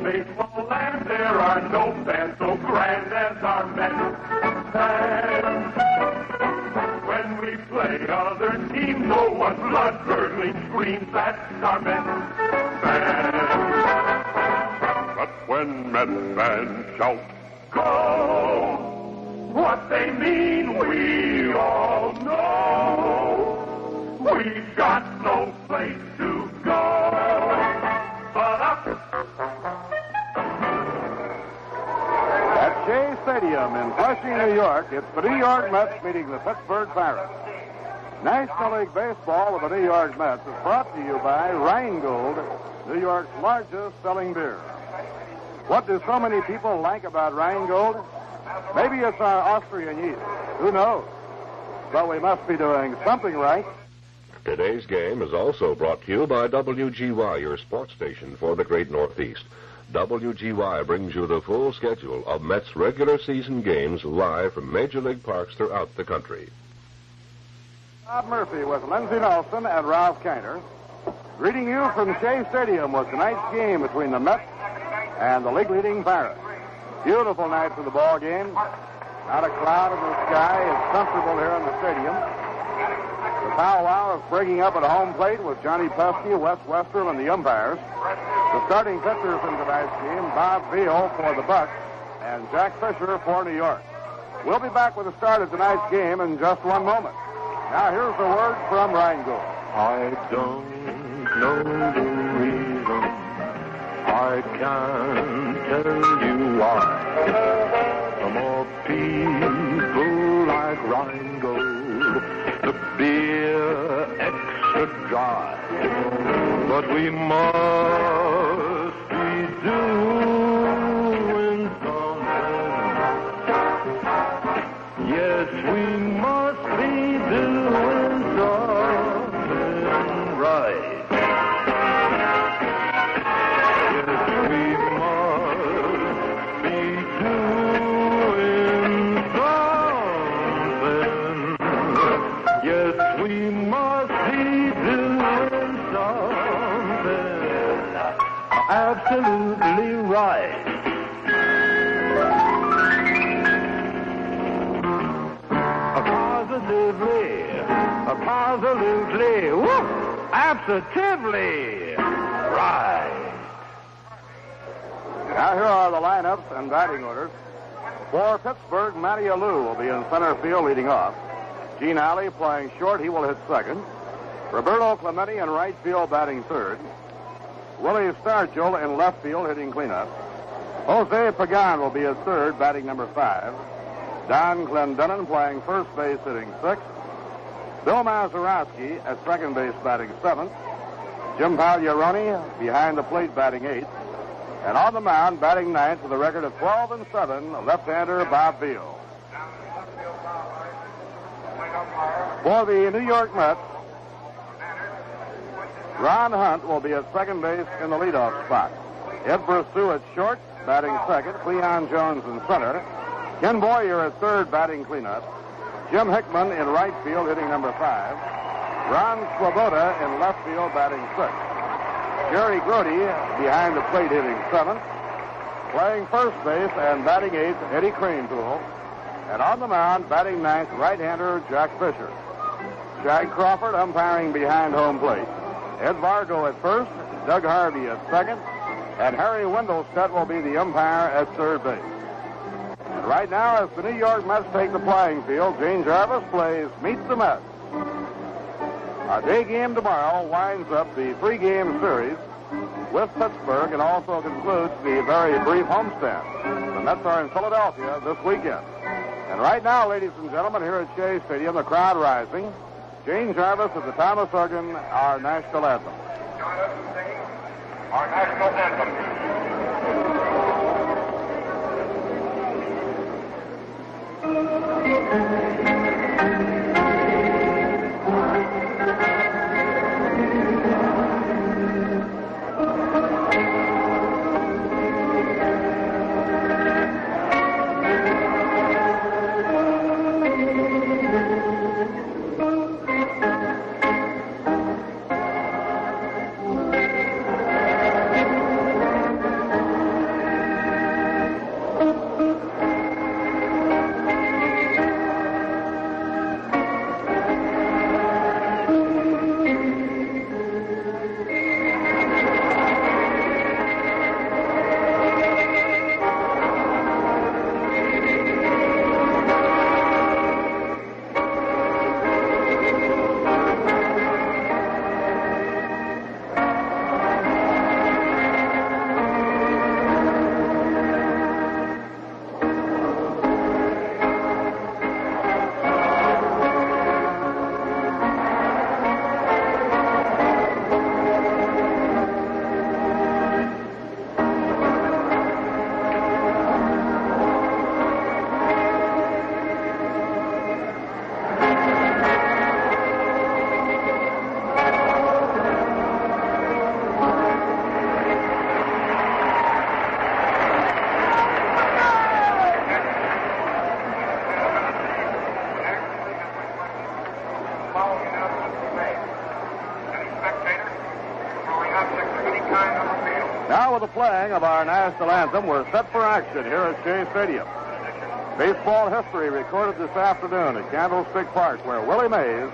baseball land, there are no fans so grand as our Mets fans. When we play other teams, no one blood-curdling screams, that's our Mets fans. But when Mets fans shout, go, what they mean we all know. We've got no place to go but up. At Shea Stadium in Flushing, New York, it's the New York Mets meeting the Pittsburgh Pirates. National League Baseball of the New York Mets is brought to you by Rheingold, New York's largest selling beer. What do so many people like about Rheingold? Maybe it's our Austrian yeast. Who knows? But we must be doing something right. Today's game is also brought to you by WGY, your sports station for the Great Northeast. WGY brings you the full schedule of Mets regular season games live from Major League parks throughout the country. Bob Murphy with Lindsey Nelson and Ralph Kiner. Greeting you from Shea Stadium was tonight's game between the Mets and the league-leading Pirates. Beautiful night for the ball game. Not a cloud in the sky. It's comfortable here in the stadium. The powwow is breaking up at home plate with Johnny Pesky, Wes Westrom, and the umpires. The starting pitchers in tonight's game, Bob Beal for the Bucks and Jack Fisher for New York. We'll be back with the start of tonight's game in just one moment. Now here's the word from Rheingold. I don't know the reason. I can't tell you why. The more people like Rheingold, the beer extra dry. But we must be doing something. Yes, we must be doing something right. Absolutely right. Positively, whoop, absolutely right. Now here are the lineups and batting orders. For Pittsburgh, Matty Alou will be in center field leading off. Gene Alley playing short, he will hit second. Roberto Clemente in right field batting third. Willie Stargell in left field hitting cleanup. Jose Pagan will be at third, batting number 5. Don Clendenin playing first base, hitting 6th. Bill Mazeroski at second base, batting 7th. Jim Pagliaroni behind the plate, batting 8th. And on the mound, batting 9th with a record of 12-7, left-hander Bob Beal. For the New York Mets, Ron Hunt will be at second base in the leadoff spot. Ed Basu at short, batting second. Cleon Jones in center. Ken Boyer at third, batting cleanup. Jim Hickman in right field, hitting number 5. Ron Swoboda in left field, batting 6th. Jerry Grody behind the plate, hitting 7th. Playing first base and batting 8th, Eddie Cranepool. And on the mound, batting 9th, right-hander Jack Fisher. Shag Crawford umpiring behind home plate. Ed Vargo at first, Doug Harvey at second, and Harry Wendelstedt will be the umpire at third base. And right now, as the New York Mets take the playing field, Gene Jarvis plays Meet the Mets. Our day game tomorrow winds up the 3-game series with Pittsburgh and also concludes the very brief homestand. The Mets are in Philadelphia this weekend. And right now, ladies and gentlemen, here at Shea Stadium, the crowd rising. Gene Jarvis at the Thomas organ, our national anthem. Join us in singing our national anthem. with the playing of our national anthem, we're set for action here at Shea Stadium. Baseball history recorded this afternoon at Candlestick Park, where Willie Mays,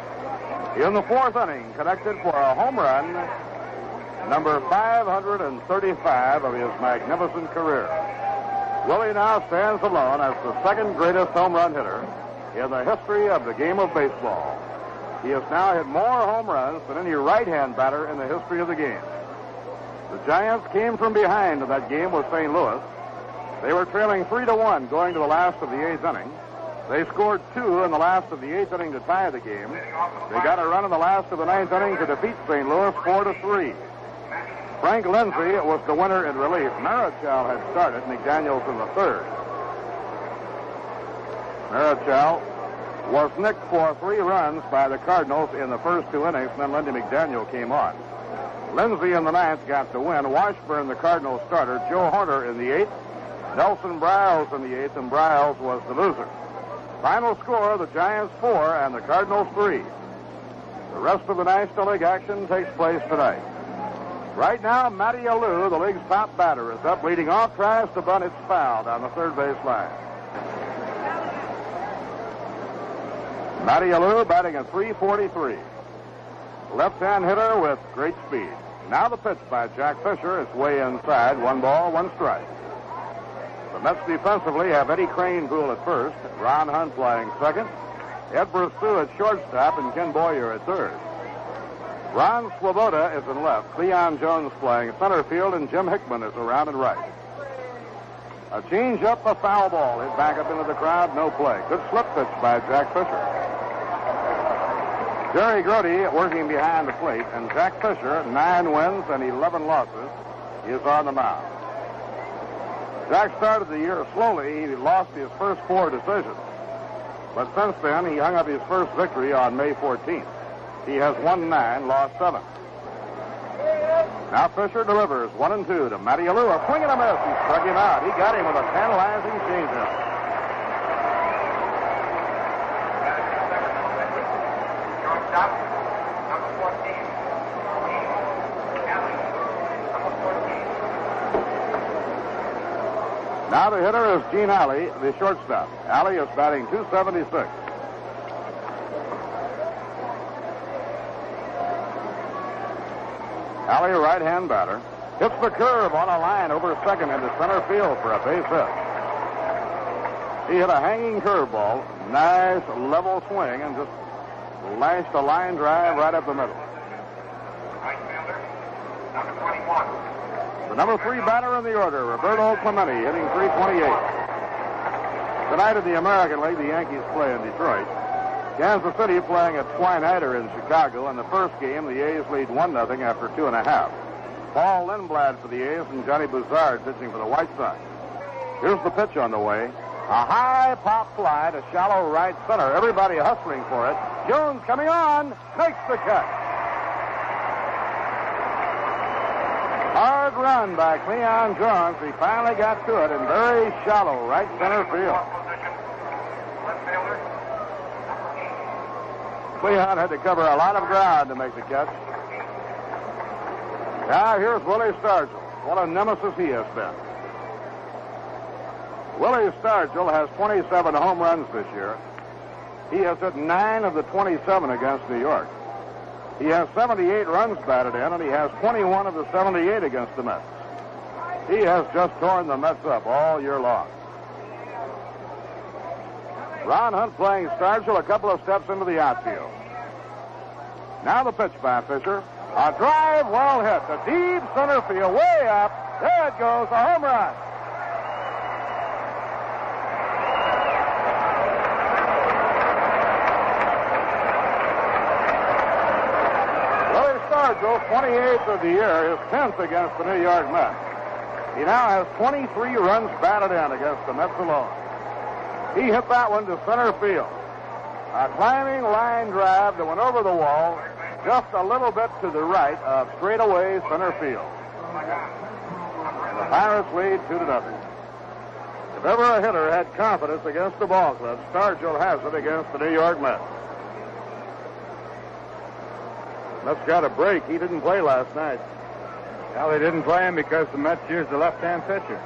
in the fourth inning, connected for a home run, number 535 of his magnificent career. Willie now stands alone as the second greatest home run hitter in the history of the game of baseball. He has now hit more home runs than any right-hand batter in the history of the game. The Giants came from behind in that game with St. Louis. They were trailing 3-1 going to the last of the eighth inning. They scored 2 in the last of the eighth inning to tie the game. They got a run in the last of the ninth inning to defeat St. Louis 4-3. Frank Lindsay was the winner in relief. Marichal had started, McDaniels in the third. Marichal was nicked for 3 runs by the Cardinals in the first 2 innings, and then Lindy McDaniel came on. Lindsay in the ninth got the win. Washburn, the Cardinals starter. Joe Horner in the eighth. Nelson Briles in the eighth, and Briles was the loser. Final score, the Giants 4 and the Cardinals 3. The rest of the National League action takes place tonight. Right now, Matty Alou, the league's top batter, is up leading off, tries to bunt. It's foul down the third base line. Matty Alou batting at .343. Left-hand hitter with great speed. Now the pitch by Jack Fisher. It's way inside. 1 ball, 1 strike. The Mets defensively have Eddie Cranepool at first, Ron Hunt playing second, Ed Basu at shortstop, and Ken Boyer at third. Ron Swoboda is in left, Cleon Jones playing center field, and Jim Hickman is around and right. A change-up, a foul ball. Hit back up into the crowd, no play. Good slip pitch by Jack Fisher. Jerry Grody working behind the plate, and Jack Fisher, 9 wins and 11 losses, is on the mound. Jack started the year slowly. He lost his first 4 decisions. But since then, he hung up his first victory on May 14th. He has won 9, lost 7. Now Fisher delivers 1-2 to Matty Alou. A swing and a miss. He struck him out. He got him with a tantalizing changeup. Shortstop, number 14. Now the hitter is Gene Alley, the shortstop. Alley is batting .276. Alley, right-hand batter, hits the curve on a line over second into center field for a base hit. He hit a hanging curveball, nice level swing, and just lashed a line drive right up the middle. Right fielder, number 21. The number 3 batter in the order, Roberto Clemente, hitting .328. Tonight in the American League, the Yankees play in Detroit. Kansas City playing at Twine-Hyder in Chicago. In the first game, the A's lead 1-0 after 2.5. Paul Lindblad for the A's and Johnny Bouchard pitching for the White Sox. Here's the pitch on the way. A high pop fly to shallow right center. Everybody hustling for it. Jones coming on, makes the catch. Hard run by Cleon Jones. He finally got to it in very shallow right center field. Cleon had to cover a lot of ground to make the catch. Now here's Willie Stargell. What a nemesis he has been. Willie Stargell has 27 home runs this year. He has hit 9 of the 27 against New York. He has 78 runs batted in, and he has 21 of the 78 against the Mets. He has just torn the Mets up all year long. Ron Hunt playing Stargell a couple of steps into the outfield. Now the pitch by Fisher. A drive well hit to deep center field, way up. There it goes, a home run. Willie Stargell, 28th of the year, is 10th against the New York Mets. He now has 23 runs batted in against the Mets alone. He hit that one to center field. A climbing line drive that went over the wall, just a little bit to the right of straightaway center field. And the Pirates lead 2-0. If ever a hitter had confidence against the ball club, Stargell has it against the New York Mets. Mets got a break. He didn't play last night. Well, they didn't play him because the Mets used the left-hand pitcher.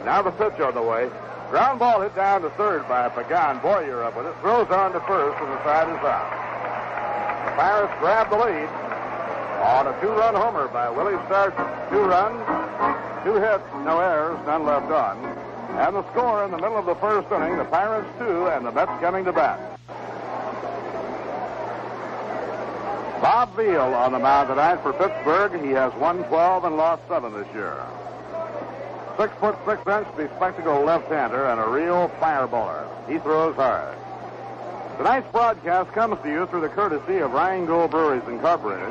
Now the pitch on the way. Ground ball hit down to third by Pagan. Boyer up with it. Throws on to first, and the side is out. The Pirates grab the lead on a 2-run homer by Willie Stargell. 2 runs, 2 hits, no errors, none left on. And the score in the middle of the first inning, the Pirates 2 and the Mets coming to bat. Bob Beal on the mound tonight for Pittsburgh. He has won 12 and lost 7 this year. 6'6" bespectacled left-hander and a real fireballer. He throws hard. Tonight's broadcast comes to you through the courtesy of Rheingold Breweries Incorporated,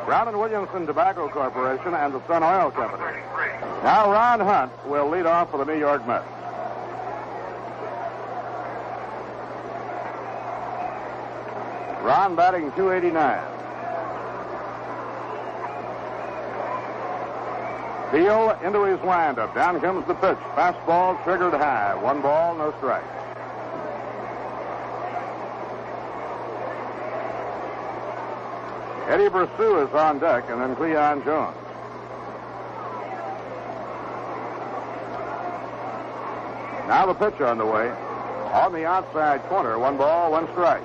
Brown & Williamson Tobacco Corporation, and the Sun Oil Company. Now Ron Hunt will lead off for the New York Mets. Ron batting .289. Beal into his windup. Down comes the pitch. Fastball triggered high. 1 ball, no strike. Eddy Basu is on deck, and then Cleon Jones. Now the pitch on the way. On the outside corner. 1 ball, 1 strike.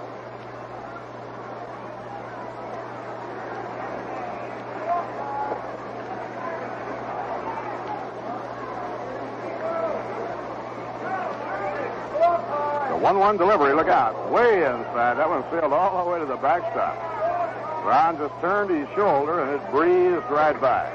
The 1-1 delivery. Look out. Way inside. That one sailed all the way to the backstop. Ron just turned his shoulder, and it breezed right by.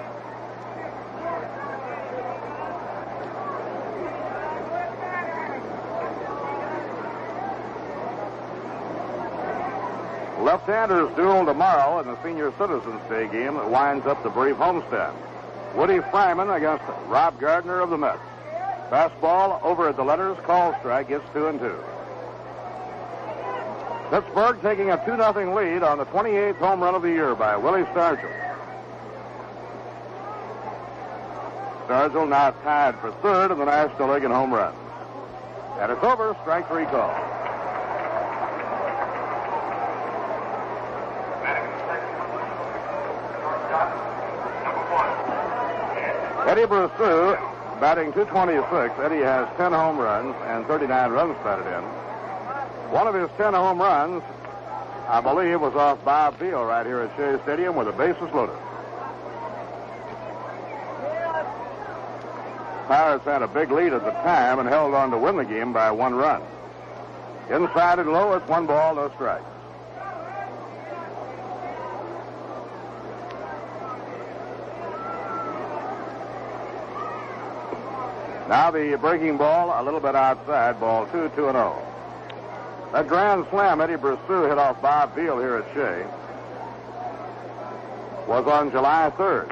Left-handers duel tomorrow in the Senior Citizens Day game that winds up the brief homestand. Woody Fryman against Rob Gardner of the Mets. Fastball over at the letters. Call strike. Gets 2-2. Pittsburgh taking a 2-0 lead on the 28th home run of the year by Willie Stargell. Stargell now tied for third in the National League in home runs. And it's over. Strike 3 call. Eddy Basu batting .226. Eddy has 10 home runs and 39 runs batted in. One of his 10 home runs, I believe, was off Bob Beal right here at Shea Stadium with the bases loaded. Pirates had a big lead at the time and held on to win the game by 1 run. Inside and low, it's 1 ball, no strikes. Now the breaking ball a little bit outside, ball 2, 2-0. That grand slam Eddy Basu hit off Bob Beal here at Shea was on July 3rd.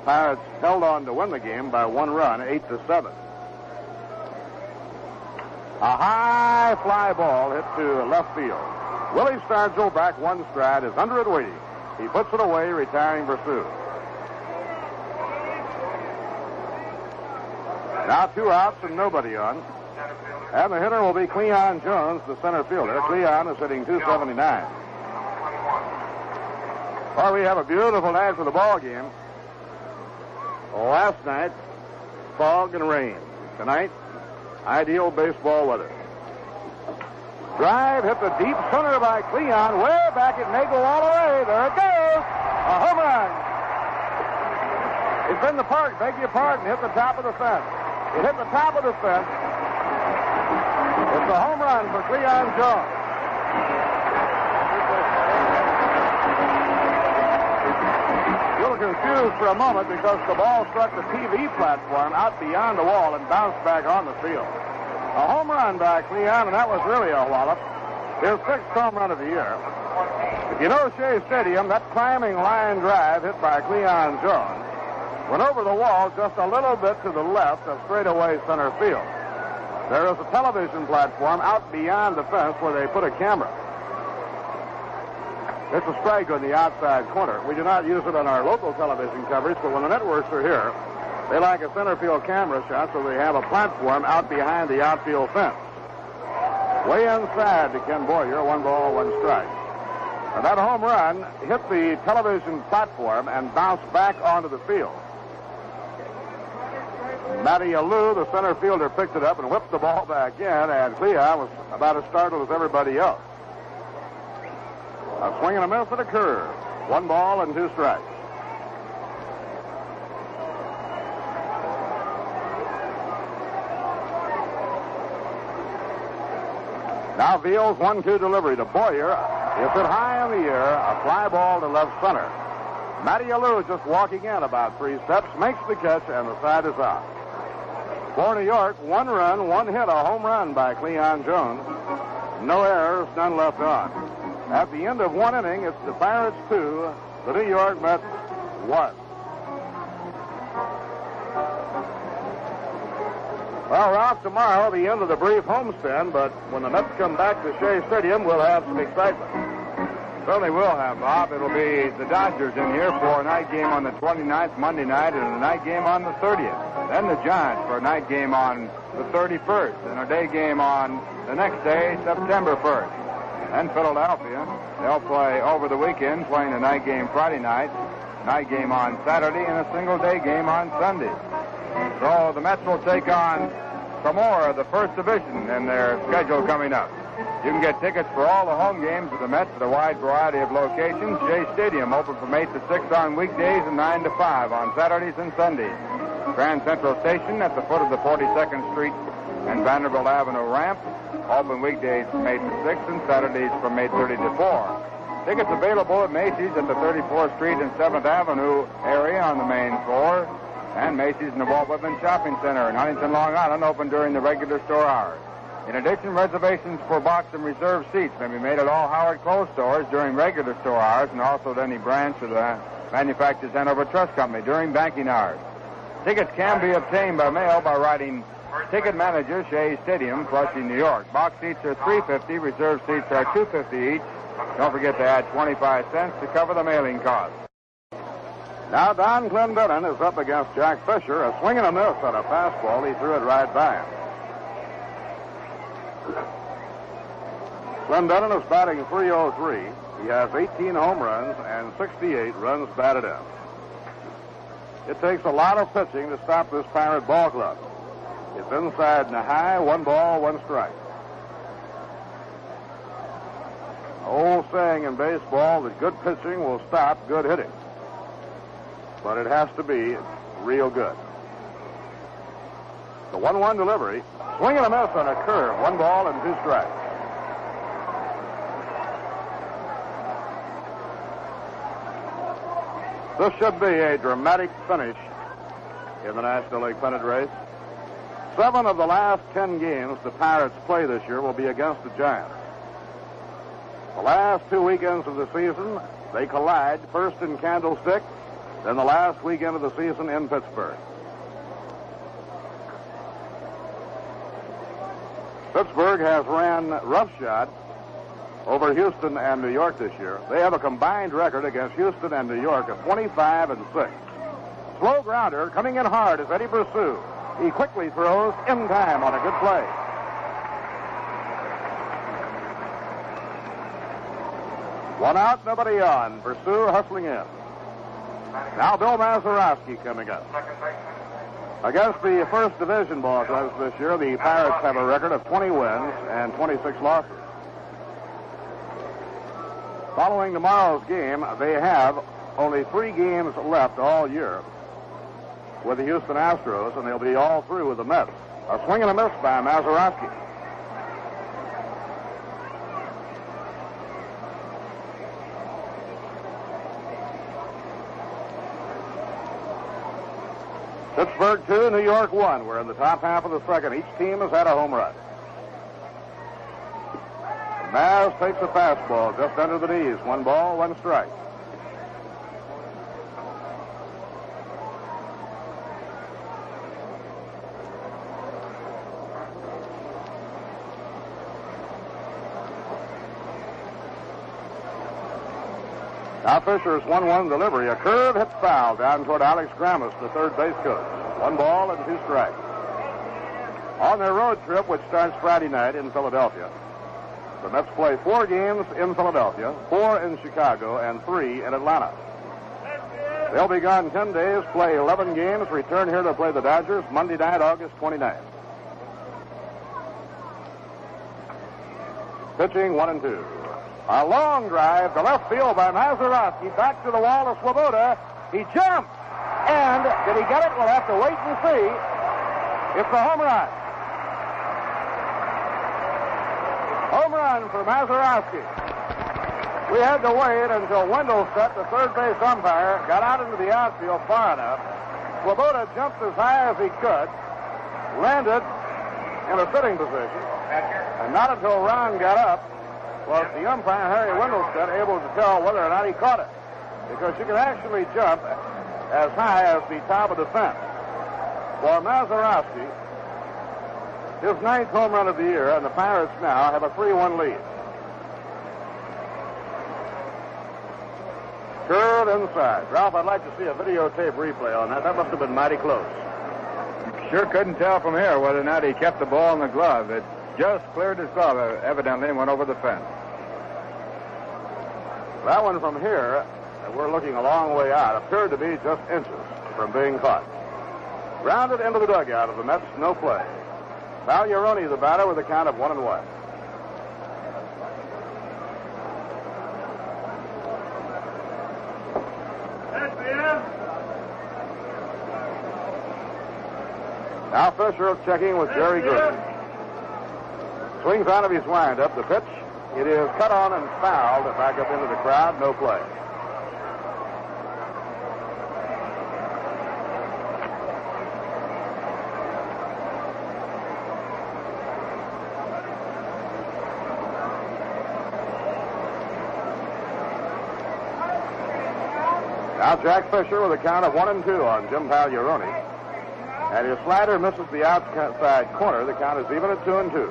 Pirates held on to win the game by 1 run, 8-7. A high fly ball hit to left field. Willie Stargell, back 1 stride, is under it waiting. He puts it away, retiring Basu. Now 2 outs and nobody on. And the hitter will be Cleon Jones, the center fielder. Cleon is hitting .279. Well, we have a beautiful night for the ball game. Last night, fog and rain. Tonight, ideal baseball weather. Drive hit the deep center by Cleon. Way back, it may go all the way. There it goes. A home run. It's in the park, beg your pardon. Hit the top of the fence. It hit the top of the fence. It's a home run for Cleon Jones. You were confused for a moment because the ball struck the TV platform out beyond the wall and bounced back on the field. A home run by Cleon, and that was really a wallop. His 6th home run of the year. If you know Shea Stadium, that climbing line drive hit by Cleon Jones went over the wall just a little bit to the left of straightaway center field. There is a television platform out beyond the fence where they put a camera. It's a strike on the outside corner. We do not use it on our local television coverage, but when the networks are here, they like a center field camera shot, so they have a platform out behind the outfield fence. Way inside to Ken Boyer, 1 ball, 1 strike. And that home run hit the television platform and bounced back onto the field. Matty Alou, the center fielder, picked it up and whipped the ball back in, and Cleon was about as startled as everybody else. A swing and a miss at a curve. 1 ball and 2 strikes. Now Veal's 1-2 delivery to Boyer. It's hit high in the air, a fly ball to left center. Matty Alou just walking in about 3 steps, makes the catch, and the side is out. For New York, 1 run, 1 hit, a home run by Cleon Jones. No errors, none left on. At the end of 1 inning, it's the Pirates 2, the New York Mets 1. Well, Ralph, tomorrow, the end of the brief homestand, but when the Mets come back to Shea Stadium, we'll have some excitement. Certainly will have, Bob. It'll be the Dodgers in here for a night game on the 29th, Monday night, and a night game on the 30th. Then the Giants for a night game on the 31st, and a day game on the next day, September 1st. And Philadelphia, they'll play over the weekend, playing a night game Friday night game on Saturday, and a single-day game on Sunday. So the Mets will take on some more of the First Division in their schedule coming up. You can get tickets for all the home games of the Mets at a wide variety of locations. Shea Stadium open from 8 to 6 on weekdays and 9 to 5 on Saturdays and Sundays. Grand Central Station at the foot of the 42nd Street and Vanderbilt Avenue ramp, open weekdays from 8 to 6 and Saturdays from 8:30 to 4. Tickets available at Macy's at the 34th Street and 7th Avenue area on the main floor, and Macy's in the Walt Whitman Shopping Center in Huntington, Long Island, open during the regular store hours. In addition, reservations for box and reserve seats may be made at all Howard Clothes stores during regular store hours, and also at any branch of the Manufacturers Hanover Trust Company during banking hours. Tickets can be obtained by mail by writing Ticket Manager, Shea Stadium, Flushing, New York. Box seats are $3.50, reserve seats are $2.50 each. Don't forget to add 25 cents to cover the mailing cost. Now Don Clendenin is up against Jack Fisher. A swing and a miss on a fastball. He threw it right by him. Clendenin is batting .303. He has 18 home runs and 68 runs batted in. It takes a lot of pitching to stop this Pirate ball club. It's inside and high, 1 ball, 1 strike. Old saying in baseball that good pitching will stop good hitting. But it has to be real good. The 1-1 delivery. Swing and a miss on a curve. 1 ball and 2 strikes. This should be a dramatic finish in the National League pennant race. 7 of the last 10 games the Pirates play this year will be against the Giants. The last 2 weekends of the season, they collide, first in Candlestick, then the last weekend of the season in Pittsburgh. Pittsburgh has ran roughshod over Houston and New York this year. They have a combined record against Houston and New York of 25-6. Slow grounder coming in hard is Eddy Basu. He quickly throws in time on a good play. One out, nobody on. Basu hustling in. Now Bill Mazeroski coming up. Against the First Division ball clubs this year, the Pirates have a record of 20 wins and 26 losses. Following tomorrow's game, they have only 3 games left all year with the Houston Astros, and they'll be all through with the Mets. A swing and a miss by Mazeroski. Pittsburgh 2, New York 1. We're in the top half of the second. Each team has had a home run. Maz takes a fastball just under the knees. 1 ball, 1 strike. Now Fisher's 1-1 delivery. A curve hit foul down toward Alex Grammas, the third base coach. 1 ball and 2 strikes. On their road trip, which starts Friday night in Philadelphia, The Mets play 4 games in Philadelphia, 4 in Chicago, and 3 in Atlanta. They'll be gone 10 days, play 11 games, return here to play the Dodgers Monday night, August 29th. Pitching 1-2. A long drive to left field by Mazeroski. Back to the wall of Swoboda. He jumps. And did he get it? We'll have to wait and see. It's a home run. Home run for Mazeroski. We had to wait until Wendelstedt, the third base umpire, got out into the outfield far enough. Swoboda jumped as high as he could, landed in a sitting position, and not until Ron got up was the umpire, Harry Wendelstedt, able to tell whether or not he caught it. Because you can actually jump as high as the top of the fence. For Mazeroski, his 9th home run of the year, and the Pirates now have a 3-1 lead. Curve inside. Ralph, I'd like to see a videotape replay on that. That must have been mighty close. Sure couldn't tell from here whether or not he kept the ball in the glove. It just cleared his glove, evidently, and went over the fence. That one from here, and we're looking a long way out, appeared to be just inches from being caught. Grounded into the dugout of the Mets, no play. Vagliaroni, the batter, with a count of 1-1. Now Fisher checking with Jerry Green. Swings out of his windup. The pitch, it is cut on and fouled back up into the crowd. No play. Now Jack Fisher with a count of 1-2 on Jim Vagliaroni. And his slider misses the outside corner. The count is even at 2-2.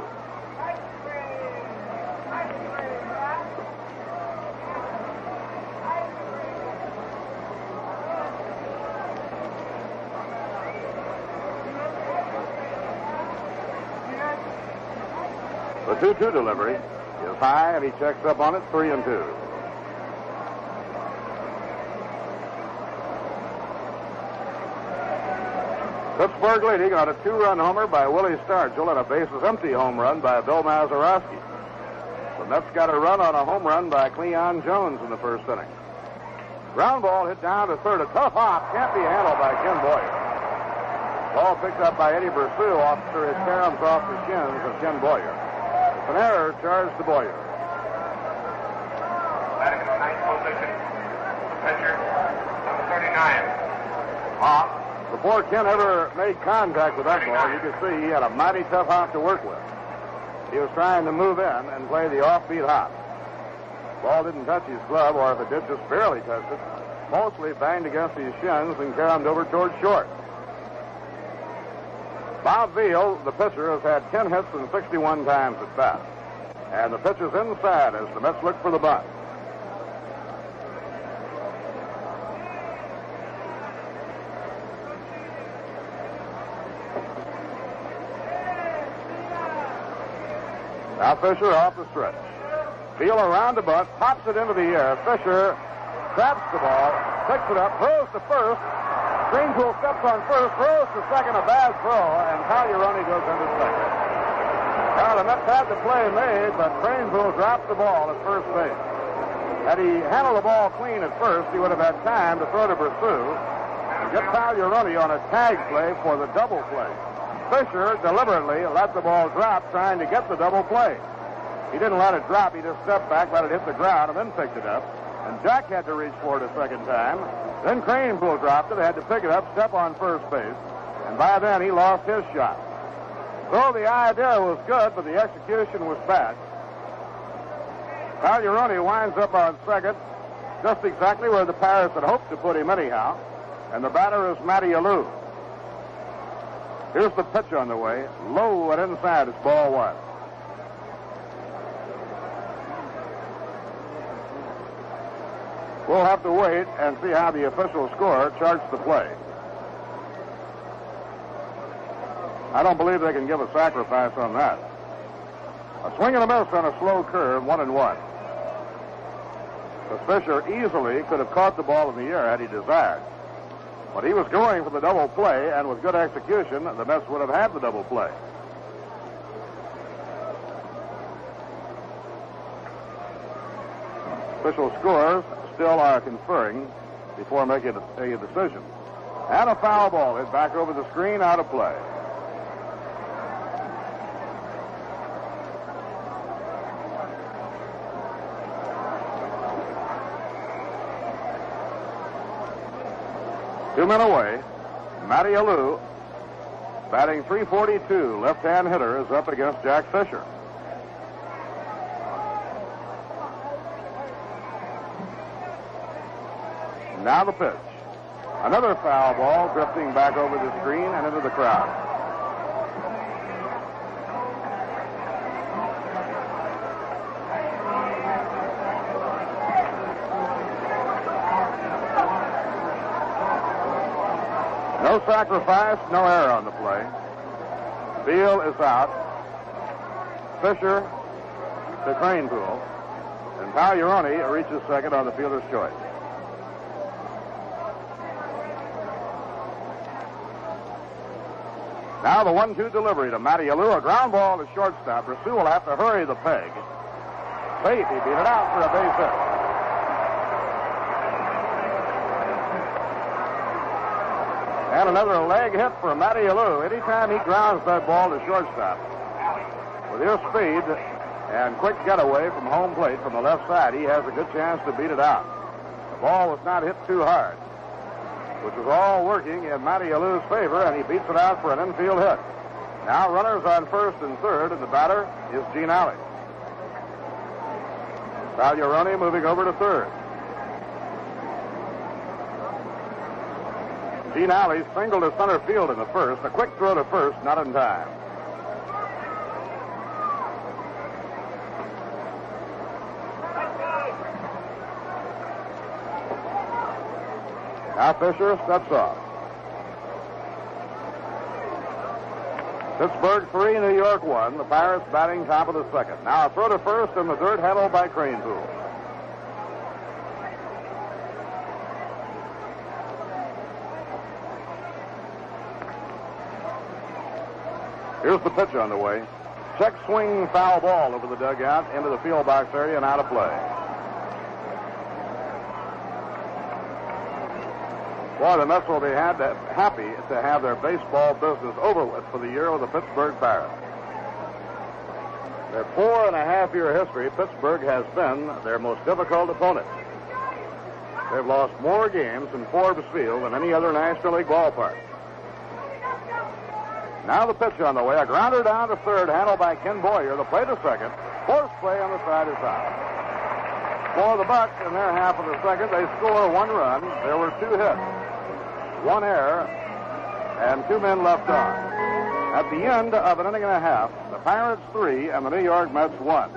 The 2-2 delivery is high, and he checks up on it, 3-2. Pittsburgh leading on a 2-run homer by Willie Stargell and a bases-empty home run by Bill Mazeroski. The Mets got a run on a home run by Cleon Jones in the first inning. Ground ball hit down to third. A tough hop. Can't be handled by Ken Boyer. Ball picked up by Eddy Basu after his caroms off the shins of Ken Boyer. An error charged to Boyer. Batting in the 9th position, pitcher, number 39. Hop. Before Ken ever made contact with that ball, you could see he had a mighty tough hop to work with. He was trying to move in and play the offbeat hop. Ball didn't touch his glove, or if it did, just barely touched it. Mostly banged against his shins and caromed over towards short. Bob Beal, the pitcher, has had 10 hits and 61 times at bat. And the pitch is inside as the Mets look for the bunt. Now Fisher off the stretch. Beal around the bunt, pops it into the air. Fisher traps the ball, picks it up, throws to first. Greenpool steps on first, throws to second, a bad throw, and Vagliaroni goes into second. Now the Mets had the play made, but Greenpool dropped the ball at first base. Had he handled the ball clean at first, he would have had time to throw to Basu and get Vagliaroni on a tag play for the double play. Fisher deliberately let the ball drop, trying to get the double play. He didn't let it drop. He just stepped back, let it hit the ground, and then picked it up. And Jack had to reach for it a second time. Then Cranepool dropped it, had to pick it up, step on first base. And by then, he lost his shot. So the idea was good, but the execution was bad. Vagliaroni winds up on second, just exactly where the Pirates had hoped to put him anyhow. And the batter is Matty Alou. Here's the pitch on the way. Low and inside. It's ball one. We'll have to wait and see how the official scorer charts the play. I don't believe they can give a sacrifice on that. A swing and a miss on a slow curve, 1-1. But Fisher easily could have caught the ball in the air had he desired. But he was going for the double play, and with good execution, the Mets would have had the double play. Official scores still are conferring before making a decision. And a foul ball hit back over the screen, out of play. Two men away. Matty Alou, batting .342, left-hand hitter, is up against Jack Fisher. Now the pitch. Another foul ball drifting back over the screen and into the crowd. No sacrifice, no error on the play. Beal is out. Fisher to Cranepool. And Pagliarone reaches second on the fielder's choice. Now the 1-2 delivery to Matty Alou. A ground ball to shortstop. Basu will have to hurry the peg. Safe. He beat it out for a base hit. And another leg hit for Matty Alou. Anytime he grounds that ball to shortstop, with his speed and quick getaway from home plate from the left side, he has a good chance to beat it out. The ball was not hit too hard, which was all working in Matty Alou's favor, and he beats it out for an infield hit. Now runners on first and third, and the batter is Gene Alley. Pagliarone moving over to third. Gene Alley singled to center field in the first. A quick throw to first, not in time. Now Fisher steps off. Pittsburgh 3, New York 1. The Pirates batting top of the second. Now a throw to first in the dirt, handled by Cranepool. Here's the pitch on the way. Check swing foul ball over the dugout into the field box area and out of play. Boy, the Mets will be happy to have their baseball business over with for the year with the Pittsburgh Pirates. Their 4.5-year history, Pittsburgh has been their most difficult opponent. They've lost more games in Forbes Field than any other National League ballpark. Now the pitch on the way. A grounder down to third, handled by Ken Boyer. The play to second. Force play on the side is out. For the Bucks, in their half of the second, they score 1 run. There were 2 hits, 1 error, and 2 men left on. At the end of an inning and a half, the Pirates 3 and the New York Mets 1.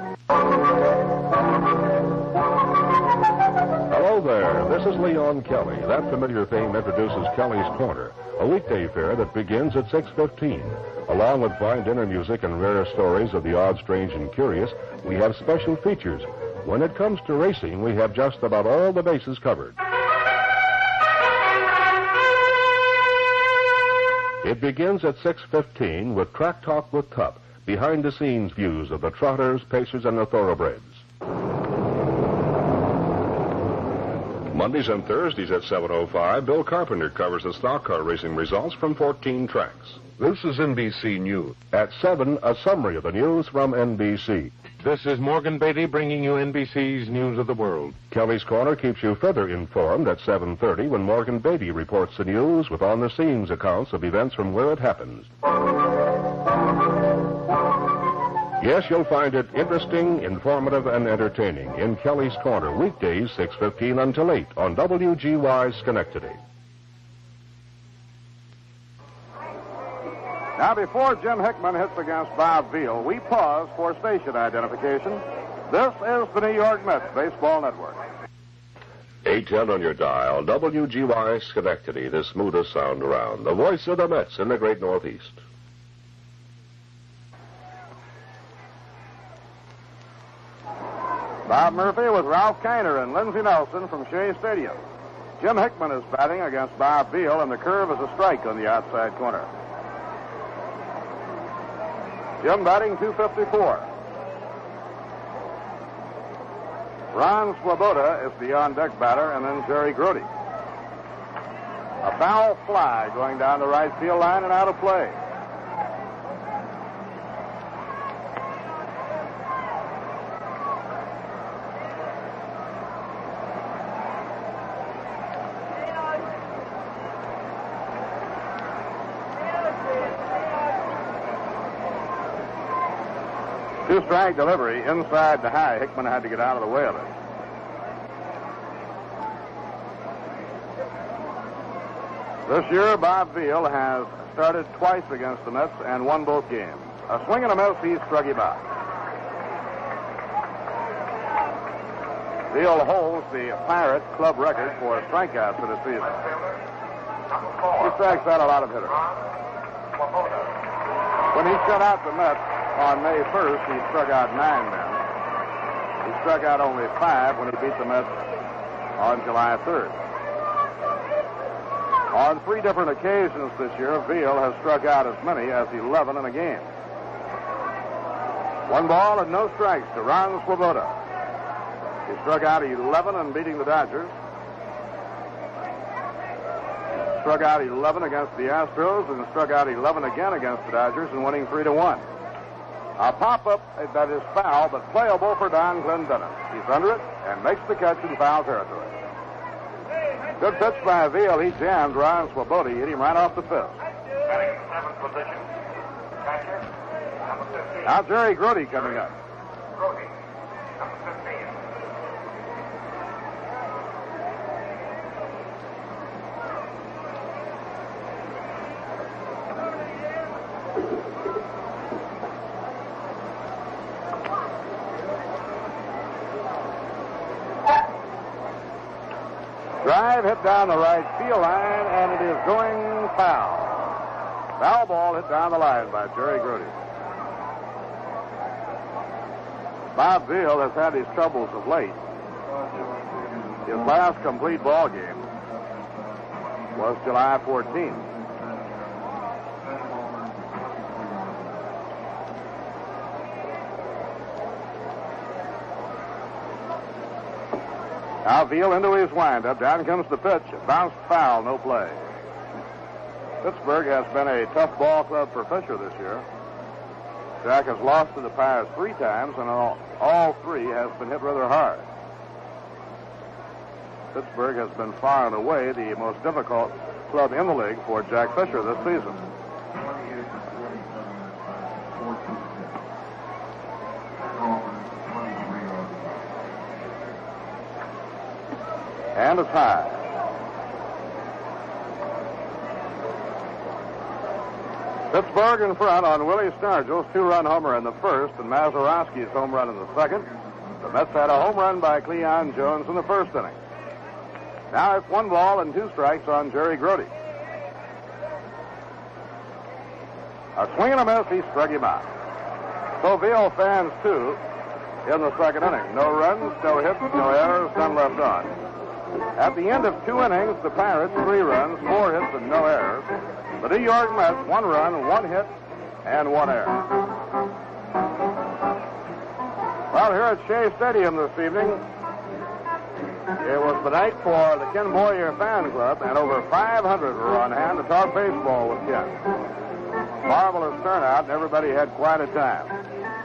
Hello there. This is Leon Kelly. That familiar theme introduces Kelly's Corner, a weekday fair that begins at 6:15. Along with fine dinner music and rare stories of the odd, strange, and curious, we have special features. When it comes to racing, we have just about all the bases covered. It begins at 6:15 with Track Talk with Tup, behind-the-scenes views of the trotters, pacers, and the thoroughbreds. Mondays and Thursdays at 7:05, Bill Carpenter covers the stock car racing results from 14 tracks. This is NBC News. At 7, a summary of the news from NBC. This is Morgan Beatty bringing you NBC's News of the World. Kelly's Corner keeps you further informed at 7:30 when Morgan Beatty reports the news with on-the-scenes accounts of events from where it happens. Yes, you'll find it interesting, informative, and entertaining in Kelly's Corner, weekdays 6:15 until 8 on WGY Schenectady. Now, before Jim Hickman hits against Bob Beal, we pause for station identification. This is the New York Mets Baseball Network. 810 on your dial, WGY Schenectady, the smoothest sound around. The voice of the Mets in the great Northeast. Bob Murphy with Ralph Kiner and Lindsey Nelson from Shea Stadium. Jim Hickman is batting against Bob Beal, and the curve is a strike on the outside corner. Jim batting .254. Ron Swoboda is the on-deck batter, and then Jerry Grody. A foul fly going down the right field line and out of play. Two-strike delivery inside the high. Hickman had to get out of the way of it. This year, Bob Beal has started twice against the Mets and won both games. A swing and a miss, he struck him out. Beal holds the Pirate club record for strikeouts for the season. He strikes out a lot of hitters. When he shut out the Mets on May 1st, he struck out 9 men. He struck out only 5 when he beat the Mets on July 3rd. On 3 different occasions this year, Beal has struck out as many as 11 in a game. 1 ball and no strikes to Ron Swoboda. He struck out 11 in beating the Dodgers. Struck out 11 against the Astros and struck out 11 again against the Dodgers and winning 3-1. A pop-up that is foul but playable for Don Clendenin. He's under it and makes the catch in foul territory. Good pitch by Beal. He jammed Ron Swoboda. He hit him right off the fifth. Batting in 7th position. Catcher, number 15. Now Jerry Grody coming up. Grody, number 15. Drive hit down the right field line, and it is going foul. Foul ball hit down the line by Jerry Grody. Bob Beal has had his troubles of late. His last complete ball game was July 14th. Now Beal into his windup. Down comes the pitch. Bounced foul, no play. Pittsburgh has been a tough ball club for Fisher this year. Jack has lost to the Pirates 3 times, and all 3 has been hit rather hard. Pittsburgh has been far and away the most difficult club in the league for Jack Fisher this season. And it's high. Pittsburgh in front on Willie Stargell's 2-run homer in the first and Mazeroski's home run in the second. The Mets had a home run by Cleon Jones in the first inning. Now it's 1 ball and 2 strikes on Jerry Grody. A swing and a miss, he struck him out. So Beal fans 2 in the second inning. No runs, no hits, no errors, none left on. At the end of 2 innings, the Pirates 3 runs, 4 hits, and no errors. The New York Mets 1 run, 1 hit, and 1 error. Well, here at Shea Stadium this evening, it was the night for the Ken Boyer Fan Club, and over 500 were on hand to talk baseball with Ken. Marvelous turnout, and everybody had quite a time.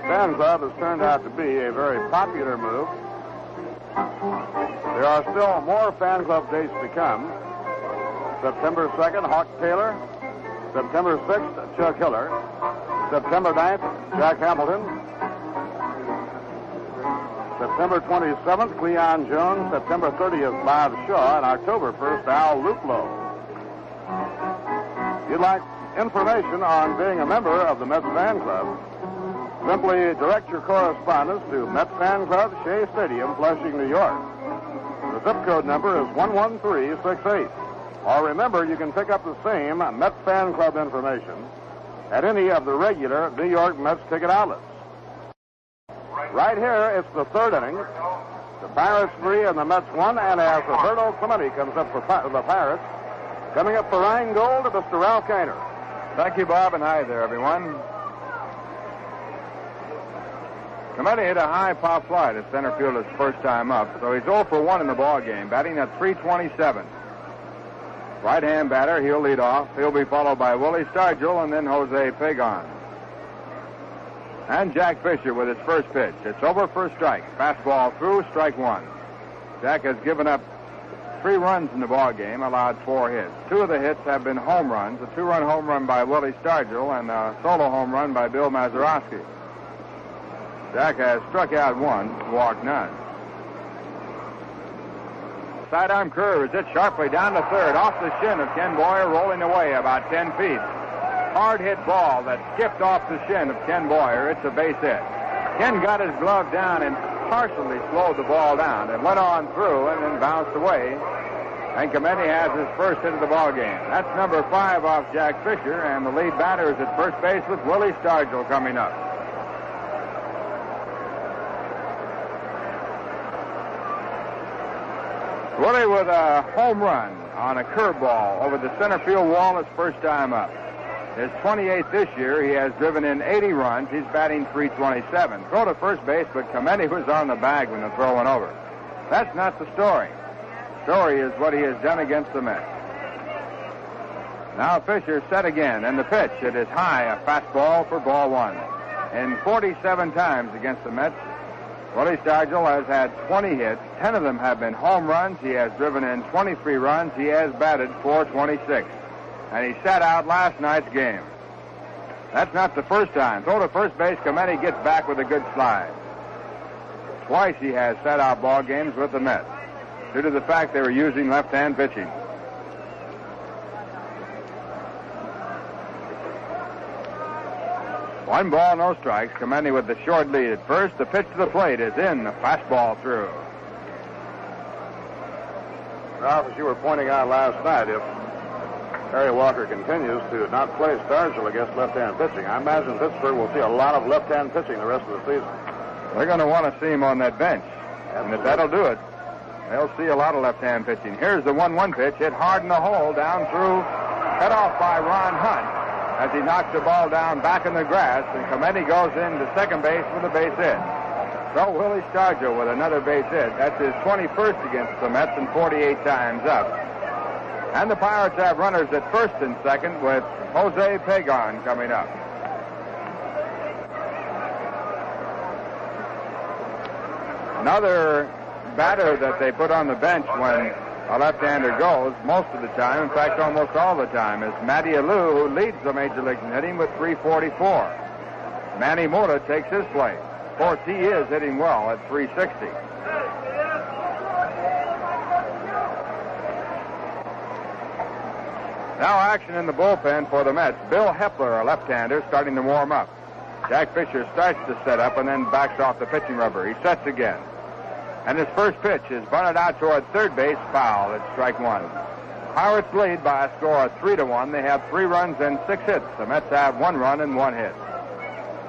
Fan Club has turned out to be a very popular move. There are still more Fan Club dates to come. September 2nd, Hawk Taylor. September 6th, Chuck Hiller. September 9th, Jack Hamilton. September 27th, Cleon Jones. September 30th, Bob Shaw. And October 1st, Al Luplow. If you'd like information on being a member of the Mets Fan Club, simply direct your correspondence to Mets Fan Club, Shea Stadium, Flushing, New York. The zip code number is 11368. Or remember, you can pick up the same Mets Fan Club information at any of the regular New York Mets ticket outlets. Right here, it's the third inning. The Pirates 3 and the Mets 1, and as Roberto Clemente comes up for the Pirates, coming up for Rheingold, Mr. Ralph Gainer. Thank you, Bob, and hi there, everyone. Clemente hit a high pop fly to center field his first time up, so he's 0 for 1 in the ball game, batting at .327. Right-hand batter, he'll lead off. He'll be followed by Willie Stargell and then Jose Pagan. And Jack Fisher with his first pitch. It's over for a strike. Fastball through, strike one. Jack has given up 3 runs in the ball game, allowed 4 hits. 2 of the hits have been home runs, a 2-run home run by Willie Stargell and a solo home run by Bill Mazeroski. Jack has struck out 1, walked none. Sidearm curve is hit sharply down to third, off the shin of Ken Boyer, rolling away about 10 feet. Hard hit ball that skipped off the shin of Ken Boyer. It's a base hit. Ken got his glove down and partially slowed the ball down. It went on through and then bounced away. And Clemente has his first hit of the ball game. That's number 5 off Jack Fisher, and the lead batter is at first base with Willie Stargell coming up. Willie with a home run on a curveball over the center field wall his first time up. His 28th this year. He has driven in 80 runs. He's batting .327. Throw to first base, but Clemente was on the bag when the throw went over. That's not the story. The story is what he has done against the Mets. Now Fisher set again, and the pitch. It is high, a fastball for ball 1. In 47 times against the Mets, Willie Stargell has had 20 hits. 10 of them have been home runs. He has driven in 23 runs. He has batted .426. And he sat out last night's game. That's not the first time. Throw to first base, Clemente gets back with a good slide. Twice he has sat out ball games with the Mets due to the fact they were using left-hand pitching. One ball, no strikes. Clemente with the short lead at first. The pitch to the plate is in. The fastball through. Ralph, as you were pointing out last night, if Harry Walker continues to not play Stargell against left-hand pitching, I imagine Pittsburgh will see a lot of left-hand pitching the rest of the season. They're going to want to see him on that bench. And if that'll do it, they'll see a lot of left-hand pitching. Here's the 1-1 pitch, hit hard in the hole, down through, cut off by Ron Hunt as he knocks the ball down back in the grass, and Clemente goes into second base with a base hit. So Willie Stargell with another base hit. That's his 21st against the Mets and 48 times up. And the Pirates have runners at first and second with Jose Pagan coming up. Another batter that they put on the bench when a left-hander goes most of the time, in fact almost all the time, is Matty Alou, who leads the major leagues in hitting with .344. Manny Mota takes his place. Of course, he is hitting well at .360. Now action in the bullpen for the Mets. Bill Hepler, a left-hander, starting to warm up. Jack Fisher starts to set up and then backs off the pitching rubber. He sets again. And his first pitch is bunted out toward third base, foul. It's strike 1. Pirates lead by a score of 3-1. They have 3 runs and 6 hits. The Mets have 1 run and 1 hit.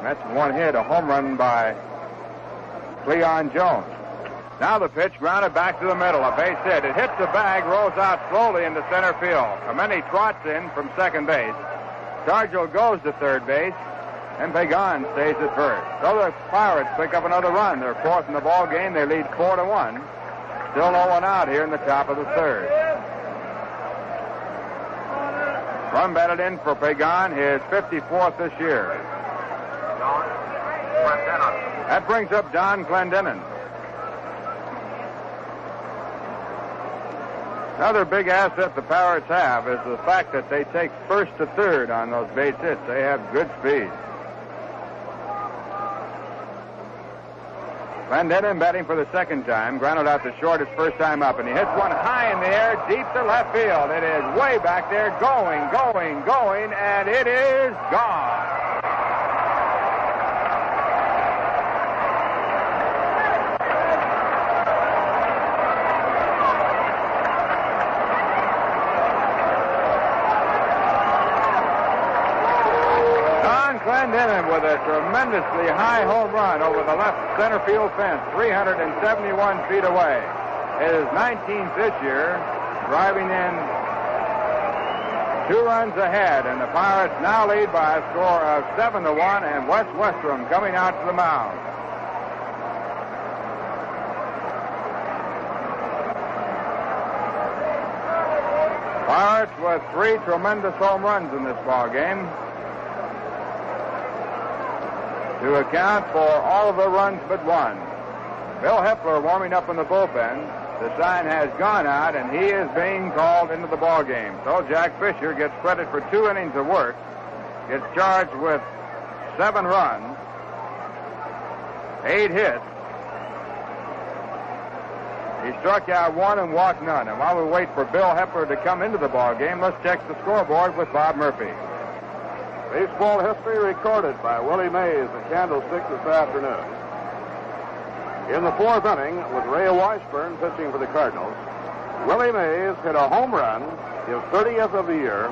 Mets 1 hit, a home run by Cleon Jones. Now the pitch grounded back to the middle, a base hit. It hits the bag, rolls out slowly into center field. Clemente trots in from second base. Stargell goes to third base, and Pagan stays at first. So the Pirates pick up another run. They're 4th in the ball game. They lead 4-1. Still no one out here in the top of the 3rd. Run batted in for Pagan, his 54th this year. That brings up Donn Clendenin. Another big asset the Pirates have is the fact that they take first to third on those base hits. They have good speed. Clendenin batting for the second time, grounded out to short his first time up, and he hits one high in the air, deep to left field. It is way back there, going, and it is gone. turned in and with a tremendously high home run over the left center field fence, 371 feet away. His 19th this year, driving in 2 runs ahead, and the Pirates now lead by a score of 7-1, and Wes Westrom coming out to the mound. Pirates with 3 tremendous home runs in this ball game to account for all of the runs but one. Bill Hepler warming up in the bullpen. The sign has gone out, and he is being called into the ball game. So Jack Fisher gets credit for 2 innings of work, gets charged with 7 runs, 8 hits. He struck out 1 and walked none. And while we wait for Bill Hepler to come into the ball game, let's check the scoreboard with Bob Murphy. Baseball history recorded by Willie Mays at Candlestick this afternoon. In the 4th inning, with Ray Washburn pitching for the Cardinals, Willie Mays hit a home run, his 30th of the year.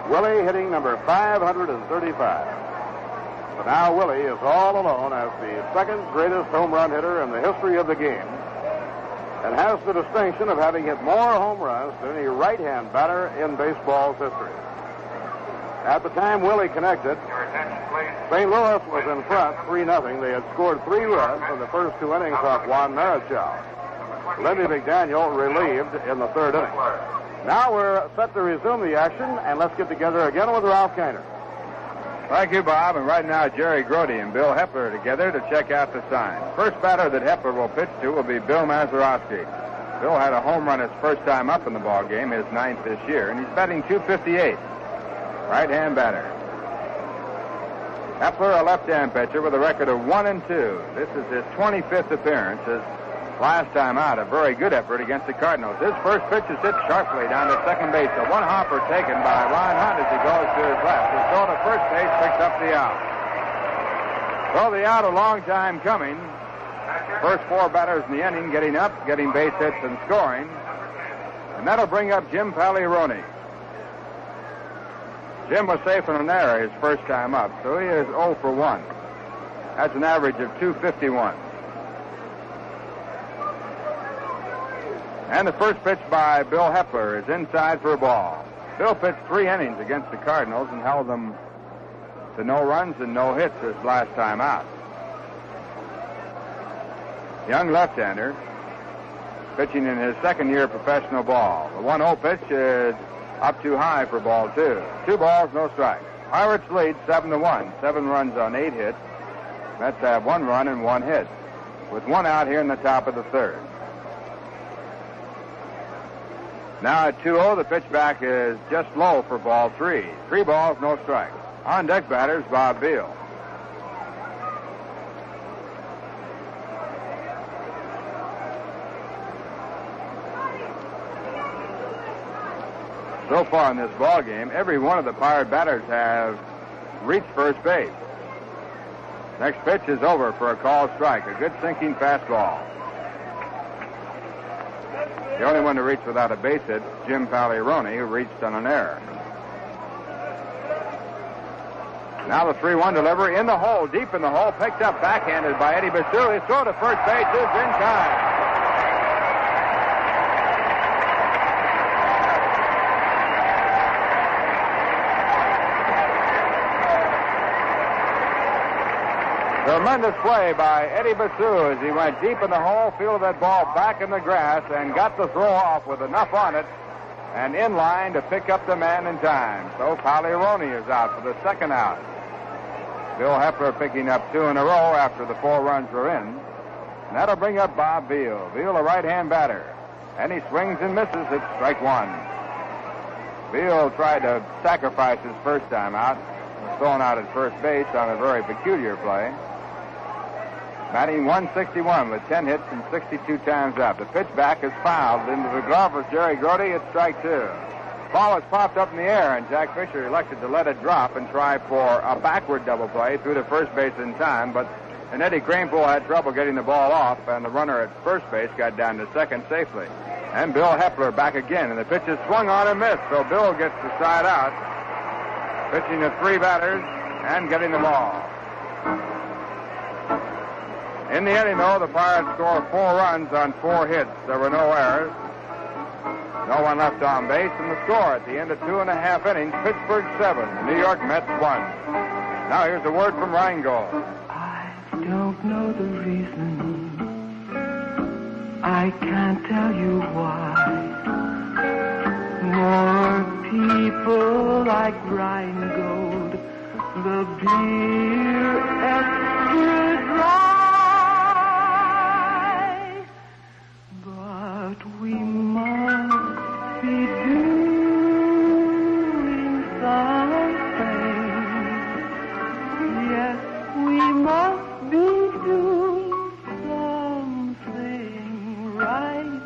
Willie hitting number 535. But now Willie is all alone as the 2nd greatest home run hitter in the history of the game, and has the distinction of having hit more home runs than any right-hand batter in baseball's history. At the time Willie connected, St. Louis was in front 3-0. They had scored 3 runs in the first 2 innings off Juan Marichal. Lindy McDaniel relieved in the 3rd inning. Now we're set to resume the action, and let's get together again with Ralph Kiner. Thank you, Bob. And right now, Jerry Grody and Bill Hepler are together to check out the sign. First batter that Hepler will pitch to will be Bill Mazeroski. Bill had a home run his first time up in the ball game, his 9th this year, and he's batting .258. Right-hand batter. Hepler, a left-hand pitcher with a record of 1-2. This is his 25th appearance. His last time out, a very good effort against the Cardinals. His first pitch is hit sharply down to second base. A 1 hopper taken by Ron Hunt as he goes to his left. His throw to first base picks up the out. So the out a long time coming. First 4 batters in the inning getting up, getting base hits and scoring. And that'll bring up Jim Pagliarone. Jim was safe in an error his first time up, so he is 0 for 1. That's an average of .251. And the first pitch by Bill Hepler is inside for a ball. Bill pitched 3 innings against the Cardinals and held them to no runs and no hits his last time out. Young left-hander pitching in his 2nd year of professional ball. The 1-0 pitch is up too high for ball 2. 2 balls, no strikes. Pirates lead 7-1. 7 runs on 8 hits. Mets have 1 run and 1 hit, with 1 out here in the top of the 3rd. Now at 2-0, the pitch back is just low for ball 3. 3 balls, no strikes. On deck batters, Bob Beal. So far in this ball game, every one of the Pirate batters have reached first base. Next pitch is over for a called strike, a good sinking fastball. The only one to reach without a base hit, Jim Pagliarone, who reached on an error. Now the 3-1 delivery in the hole, deep in the hole, picked up backhanded by Eddy Basu. His throw to first base is in time. Tremendous play by Eddy Basu as he went deep in the hole, fielded that ball back in the grass, and got the throw off with enough on it and in line to pick up the man in time. So Pagliarone is out for the 2nd out. Bill Hepler picking up 2 in a row after the 4 runs were in. And that'll bring up Bob Beal. Beal, a right-hand batter. And he swings and misses. It's strike 1. Beal tried to sacrifice his first time out, thrown out at first base on a very peculiar play. Batting .161 with 10 hits and 62 times up. The pitch back is fouled into the glove of Jerry Grody. It's strike 2. Ball was popped up in the air, and Jack Fisher elected to let it drop and try for a backward double play through to first base in time, but Eddie Cranepool had trouble getting the ball off, and the runner at first base got down to second safely. And Bill Hepler back again, and the pitch is swung on and missed, so Bill gets the side out. Pitching to 3 batters, and getting the ball. In the inning, though, the Pirates score 4 runs on 4 hits. There were no errors. No one left on base, and the score at the end of 2.5 innings, Pittsburgh 7, New York Mets 1. Now here's a word from Rheingold. I don't know the reason. I can't tell you why. More people like Rheingold, the beer extra dry. But we must be doing something. Yes, we must be doing something right.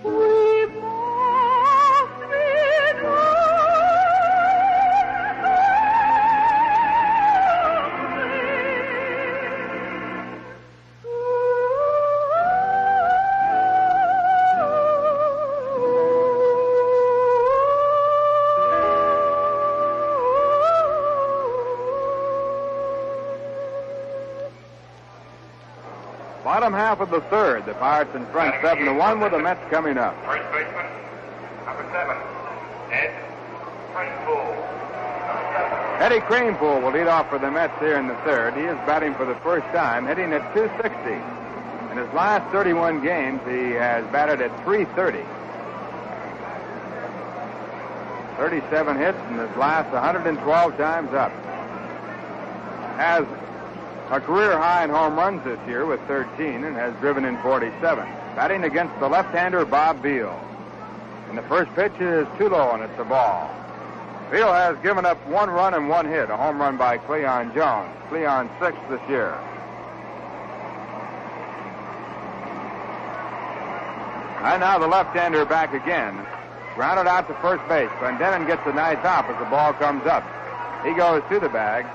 We must be Bottom half of the third. The Pirates in front 7-1 with the Mets coming up. First baseman, number 7, Ed Kranepool. Eddy Kranepool will lead off for the Mets here in the third. He is batting for the first time, hitting at .260. In his last 31 games, he has batted at .330. 37 hits in his last 112 times up. Has a career high in home runs this year with 13 and has driven in 47. Batting against the left-hander Bob Beal. And the first pitch is too low and it's a ball. Beal has given up 1 run and 1 hit, a home run by Cleon Jones. Cleon 6th this year. And now the left-hander back again. Grounded out to first base. Glendenon gets a nice hop as the ball comes up. He goes to the bag.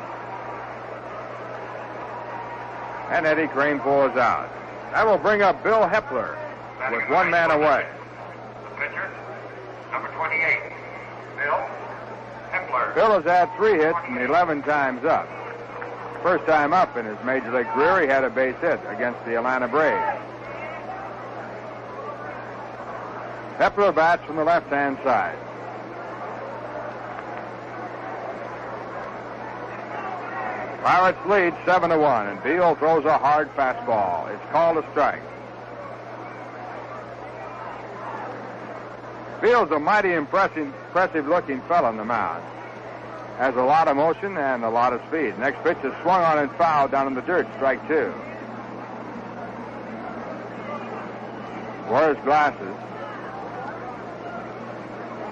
And Eddy Kranepool is out. That will bring up Bill Hepler with 1 man away. The pitcher, number 28, Bill Hepler. Bill has had 3 hits and 11 times up. First time up in his major league career, he had a base hit against the Atlanta Braves. Hepler bats from the left-hand side. Pirates lead 7-1, and Beal throws a hard fastball. It's called a strike. Beal's a mighty impressive-looking fellow on the mound. Has a lot of motion and a lot of speed. Next pitch is swung on and fouled down in the dirt. Strike 2. Wears glasses,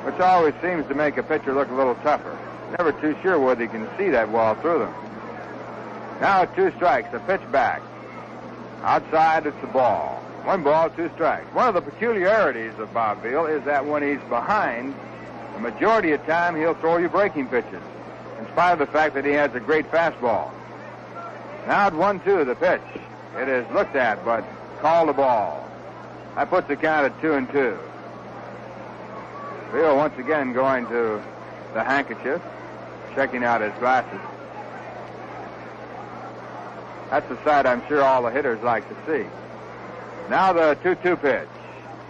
which always seems to make a pitcher look a little tougher. Never too sure whether he can see that well through them. Now 2 strikes, a pitch back. Outside, it's a ball. 1 ball, 2 strikes. One of the peculiarities of Bob Beal is that when he's behind, the majority of time he'll throw you breaking pitches, in spite of the fact that he has a great fastball. Now at 1-2, the pitch. It is looked at, but called a ball. That puts the count at 2-2. Beal once again going to the handkerchief, checking out his glasses. That's the sight I'm sure all the hitters like to see. Now the 2-2 pitch.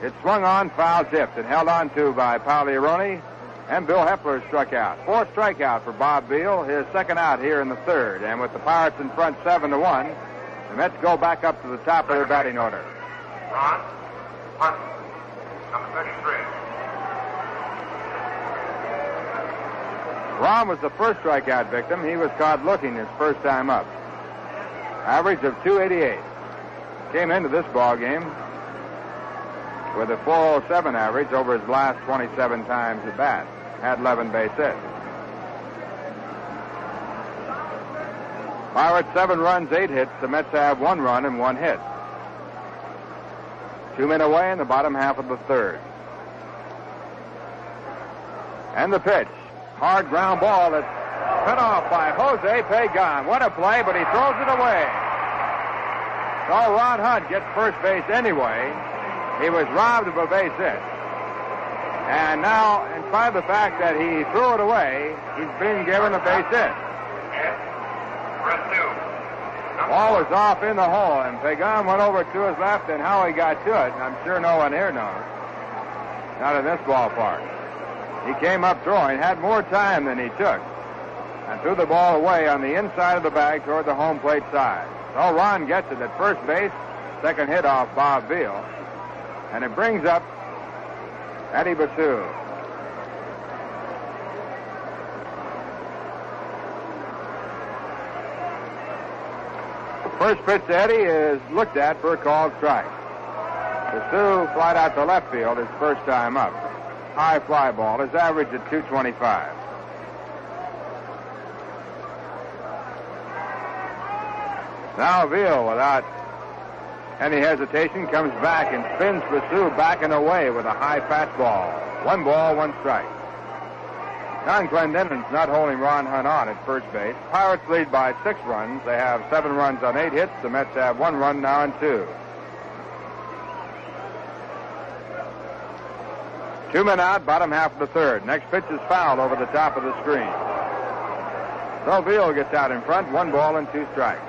It's swung on, foul tipped, and held on to by Pagliarone, and Bill Hepler struck out. 4th strikeout for Bob Beal, his second out here in the third. And with the Pirates in front 7-1, the Mets go back up to the top of their batting order. Ron Hunten, number 33. Ron was the first strikeout victim. He was caught looking his first time up. Average of .288. Came into this ball game with a .407 average over his last 27 times at bat. Had 11 base hits. Pirates 7 runs, 8 hits. The Mets have 1 run and 1 hit. 2 men away in the bottom half of the third. And the pitch. Hard ground ball that's cut off by Jose Pagan. What a play, but he throws it away. So Ron Hunt gets first base anyway. He was robbed of a base hit. And now, in spite of the fact that he threw it away, he's being given a base hit. Ball was off in the hole, and Pagan went over to his left, and how he got to it, and I'm sure no one here knows. Not in this ballpark. He came up throwing, had more time than he took, and threw the ball away on the inside of the bag toward the home plate side. So Ron gets it at first base, second hit off Bob Beal, and it brings up Eddy Basu. First pitch to Eddy is looked at for a called strike. Basu flied out to left field his first time up. High fly ball, his average at 225. Now Beal, without any hesitation, comes back and spins Basu back and away with a high fastball. 1 ball, 1 strike. Don Clendenin's not holding Ron Hunt on at first base. Pirates lead by 6 runs. They have 7 runs on 8 hits. The Mets have 1 run now on 2. 2 men out, bottom half of the third. Next pitch is fouled over the top of the screen. So Beal gets out in front, 1 ball and 2 strikes.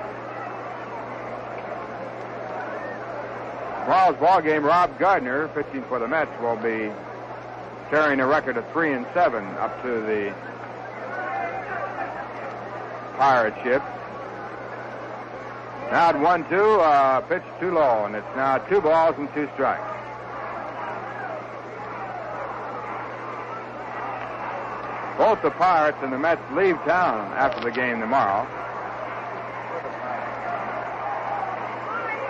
Tomorrow's ball game, Rob Gardner, pitching for the Mets, will be carrying a record of 3-7 up to the Pirate ship. Now at 1-2, pitch too low, and it's now 2 balls and 2 strikes. Both the Pirates and the Mets leave town after the game tomorrow.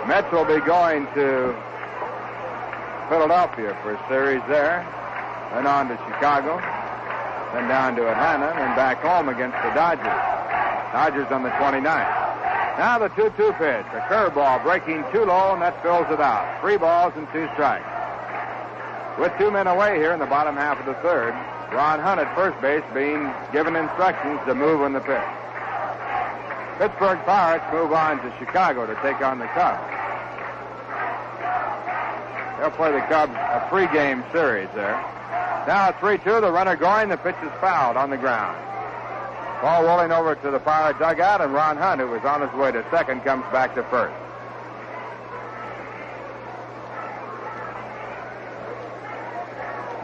The Mets will be going to Philadelphia for a series there, then on to Chicago, then down to Atlanta, and back home against the Dodgers. Dodgers on the 29th. Now the 2-2 pitch, a curveball breaking too low, and that fills it out. 3 balls and 2 strikes. With 2 men away here in the bottom half of the third, Ron Hunt at first base being given instructions to move on the pitch. Pittsburgh Pirates move on to Chicago to take on the Cubs. They'll play the Cubs a 3-game series there. Now at 3-2, the runner going, the pitch is fouled on the ground. Ball rolling over to the Pirate dugout, and Ron Hunt, who was on his way to second, comes back to first.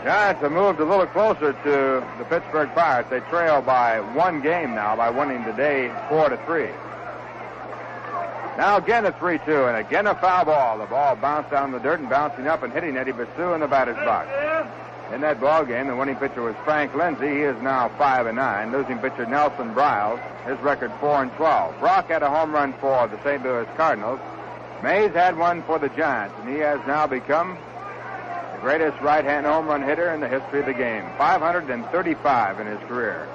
Giants have moved a little closer to the Pittsburgh Pirates. They trail by 1 game now by winning today 4-3. Now again a 3-2, and again a foul ball. The ball bounced down the dirt and bouncing up and hitting Eddy Basu in the batter's box. In that ball game, the winning pitcher was Frank Lindsay. He is now 5-9. Losing pitcher Nelson Briles, his record 4-12. Brock had a home run for the St. Louis Cardinals. Mays had one for the Giants, and he has now become the greatest right-hand home run hitter in the history of the game. 535 in his career.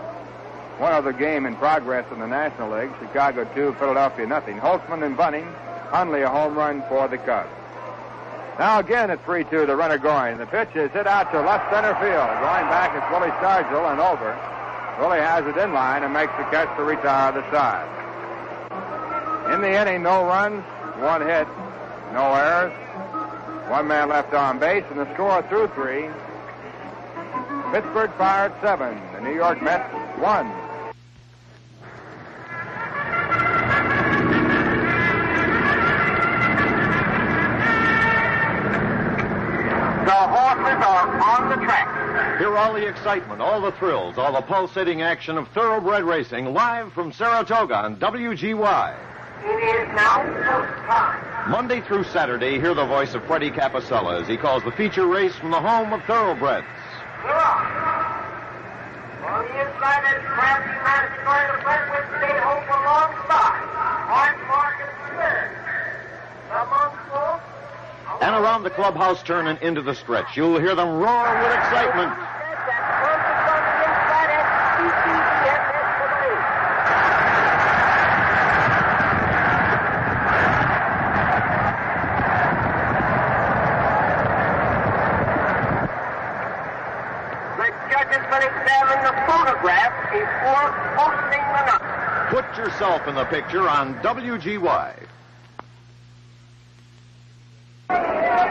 One other game in progress in the National League. Chicago 2, Philadelphia nothing. Holtzman and Bunning. Hundley a home run for the Cubs. Now again at 3-2, the runner going. The pitch is hit out to left center field. Going back is Willie Stargell and over. Willie has it in line and makes the catch to retire the side. In the inning, no runs, 1 hit, no errors. 1 man left on base, and the score through 3. Pittsburgh Pirates 7, the New York Mets 1. The horses are on the track. Hear all the excitement, all the thrills, all the pulsating action of thoroughbred racing live from Saratoga on WGY. It is now time. Monday through Saturday, hear the voice of Freddie Capicella as he calls the feature race from the home of thoroughbreds. On the inside, that crafty master going to front with State Hope alongside. Hard market third. Come on, folks. And around the clubhouse turn and into the stretch, you'll hear them roar with excitement. Examine the photograph before posting the number. Put yourself in the picture on WGY.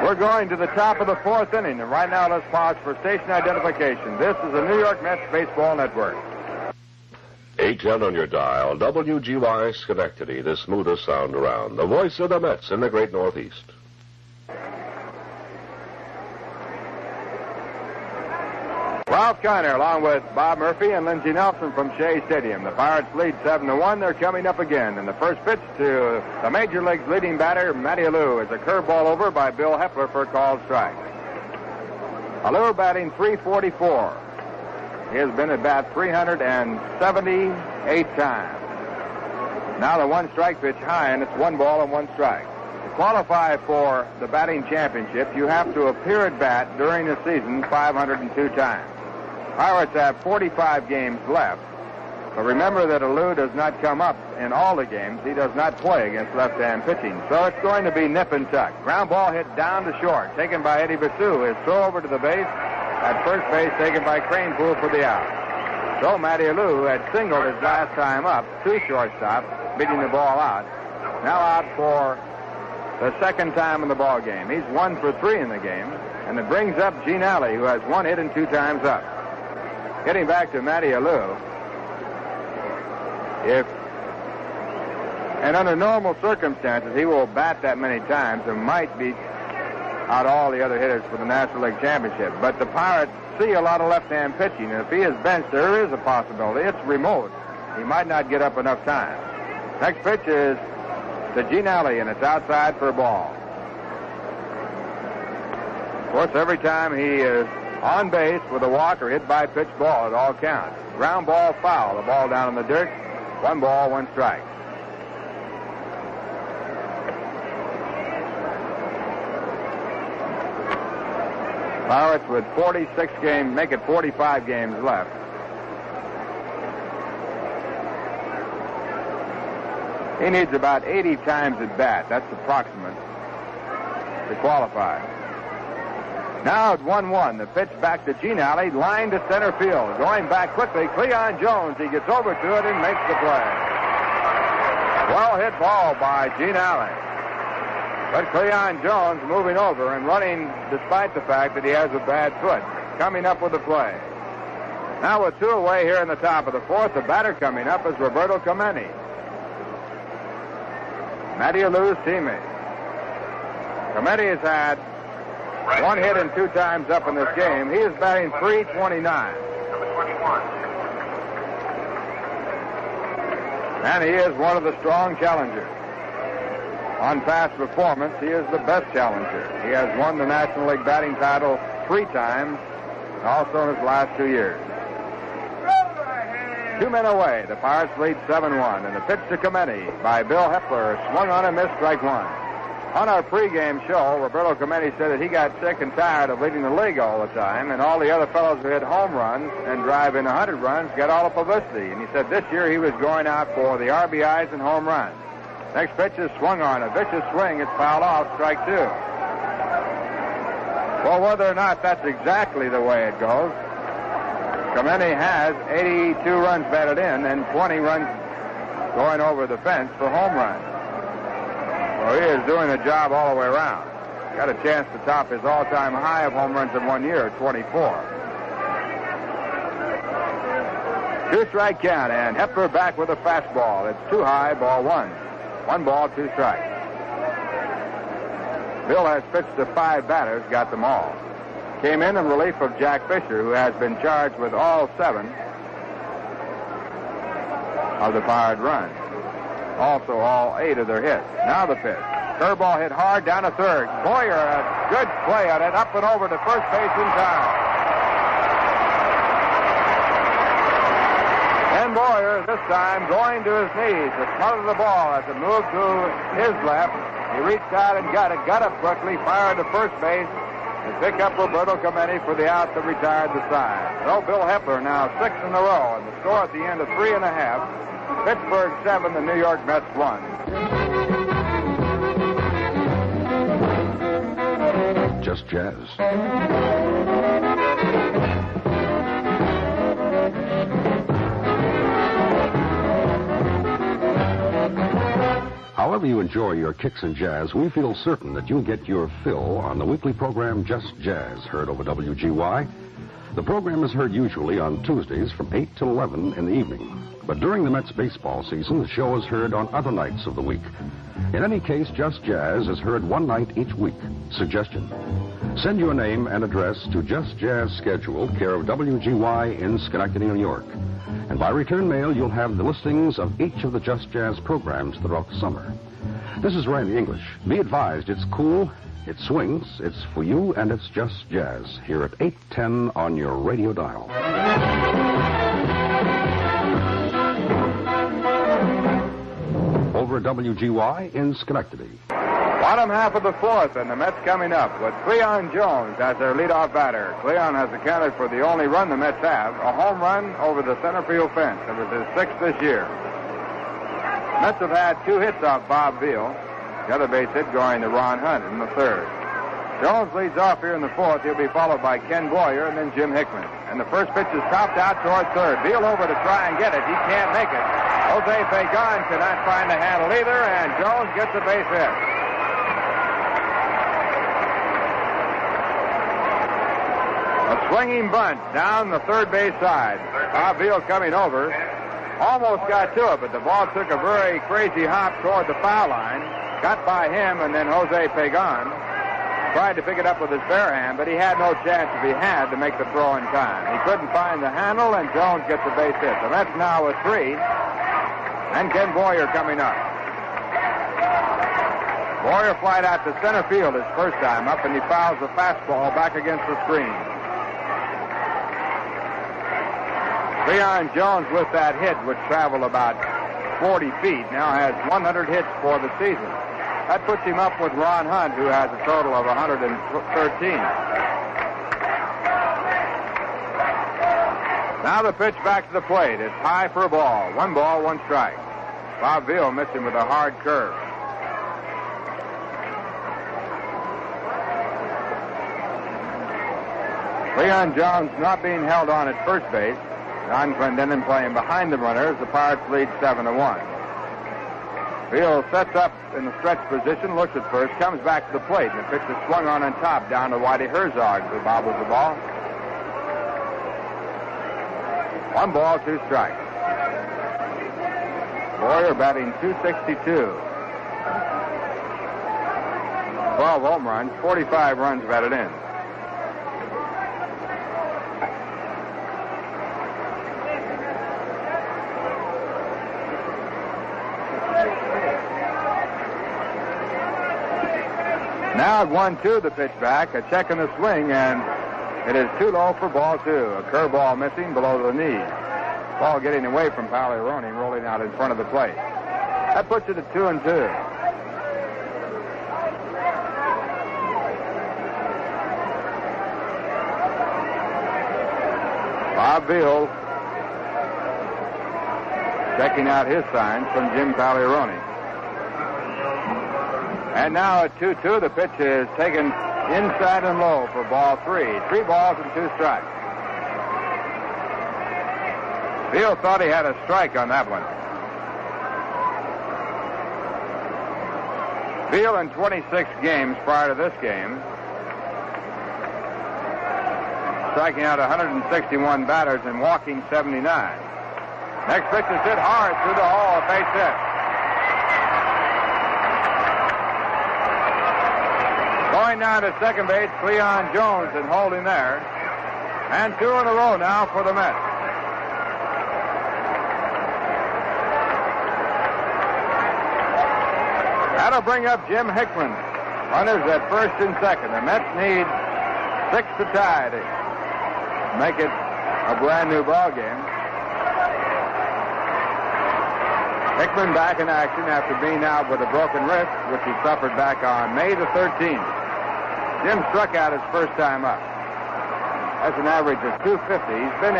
We're going to the top of the fourth inning, and right now let's pause for station identification. This is the New York Mets Baseball Network. 810 on your dial, WGY Schenectady, the smoothest sound around. The voice of the Mets in the great Northeast. Ralph Kiner, along with Bob Murphy and Lindsey Nelson from Shea Stadium. The Pirates lead 7-1. They're coming up again. And the first pitch to the Major League's leading batter, Matty Alou, is a curveball over by Bill Hepler for a called strike. Alou batting .344. He has been at bat 378 times. Now the one strike pitch high, and it's 1 ball and 1 strike. To qualify for the batting championship, you have to appear at bat during the season 502 times. Pirates have 45 games left. But remember that Alou does not come up in all the games. He does not play against left-hand pitching. So it's going to be nip and tuck. Ground ball hit down to short, taken by Eddy Basu. His throw over to the base. At first base, taken by Cranepool for the out. So Matty Alou, who had singled his last time up, 2 shortstops, beating the ball out, now out for the second time in the ball game. He's 1 for 3 in the game, and it brings up Gene Alley, who has 1 hit and 2 times up. Getting back to Matty Alou, and under normal circumstances, he will bat that many times and might beat out all the other hitters for the National League Championship. But the Pirates see a lot of left-hand pitching, and if he is benched, there is a possibility. It's remote. He might not get up enough time. Next pitch is to Gene Alley, and it's outside for a ball. Of course, every time he is on base with a walk or hit by pitch ball, it all counts. Ground ball, foul. The ball down in the dirt. 1 ball, 1 strike. Pirates with 46 games, make it 45 games left. He needs about 80 times at bat. That's approximate to qualify. Now it's 1-1. The pitch back to Gene Alley, line to center field. Going back quickly, Cleon Jones. He gets over to it and makes the play. Well hit ball by Gene Alley. But Cleon Jones moving over and running despite the fact that he has a bad foot. Coming up with the play. Now with 2 away here in the top of the fourth, the batter coming up is Roberto Clemente, Matty Alou's teammate. Clemente has had 1 hit and 2 times up in this game. He is batting .329. Number 21. And he is one of the strong challengers. On past performance, he is the best challenger. He has won the National League batting title 3 times, also in his last 2 years. 2 men away. The Pirates lead 7-1. And the pitch to Clemente by Bill Hepler, swung on and missed, strike 1. On our pregame show, Roberto Clemente said that he got sick and tired of leading the league all the time, and all the other fellows who hit home runs and drive in 100 runs got all the publicity. And he said this year he was going out for the RBIs and home runs. Next pitch is swung on. A vicious swing. It's fouled off. Strike 2. Well, whether or not that's exactly the way it goes, Clemente has 82 runs batted in and 20 runs going over the fence for home runs. So he is doing the job all the way around. Got a chance to top his all-time high of home runs in 1 year, 24. 2-strike count, and Hepler back with a fastball. It's too high, ball 1. 1 ball, 2 strikes. Bill has pitched to 5 batters, got them all. Came in relief of Jack Fisher, who has been charged with all 7 of the Pirate runs. Also all 8 of their hits. Now the pitch. Curveball hit hard down to third. Boyer, a good play on it, up and over to first base in time. And Boyer, this time, going to his knees. It smothered the ball as it moved to his left. He reached out and got it. Got up quickly, fired to first base, and pick up Roberto Clemente for the out that retired the side. So Bill Hepler now 6 in a row, and the score at the end of 3.5. Pittsburgh 7, the New York Mets 1. Just jazz. However you enjoy your kicks and jazz, we feel certain that you'll get your fill on the weekly program Just Jazz, heard over WGY. The program is heard usually on Tuesdays from 8 till 11 in the evening. But during the Mets baseball season, the show is heard on other nights of the week. In any case, Just Jazz is heard one night each week. Suggestion: send your name and address to Just Jazz Schedule, care of WGY in Schenectady, New York. And by return mail, you'll have the listings of each of the Just Jazz programs throughout the summer. This is Randy English. Be advised, it's cool, it swings, it's for you, and it's Just Jazz, here at 810 on your radio dial. Over at WGY in Schenectady. Bottom half of the fourth, and the Mets coming up with Cleon Jones as their leadoff batter. Cleon has accounted for the only run the Mets have, a home run over the center field fence. It was his sixth this year. Mets have had 2 hits off Bob Beal. The other base hit going to Ron Hunt in the third. Jones leads off here in the fourth. He'll be followed by Ken Boyer and then Jim Hickman. And the first pitch is topped out toward third. Beal over to try and get it. He can't make it. Jose Pagan cannot find the handle either, and Jones gets a base hit. A swinging bunt down the third base side. Bob Beal coming over. Almost got to it, but the ball took a very crazy hop toward the foul line. Got by him, and then Jose Pagan tried to pick it up with his bare hand, but he had no chance if he had to make the throw in time. He couldn't find the handle, and Jones gets a base hit. So that's now a 3. And Ken Boyer coming up. Boyer flied out to center field his first time up, and he fouls a fastball back against the screen. Cleon Jones with that hit, which traveled about 40 feet, now has 100 hits for the season. That puts him up with Ron Hunt, who has a total of 113. Now the pitch back to the plate. It's high for a ball. 1 ball, 1 strike. Bob Beal missed him with a hard curve. Cleon Jones not being held on at first base. Don Clendenin playing behind the runners. The Pirates lead 7-1. Beal sets up in the stretch position, looks at first, comes back to the plate, and the pitch is swung on top down to Whitey Herzog, who bobbles the ball. 1 ball, 2 strikes. Boyer batting .262. 12 home runs, 45 runs batted in. Now at 1-2, the pitch back, a check in the swing, and it is too low for ball 2. A curveball missing below the knee. Ball getting away from Pagliarone, rolling out in front of the plate. That puts it at 2-2. Bob Beal checking out his signs from Jim Pagliarone. And now at 2-2, the pitch is taken inside and low for ball 3. 3 balls and 2 strikes. Beal thought he had a strike on that one. Beal in 26 games prior to this game, striking out 161 batters and walking 79. Next pitch is hit hard through the hole, a base hit. Going down to second base, Cleon Jones, and holding there. And 2 in a row now for the Mets. That'll bring up Jim Hickman. Runners at first and second. The Mets need 6 to tie to make it a brand new ball game. Hickman back in action after being out with a broken wrist, which he suffered back on May the 13th. Jim struck out his first time up. That's an average of 250. He's been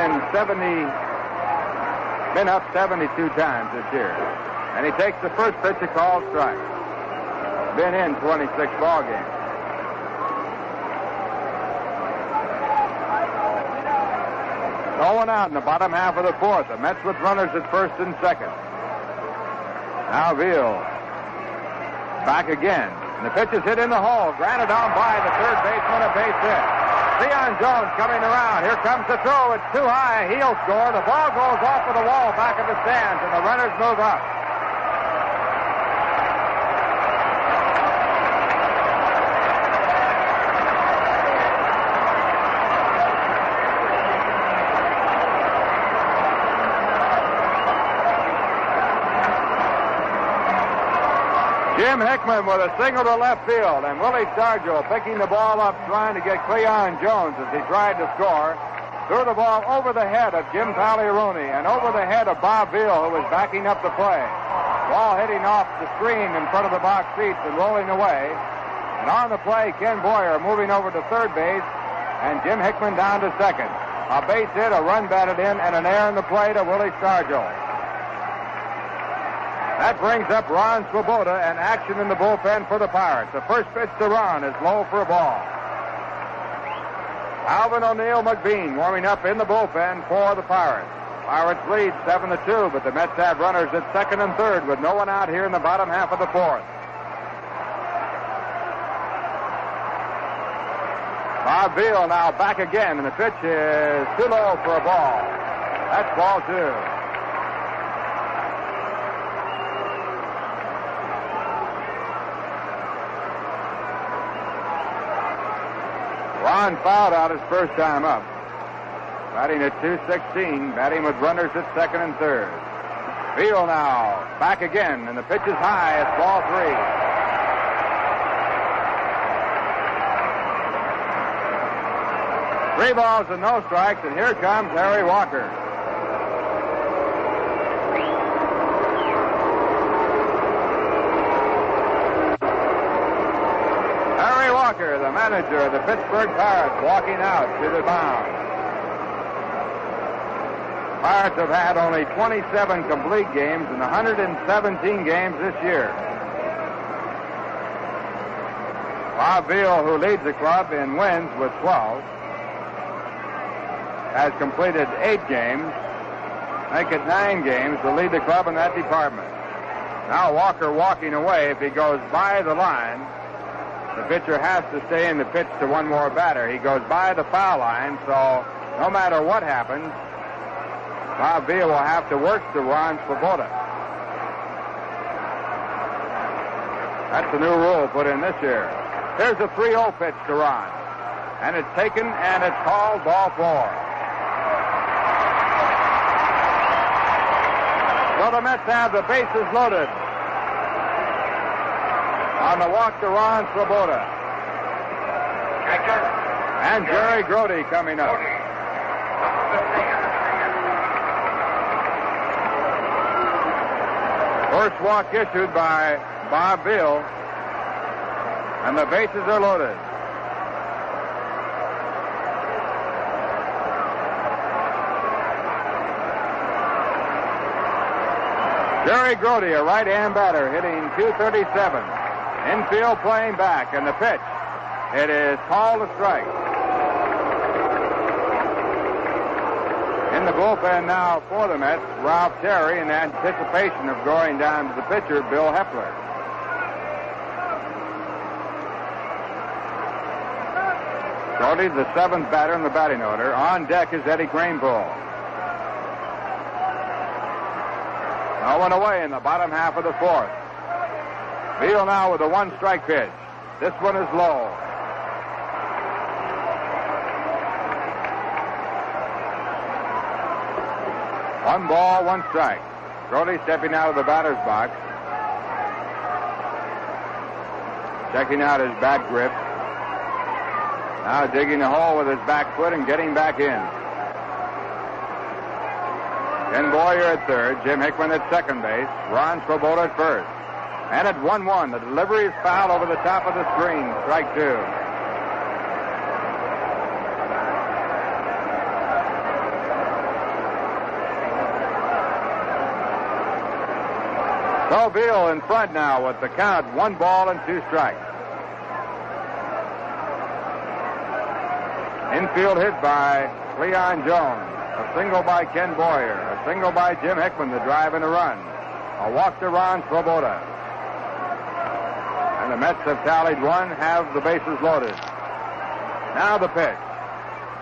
up 72 times this year. And he takes the first pitch, a called strike. Been in 26 ball games. No one out in the bottom half of the fourth. The Mets with runners at first and second. Now Beal Back again. And the pitch is hit in the hole. Grounded on by the third baseman, a base hit. Cleon Jones coming around. Here comes the throw. It's too high. He'll score. The ball goes off of the wall back of the stands, and the runners move up. Jim Hickman with a single to left field, and Willie Stargell picking the ball up, trying to get Cleon Jones as he tried to score. Threw the ball over the head of Jim Pagliarone and over the head of Bob Beal, who was backing up the play. Ball hitting off the screen in front of the box seats and rolling away. And on the play, Ken Boyer moving over to third base, and Jim Hickman down to second. A base hit, a run batted in, and an error in the play to Willie Stargell. That brings up Ron Swoboda, and action in the bullpen for the Pirates. The first pitch to Ron is low for a ball. Alvin O'Neill McBean warming up in the bullpen for the Pirates. Pirates lead 7-2, but the Mets have runners at second and third with no one out here in the bottom half of the fourth. Bob Beal now back again, and the pitch is too low for a ball. That's ball two. Ron fouled out his first time up. Batting at .216, batting with runners at second and third. Beal now back again, and the pitch is high. It's ball three. Three balls and no strikes, and here comes Harry Walker. Walker, the manager of the Pittsburgh Pirates, walking out to the mound. Pirates have had only 27 complete games in 117 games this year. Bob Beal, who leads the club in wins with 12, has completed 8 games, make it 9 games to lead the club in that department. Now Walker walking away. If he goes by the line, the pitcher has to stay in the pitch to one more batter. He goes by the foul line, so no matter what happens, Bob Beal will have to work to Ron Swoboda. That's the new rule put in this year. Here's a 3-0 pitch to Ron. And it's taken, and it's called ball 4. So the Mets have the bases loaded on the walk to Ron Swoboda. And Jerry Grody coming up. First walk issued by Bob Beal, and the bases are loaded. Jerry Grody, a right-hand batter, hitting .237. Infield playing back, and the pitch. It is called a strike. In the bullpen now for the Mets, Ralph Terry, in anticipation of going down to the pitcher, Bill Hepler. Grody, the 7th batter in the batting order. On deck is Eddie Cranepool. No one away in the bottom half of the fourth. Beal now with a 1-strike pitch. This one is low. One ball, 1 strike. Grody stepping out of the batter's box. Checking out his bat grip. Now digging the hole with his back foot and getting back in. Ken Boyer at third, Jim Hickman at second base, Ron Swoboda at first. And at 1-1, the delivery is fouled over the top of the screen. Strike 2. So Beal in front now with the count 1 ball and 2 strikes. Infield hit by Cleon Jones. A single by Ken Boyer. A single by Jim Hickman to drive in a run. A walk to Ron Swoboda. And the Mets have tallied one, have the bases loaded. Now the pitch.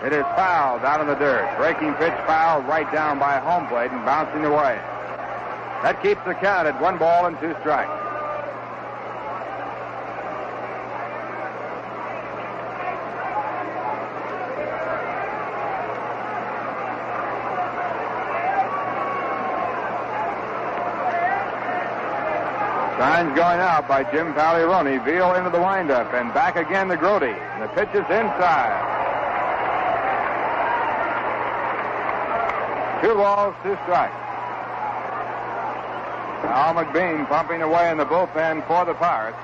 It is fouled down in the dirt. Breaking pitch foul right down by home plate and bouncing away. That keeps the count at 1 ball and 2 strikes. Signs going out by Jim Pagliarone. Beal into the windup and back again to Grote. And the pitch is inside. 2 balls, 2 strikes. Al McBean pumping away in the bullpen for the Pirates.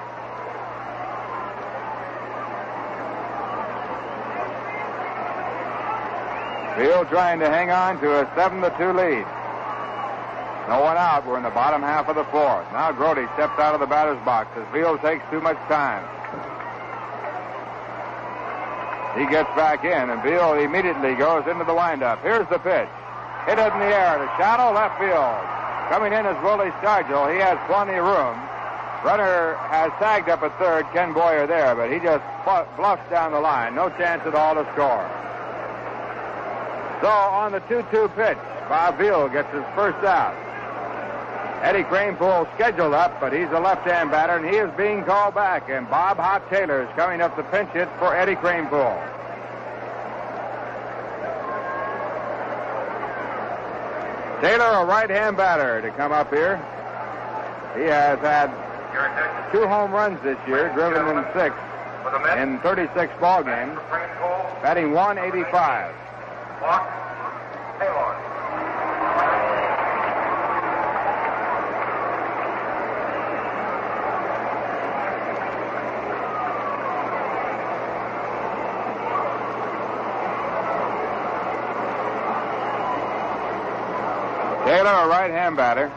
Beal trying to hang on to a 7-2 lead. No one out. We're in the bottom half of the 4th. Now Grote steps out of the batter's box as Beal takes too much time. He gets back in, and Beal immediately goes into the windup. Here's the pitch. Hit it in the air to shallow left field. Coming in is Willie Stargell. He has plenty of room. Runner has tagged up at third. Ken Boyer there, but he just bluffs down the line. No chance at all to score. So on the 2-2 pitch, Bob Beal gets his first out. Eddie Kranepool scheduled up, but he's a left-hand batter, and he is being called back. And Bob Hot Taylor is coming up to pinch hit for Eddie Kranepool. Taylor, a right-hand batter, to come up here. He has had 2 home runs this year, driven in 6 in 36 ball games, batting .185. Walk, Taylor. Taylor, a right-hand batter.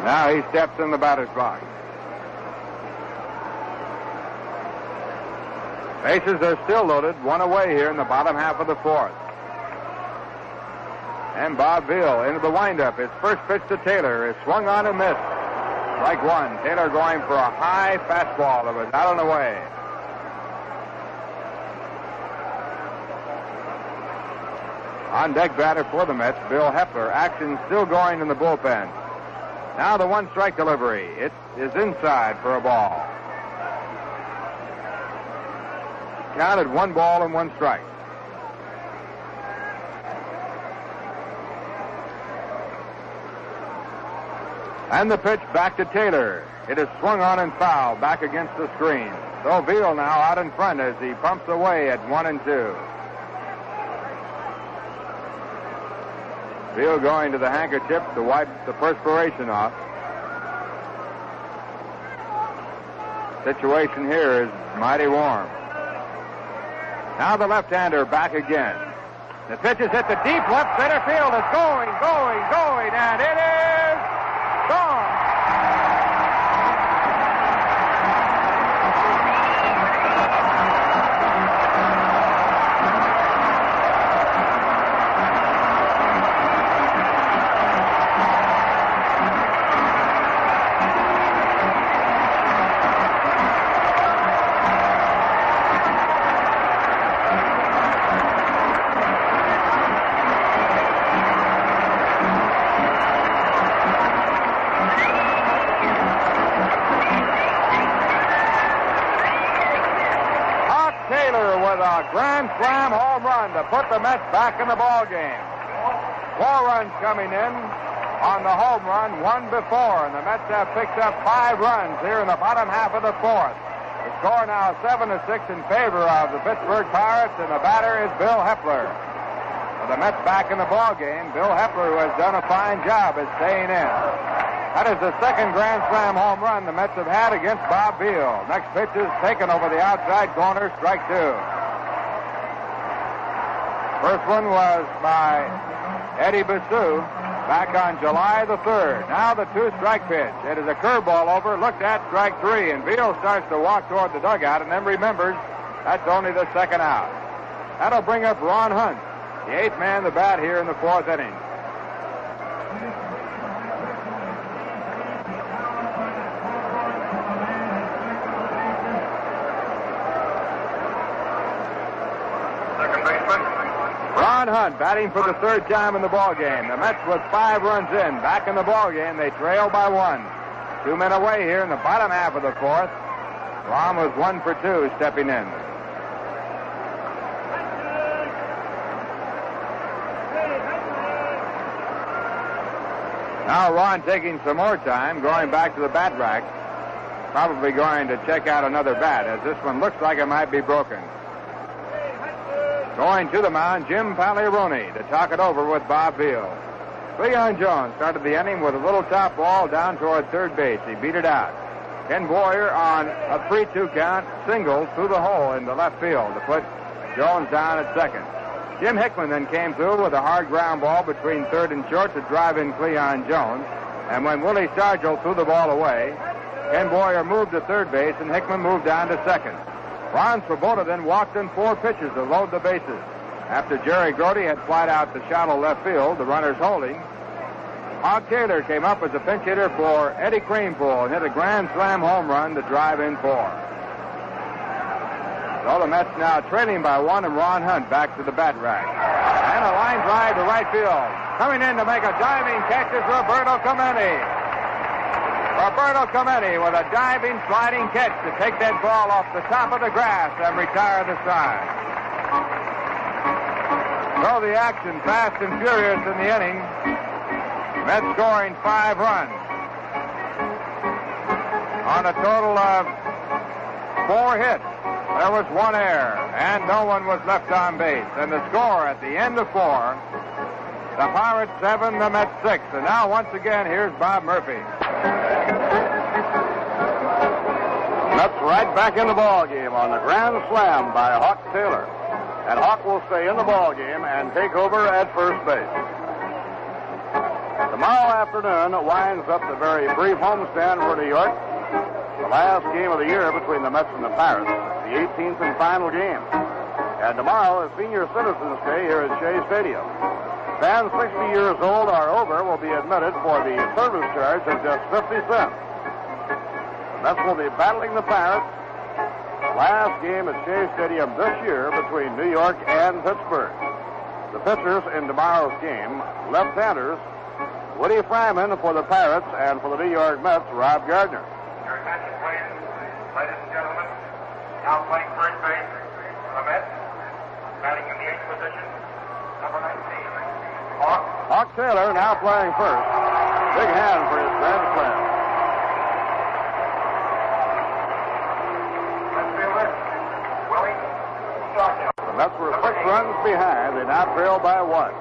Now he steps in the batter's box. Bases are still loaded, 1 away here in the bottom half of the 4th. And Bob Beal into the windup. His first pitch to Taylor is swung on and missed. Strike 1. Taylor going for a high fastball that was out and away. On deck batter for the Mets, Bill Hepler. Action still going in the bullpen. Now the 1-strike delivery. It is inside for a ball. Counted 1 ball and 1 strike. And the pitch back to Taylor. It is swung on and fouled back against the screen. So Beal now out in front as he pumps away at 1-2. Beal going to the handkerchief to wipe the perspiration off. Situation here is mighty warm. Now the left-hander back again. The pitch is hit the deep left center field. It's going, and it is gone. Grand slam home run to put the Mets back in the ball game. 4 runs coming in on the home run, 1 before, and the Mets have picked up 5 runs here in the bottom half of the 4th. The score now 7-6 in favor of the Pittsburgh Pirates, and the batter is Bill Hepler. With the Mets back in the ball game, Bill Hepler, who has done a fine job, is staying in. That is the 2nd Grand Slam home run the Mets have had against Bob Beal. Next pitch is taken over the outside corner, strike 2. First one was by Eddy Basu back on July the 3rd. Now the 2-strike pitch. It is a curveball over, looked at, strike 3, and Beal starts to walk toward the dugout and then remembers that's only the 2nd out. That'll bring up Ron Hunt. The eighth man to bat here in the fourth inning. Ron Hunt batting for the third time in the ballgame. The Mets with 5 runs in. Back in the ballgame, they trail by 1. 2 men away here in the bottom half of the fourth. Ron was 1 for 2 stepping in. Now Ron taking some more time, going back to the bat rack. Probably going to check out another bat, as this one looks like it might be broken. Going to the mound, Jim Pagliarone to talk it over with Bob Beal. Cleon Jones started the inning with a little top ball down toward third base. He beat it out. Ken Boyer on a 3-2 count, single through the hole in the left field to put Jones down at second. Jim Hickman then came through with a hard ground ball between third and short to drive in Cleon Jones. And when Willie Stargell threw the ball away, Ken Boyer moved to third base and Hickman moved down to second. Ron Swoboda then walked in 4 pitches to load the bases. After Jerry Grody had flied out to shallow left field, the runners holding, Hawk Taylor came up as a pinch hitter for Eddie Creampool and hit a grand slam home run to drive in 4. So the Mets now trailing by 1 and Ron Hunt back to the bat rack. And a line drive to right field. Coming in to make a diving catch is Roberto Clemente. Roberto Clemente with a diving, sliding catch to take that ball off the top of the grass and retire the side. So the action fast and furious in the inning. Mets scoring 5 runs on a total of 4 hits. There was 1 error, and no one was left on base. And the score at the end of 4, the Pirates 7, the Mets 6. And now once again, here's Bob Murphy. Mets right back in the ball game on the grand slam by Hawk Taylor. And Hawk will stay in the ball game and take over at first base. Tomorrow afternoon winds up the very brief homestand for New York. The last game of the year between the Mets and the Pirates, the 18th and final game. And tomorrow is Senior Citizens Day here at Shea Stadium. Fans 60 years old or over will be admitted for the service charge of just 50 cents. The Mets will be battling the Pirates. The last game at Shea Stadium this year between New York and Pittsburgh. The pitchers in tomorrow's game, left-handers, Woody Fryman for the Pirates, and for the New York Mets, Rob Gardner. Your attention, please, ladies and gentlemen. Now playing first base for the Mets. Batting in the 8th position, number 19. Hawk Taylor now playing first. Big hand for his grand slam. Let's fielder, Willie Stargell. The Mets were 6 runs behind. They now trail by 1.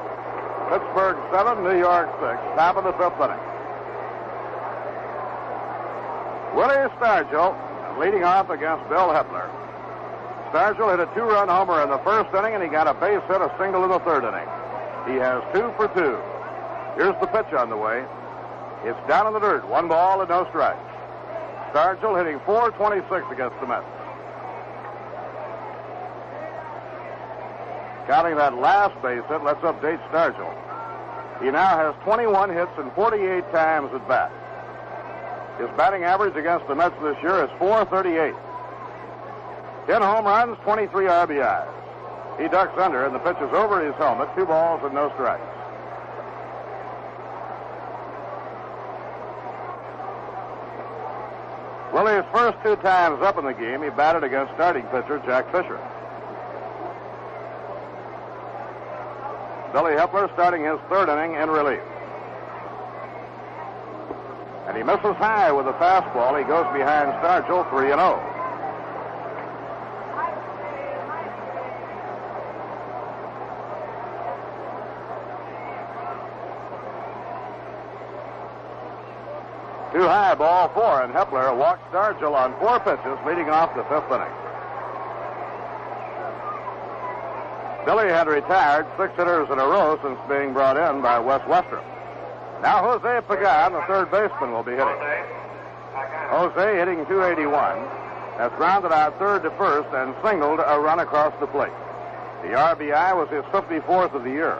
Pittsburgh 7, New York 6, top of the 5th inning. Willie Stargell leading off against Bill Hepler. Stargell hit a 2-run homer in the first inning, and he got a base hit, a single in the third inning. He has 2 for 2. Here's the pitch on the way. It's down in the dirt, 1 ball and no strikes. Stargell hitting .426 against the Mets. Counting that last base hit, let's update Stargell. He now has 21 hits and 48 times at bat. His batting average against the Mets this year is .438. 10 home runs, 23 RBIs. He ducks under, and the pitch is over his helmet, 2 balls and no strikes. Willie's first 2 times up in the game, he batted against starting pitcher Jack Fisher. Billy Hepler starting his 3rd inning in relief. And he misses high with a fastball. He goes behind Stargell 3-0. Too high, ball 4, and Hepler walks Stargell on 4 pitches, leading off the 5th inning. Billy had retired 6 hitters in a row since being brought in by Wes Westrom. Now Jose Pagan, the 3rd baseman, will be hitting. Jose hitting .281. Has grounded out 3rd to 1st and singled a run across the plate. The RBI was his 54th of the year.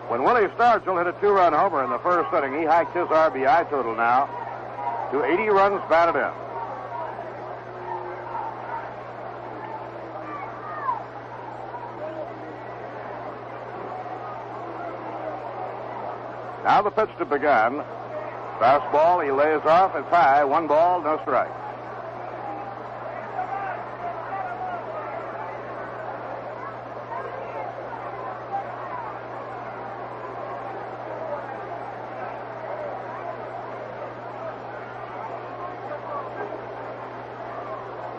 When Willie Stargell hit a 2-run homer in the first inning, he hiked his RBI total now to 80 runs batted in. Now the pitch to Backhand. Fastball, he lays off. It's high. 1 ball, no strike.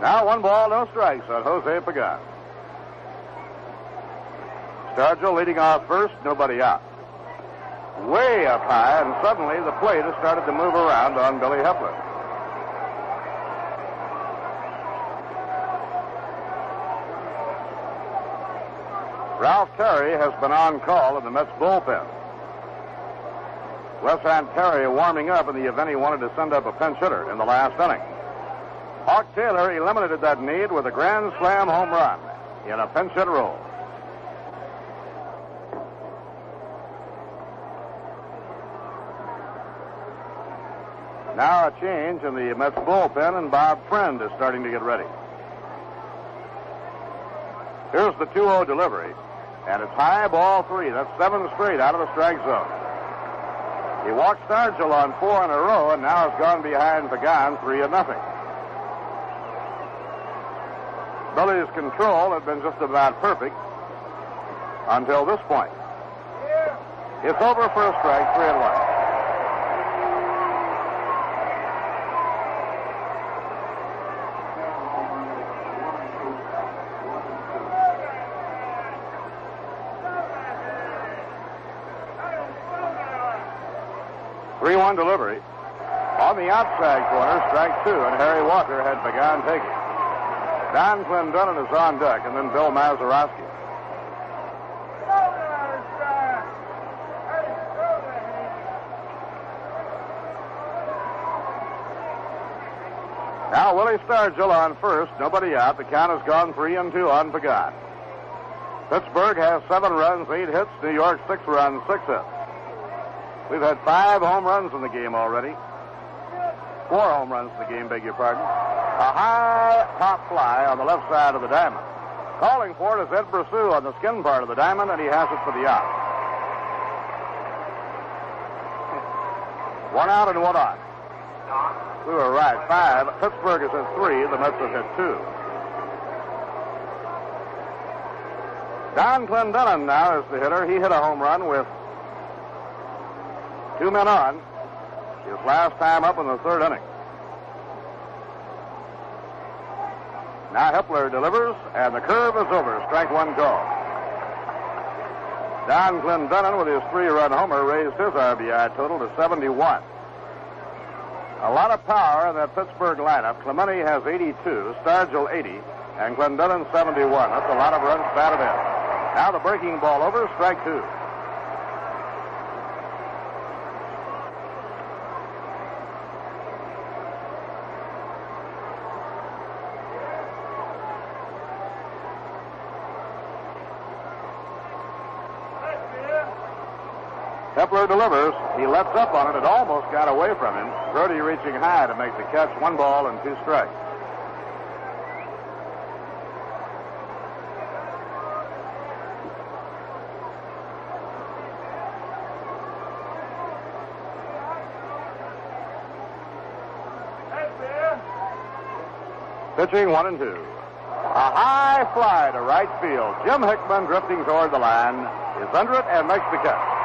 Now 1 ball, no strikes on Jose Pagan. Stargell leading off first, nobody out. Way up high, and suddenly the plate has started to move around on Billy Hepler. Ralph Terry has been on call in the Mets bullpen. Wes had Terry warming up in the event he wanted to send up a pinch hitter in the last inning. Hawk Taylor eliminated that need with a grand slam home run in a pinch hit role. Now a change in the Mets bullpen, and Bob Friend is starting to get ready. Here's the 2-0 delivery, and it's high, ball 3. That's 7 straight out of the strike zone. He walked Stargell on 4 in a row, and now has gone behind Pagan 3-0. Billy's control had been just about perfect until this point. It's over for a strike, 3-1. Delivery. On the outside corner, strike 2, and Harry Walker had begun taking. Don Clendenin is on deck, and then Bill Mazeroski. Now Willie Stargell on first, nobody out. The count has gone 3-2 on Pagan. Pittsburgh has 7 runs, 8 hits. New York 6 runs, 6 hits. We've had 5 home runs in the game already. 4 home runs in the game, beg your pardon. A high pop fly on the left side of the diamond. Calling for it is Ed Basu on the skin part of the diamond, and he has it for the out. 1 out and 1 on. We were right, 5. Pittsburgh has hit 3. The Mets have hit 2. Don Clendenin now is the hitter. He hit a home run with 2 men on. His last time up in the 3rd inning. Now Hepler delivers, and the curve is over. Strike 1 call. Don Clendenin with his 3-run homer raised his RBI total to 71. A lot of power in that Pittsburgh lineup. Clemente has 82, Stargell 80, and Clendenin 71. That's a lot of runs batted in. Now the breaking ball over, strike 2. Hepler delivers. He lets up on it. It almost got away from him. Brody reaching high to make the catch. 1 ball and 2 strikes. Pitching 1 and 2. A high fly to right field. Jim Hickman drifting toward the line is under it and makes the catch.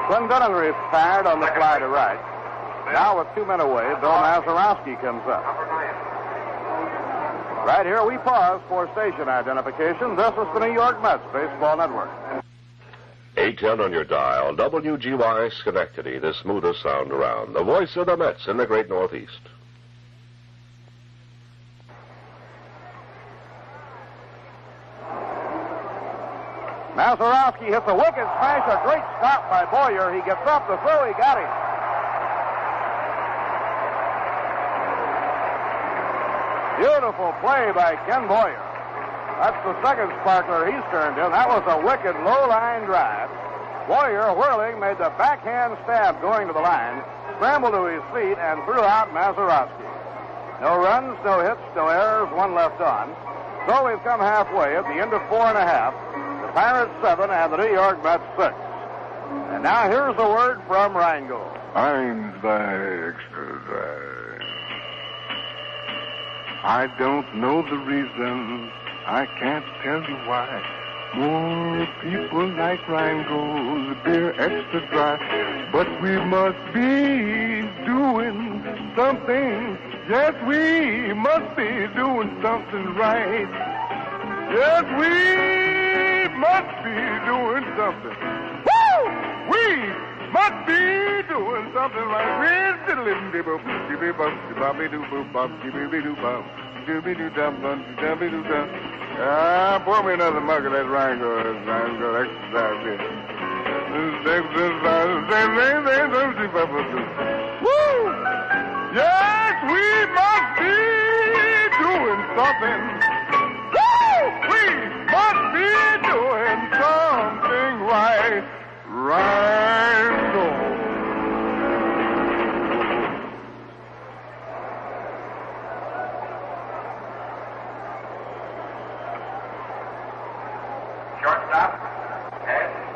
Clendenin retired on the fly to right. Now with 2 men away, Bill Mazeroski comes up. Right here we pause for station identification. This is the New York Mets Baseball Network. 810 on your dial, WGY Schenectady, the smoothest sound around. The voice of the Mets in the great Northeast. Mazeroski hits a wicked smash, a great stop by Boyer. He gets up the throw, he got him. Beautiful play by Ken Boyer. That's the second sparkler he's turned in. That was a wicked low-line drive. Boyer, whirling, made the backhand stab going to the line, scrambled to his feet, and threw out Mazeroski. No runs, no hits, no errors, one left on. So we've come halfway at the end of 4 1/2. The Pirates 7 and the New York Mets 6. And now here's a word from Rheingold. I'm the extra dry. I don't know the reason. I can't tell you why. More people like Rheingold beer extra dry. But we must be doing something. Yes, we must be doing something right. Yes, we must be doing something. Woo! We must be doing something right. We're pour me another mug of that Rheingold exercise here. Woo! Yes, we must be doing something. Woo! We must be doing something right. Rheingold. Shortstop.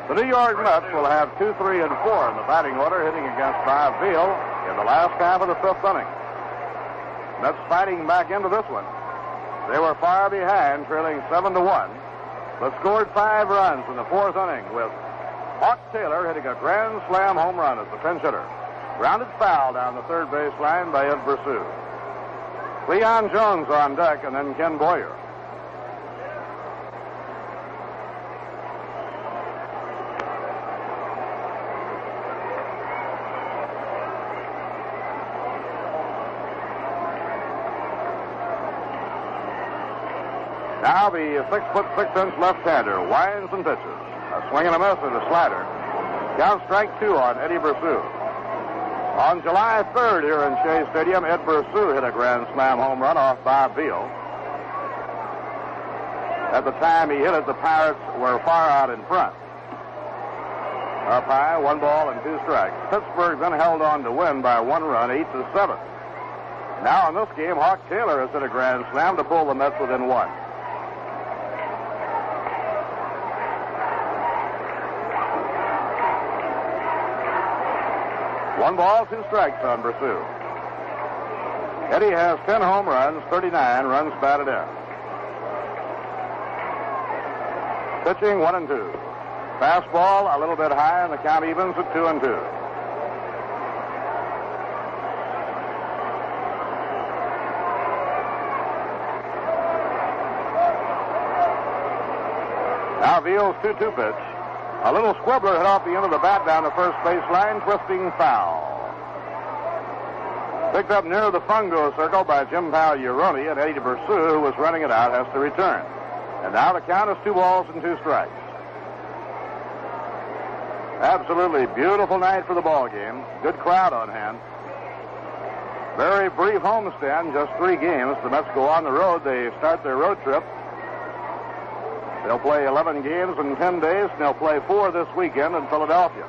The New York Mets will have 2, 3, and 4 in the batting order, hitting against Beal in the last half of the 5th inning. Mets fighting back into this one. They were far behind, trailing 7-1, but scored 5 runs in the 4th inning with Hawk Taylor hitting a grand slam home run as the pinch hitter. Grounded foul down the third base line by Ed Basu. Cleon Jones on deck, and then Ken Boyer. Now the 6'6" left-hander winds and pitches. A swing and a miss with a slider. Count strike 2 on Eddy Basu. On July 3rd here in Shea Stadium, Ed Basu hit a grand slam home run off Bob Beal. At the time he hit it, the Pirates were far out in front. Up high, 1 ball and 2 strikes. Pittsburgh then held on to win by 1 run, 8-7. Now in this game, Hawk Taylor has hit a grand slam to pull the Mets within 1. One ball, 2 strikes on Basu. Eddy has 10 home runs, 39 runs batted in. Pitching 1-2. Fastball a little bit high, and the count evens at 2-2. Now Beal's 2-2 pitch. A little squibbler hit off the end of the bat down the first base line, twisting foul. Picked up near the fungo circle by Jim Pagliarone, and Eddy Basu, who was running it out, has to return. And now the count is 2 balls and 2 strikes. Absolutely beautiful night for the ball game. Good crowd on hand. Very brief homestand, just 3 games. The Mets go on the road. They start their road trip. They'll play 11 games in 10 days, and they'll play 4 this weekend in Philadelphia.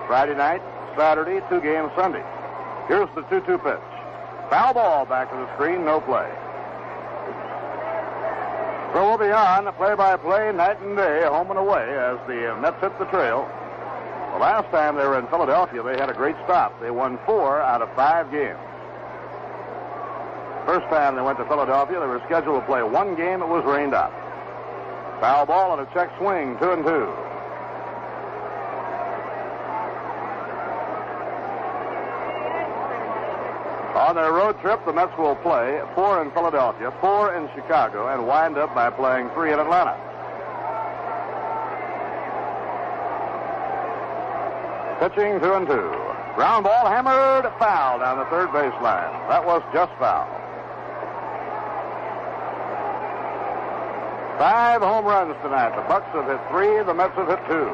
Friday night, Saturday, 2 games Sunday. Here's the 2-2 pitch. Foul ball back to the screen, no play. So we'll be on play-by-play night and day, home and away, as the Mets hit the trail. The last time they were in Philadelphia, they had a great stop. They won 4 out of 5 games. First time they went to Philadelphia, they were scheduled to play 1 game. It was rained out. Foul ball and a check swing, 2-2. On their road trip, the Mets will play 4 in Philadelphia, 4 in Chicago, and wind up by playing 3 in Atlanta. Pitching 2-2. Ground ball hammered, foul down the third baseline. That was just foul. 5 home runs tonight. The Bucks have hit 3, the Mets have hit 2.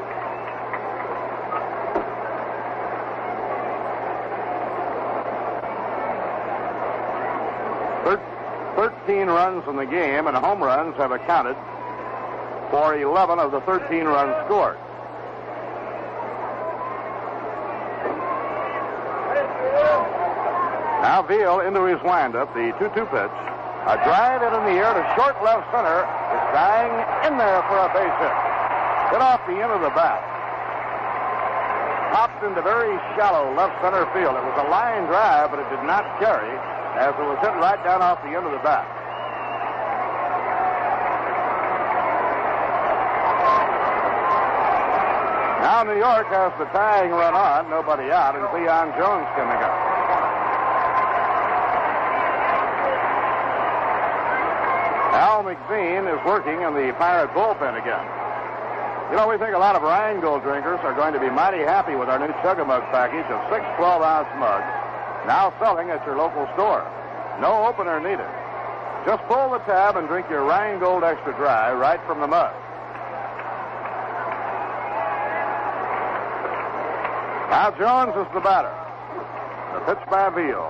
13 runs in the game, and home runs have accounted for 11 of the 13 runs scored. Now Beal into his windup, the 2-2 pitch. A drive in the air to short left center. It's dying in there for a base hit. Hit off the end of the bat. Popped into very shallow left center field. It was a line drive, but it did not carry as it was hit right down off the end of the bat. Now New York has the tying run on, nobody out, and Cleon Jones coming up. Al McBean is working in the Pirate bullpen again. You know, we think a lot of Rheingold drinkers are going to be mighty happy with our new Chug-a-Mug package of 6 12-ounce mugs, now selling at your local store. No opener needed. Just pull the tab and drink your Rheingold Extra Dry right from the mug. Now Jones is the batter. The pitch by Beal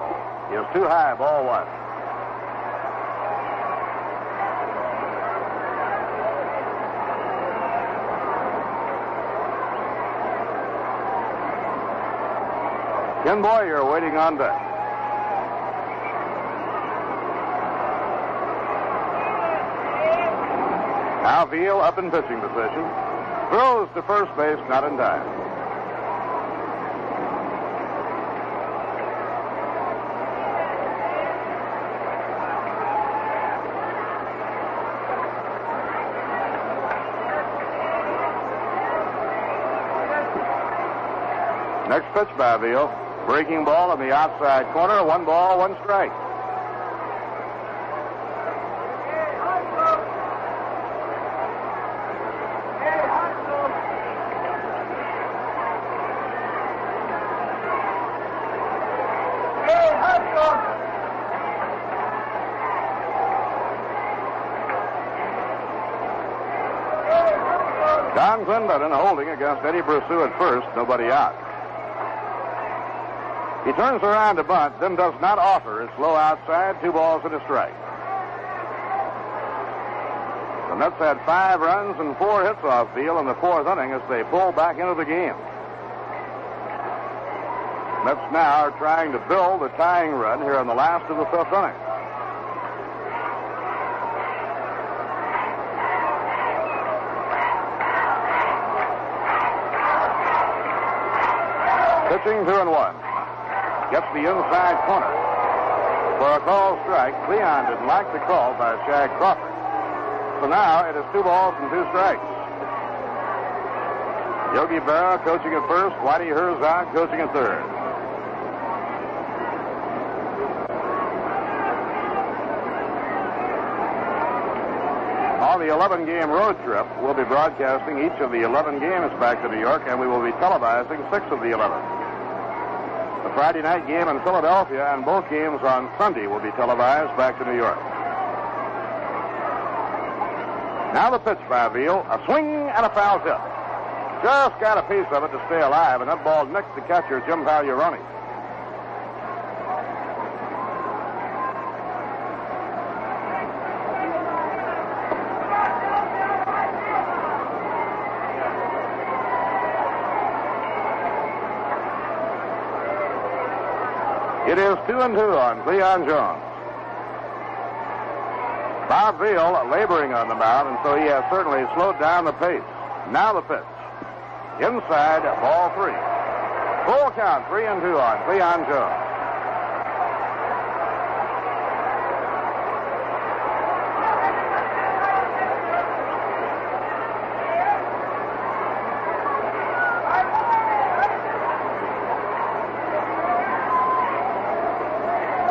is too high, ball 1. Ken Boyer waiting on deck. Now Beal up in pitching position. Throws to first base, not in time. Next pitch by Beal. Breaking ball in the outside corner. 1 ball, 1 strike. Don Clemente holding against Eddy Basu at first. Nobody out. He turns around to bunt, then does not offer. It's low outside, 2 balls and a strike. The Mets had 5 runs and 4 hits off Beal in the 4th inning as they pull back into the game. Mets now are trying to build a tying run here in the last of the 5th inning. Pitching 2-1. Gets the inside corner. For a call strike, Cleon didn't like the call by Shag Crawford. So now it is 2 balls and 2 strikes. Yogi Berra coaching at first, Whitey Herzog coaching at third. On the 11-game road trip, we'll be broadcasting each of the 11 games back to New York, and we will be televising 6 of the 11. The Friday night game in Philadelphia and both games on Sunday will be televised back to New York. Now the pitch by Beal. A swing and a foul tip. Just got a piece of it to stay alive, and that ball nicked the catcher, Jim Pagliaroni. It is 2-2 on Cleon Jones. Bob Beal laboring on the mound, and so he has certainly slowed down the pace. Now the pitch. Inside, ball 3. Full count, 3-2 on Cleon Jones.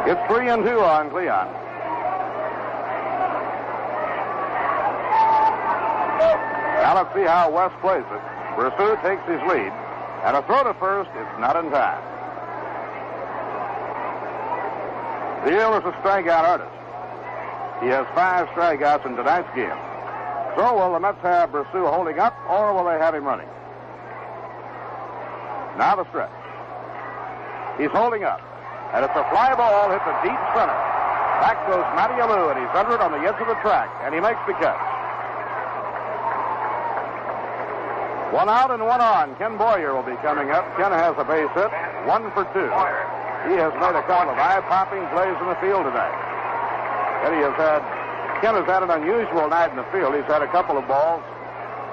It's 3-2 on Cleon. Now let's see how West plays it. Basu takes his lead, and a throw to first is not in time. Beal is a strikeout artist. He has 5 strikeouts in tonight's game. So will the Mets have Basu holding up, or will they have him running? Now the stretch. He's holding up. And it's a fly ball hit to deep center. Back goes Matty Alou, and he's under it on the edge of the track, and he makes the catch. 1 out and 1 on. Ken Boyer will be coming up. Ken has a base hit, 1 for 2. He has made a couple of eye-popping plays in the field tonight. Ken has had an unusual night in the field. He's had a couple of balls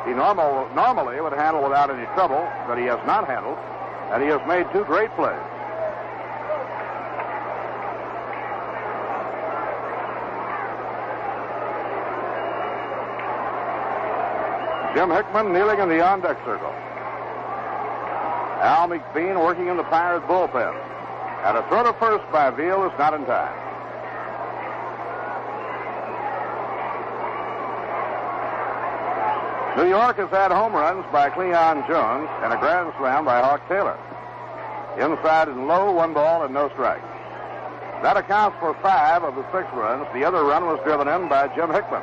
he normally would handle without any trouble, that he has not handled, and he has made 2 great plays. Jim Hickman kneeling in the on-deck circle. Al McBean working in the Pirate bullpen. And a throw to first by Beal is not in time. New York has had home runs by Cleon Jones and a grand slam by Hawk Taylor. Inside and low, 1 ball and no strikes. That accounts for 5 of the 6 runs. The other run was driven in by Jim Hickman.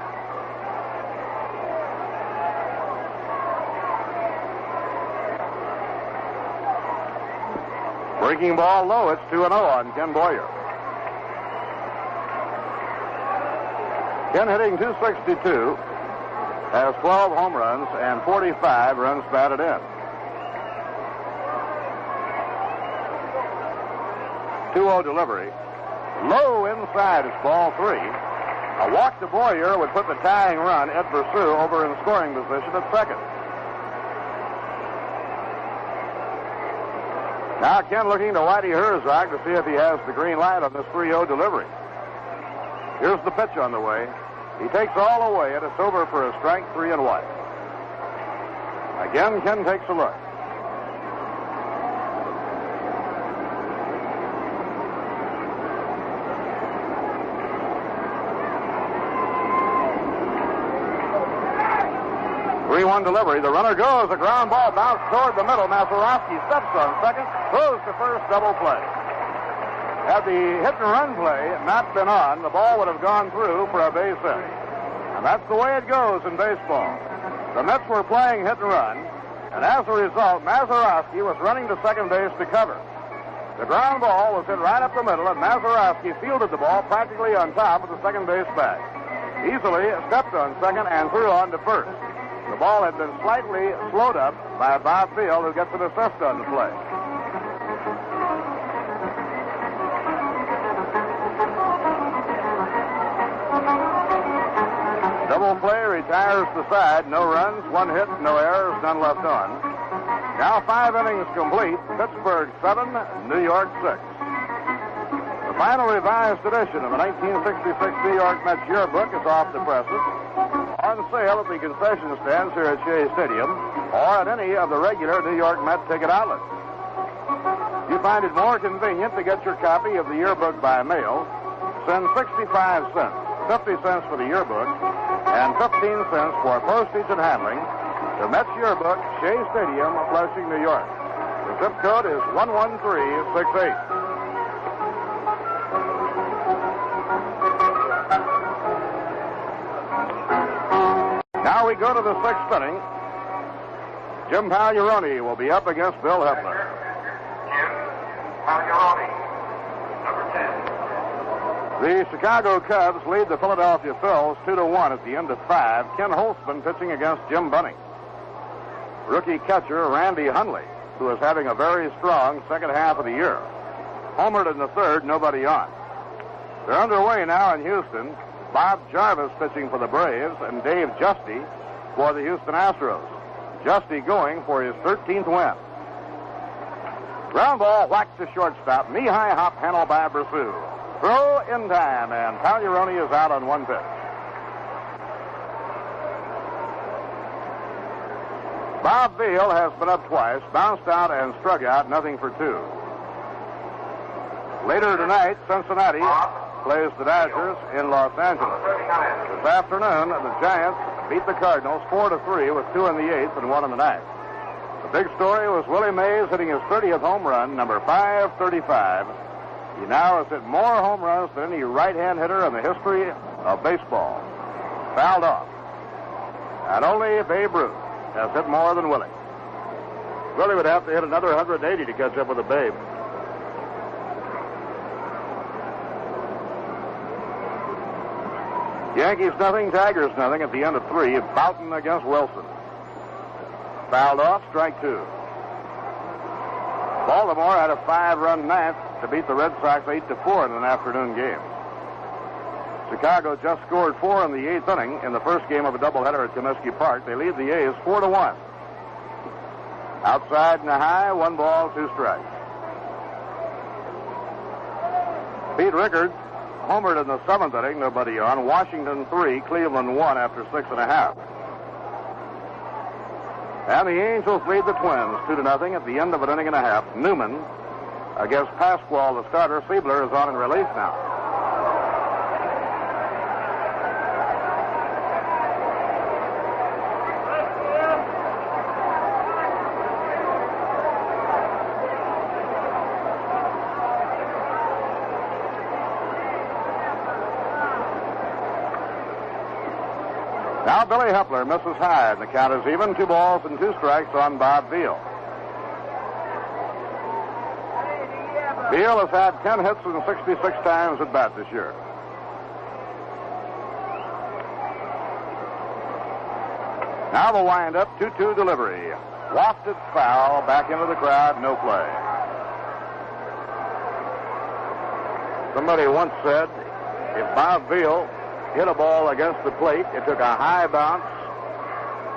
Breaking ball low. It's 2-0 on Ken Boyer. Ken hitting .262, has 12 home runs and 45 runs batted in. 2-0 delivery. Low inside is ball 3. A walk to Boyer would put the tying run, Ed Basu, over in scoring position at second. Now Ken looking to Whitey Herzog to see if he has the green light on this 3-0 delivery. Here's the pitch on the way. He takes all the way, and it's over for a strike, 3-1. Again, Ken takes a look. Delivery. The runner goes. A ground ball bounced toward the middle. Mazeroski steps on second. Throws to first. Double play. Had the hit and run play not been on, the ball would have gone through for a base hit. And that's the way it goes in baseball. The Mets were playing hit and run, and as a result, Mazeroski was running to second base to cover. The ground ball was hit right up the middle, and Mazeroski fielded the ball practically on top of the second base bag. Easily stepped on second and threw on to first. The ball had been slightly slowed up by Bob Beal, who gets an assist on the play. Double play retires the side. No runs, 1 hit, no errors, none left on. Now 5 innings complete. Pittsburgh 7, New York 6. The final revised edition of the 1966 New York Mets yearbook is off the presses. On sale at the concession stands here at Shea Stadium or at any of the regular New York Met ticket outlets. If you find it more convenient to get your copy of the yearbook by mail, send 65 cents, 50 cents for the yearbook, and 15 cents for postage and handling to Mets Yearbook, Shea Stadium, Flushing, New York. The zip code is 11368. Now we go to the 6th inning. Jim Pagliarone will be up against Bill Hepler. Jim Pagliarone, number 10. The Chicago Cubs lead the Philadelphia Phils 2-1 at the end of 5. Ken Holtzman pitching against Jim Bunning. Rookie catcher Randy Hundley, who is having a very strong second half of the year. Homered in the 3rd, nobody on. They're underway now in Houston. Bob Jarvis pitching for the Braves and Dave Justy for the Houston Astros. Justy going for his 13th win. Ground ball whacked to shortstop. Knee-high hop handled by Basu. Throw in time, and Pagliarone is out on 1 pitch. Bob Beal has been up twice, bounced out and struck out, nothing for 2. Later tonight, Cincinnati plays the Dodgers in Los Angeles. This afternoon, the Giants beat the Cardinals 4-3 with 2 in the 8th and 1 in the 9th. The big story was Willie Mays hitting his 30th home run, number 535. He now has hit more home runs than any right-hand hitter in the history of baseball. Fouled off. And only Babe Ruth has hit more than Willie. Willie would have to hit another 180 to catch up with the Babe. Yankees nothing, Tigers nothing at the end of 3. Boughton against Wilson. Fouled off, strike 2. Baltimore had a 5-run ninth to beat the Red Sox 8-4 in an afternoon game. Chicago just scored 4 in the 8th inning in the first game of a doubleheader at Comiskey Park. They lead the A's 4-1. Outside and a high, 1 ball, 2 strikes. Pete Rickard homered in the 7th inning, nobody on. Washington 3, Cleveland 1 after 6.5. And the Angels lead the Twins 2-0 at the end of an inning and a half. Newman against Pasquale, the starter. Siebler is on in relief now. Now Billy Hepler misses high, and the count is even. 2 balls and 2 strikes on Bob Beal. Beal has had 10 hits and 66 times at bat this year. Now the windup, 2-2 delivery. Wafted foul, back into the crowd, no play. Somebody once said, if Bob Beal hit a ball against the plate, it took a high bounce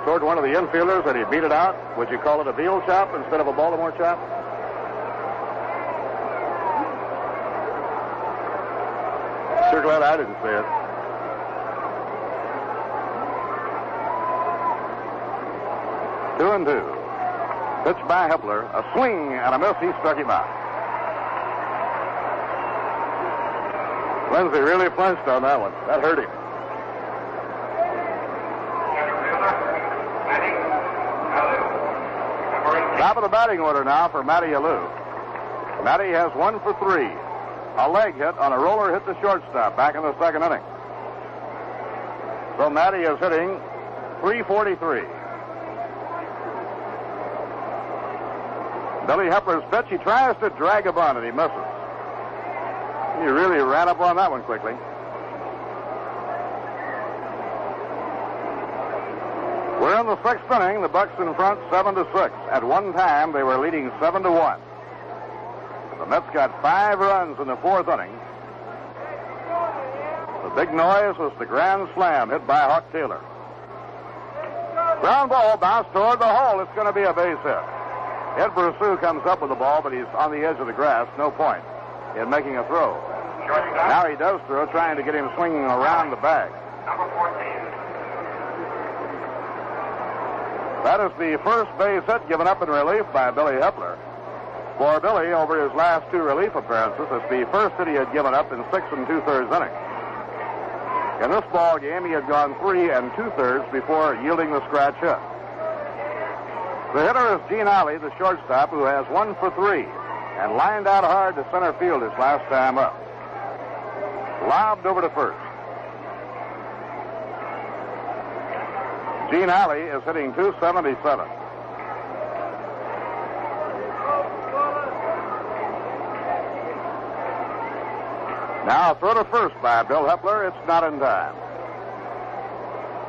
toward one of the infielders and he beat it out, would you call it a Beal chop instead of a Baltimore chop? Sure glad I didn't say it. Two and two. Pitch by Hepler. A swing and a miss. He struck him out. Lindsay really flinched on that one. That hurt him. Top of the batting order now for Matty Alou. Matty has 1 for 3. A leg hit on a roller hit the shortstop back in the 2nd inning. So Matty is hitting .343. Billy Hepler's pitch. He tries to drag a bunt and he misses. He really ran up on that one quickly. We're in the 6th inning. The Bucks in front 7-6. At one time, they were leading 7-1. The Mets got 5 runs in the 4th inning. The big noise was the grand slam hit by Huck Taylor. Ground ball bounced toward the hole. It's going to be a base hit. Ed Basu comes up with the ball, but he's on the edge of the grass. No point in making a throw. Now he does throw, trying to get him swinging around the bag. Number 14. That is the first base hit given up in relief by Billy Hepler. For Billy, over his last 2 relief appearances, it's the first hit he had given up in 6 2/3 innings. In this ball game, he had gone 3 2/3 before yielding the scratch hit. The hitter is Gene Alley, the shortstop, who has 1 for 3 and lined out hard to center field his last time up. Lobbed over to first. Gene Alley is hitting .277. Now throw to first by Bill Hepler. It's not in time.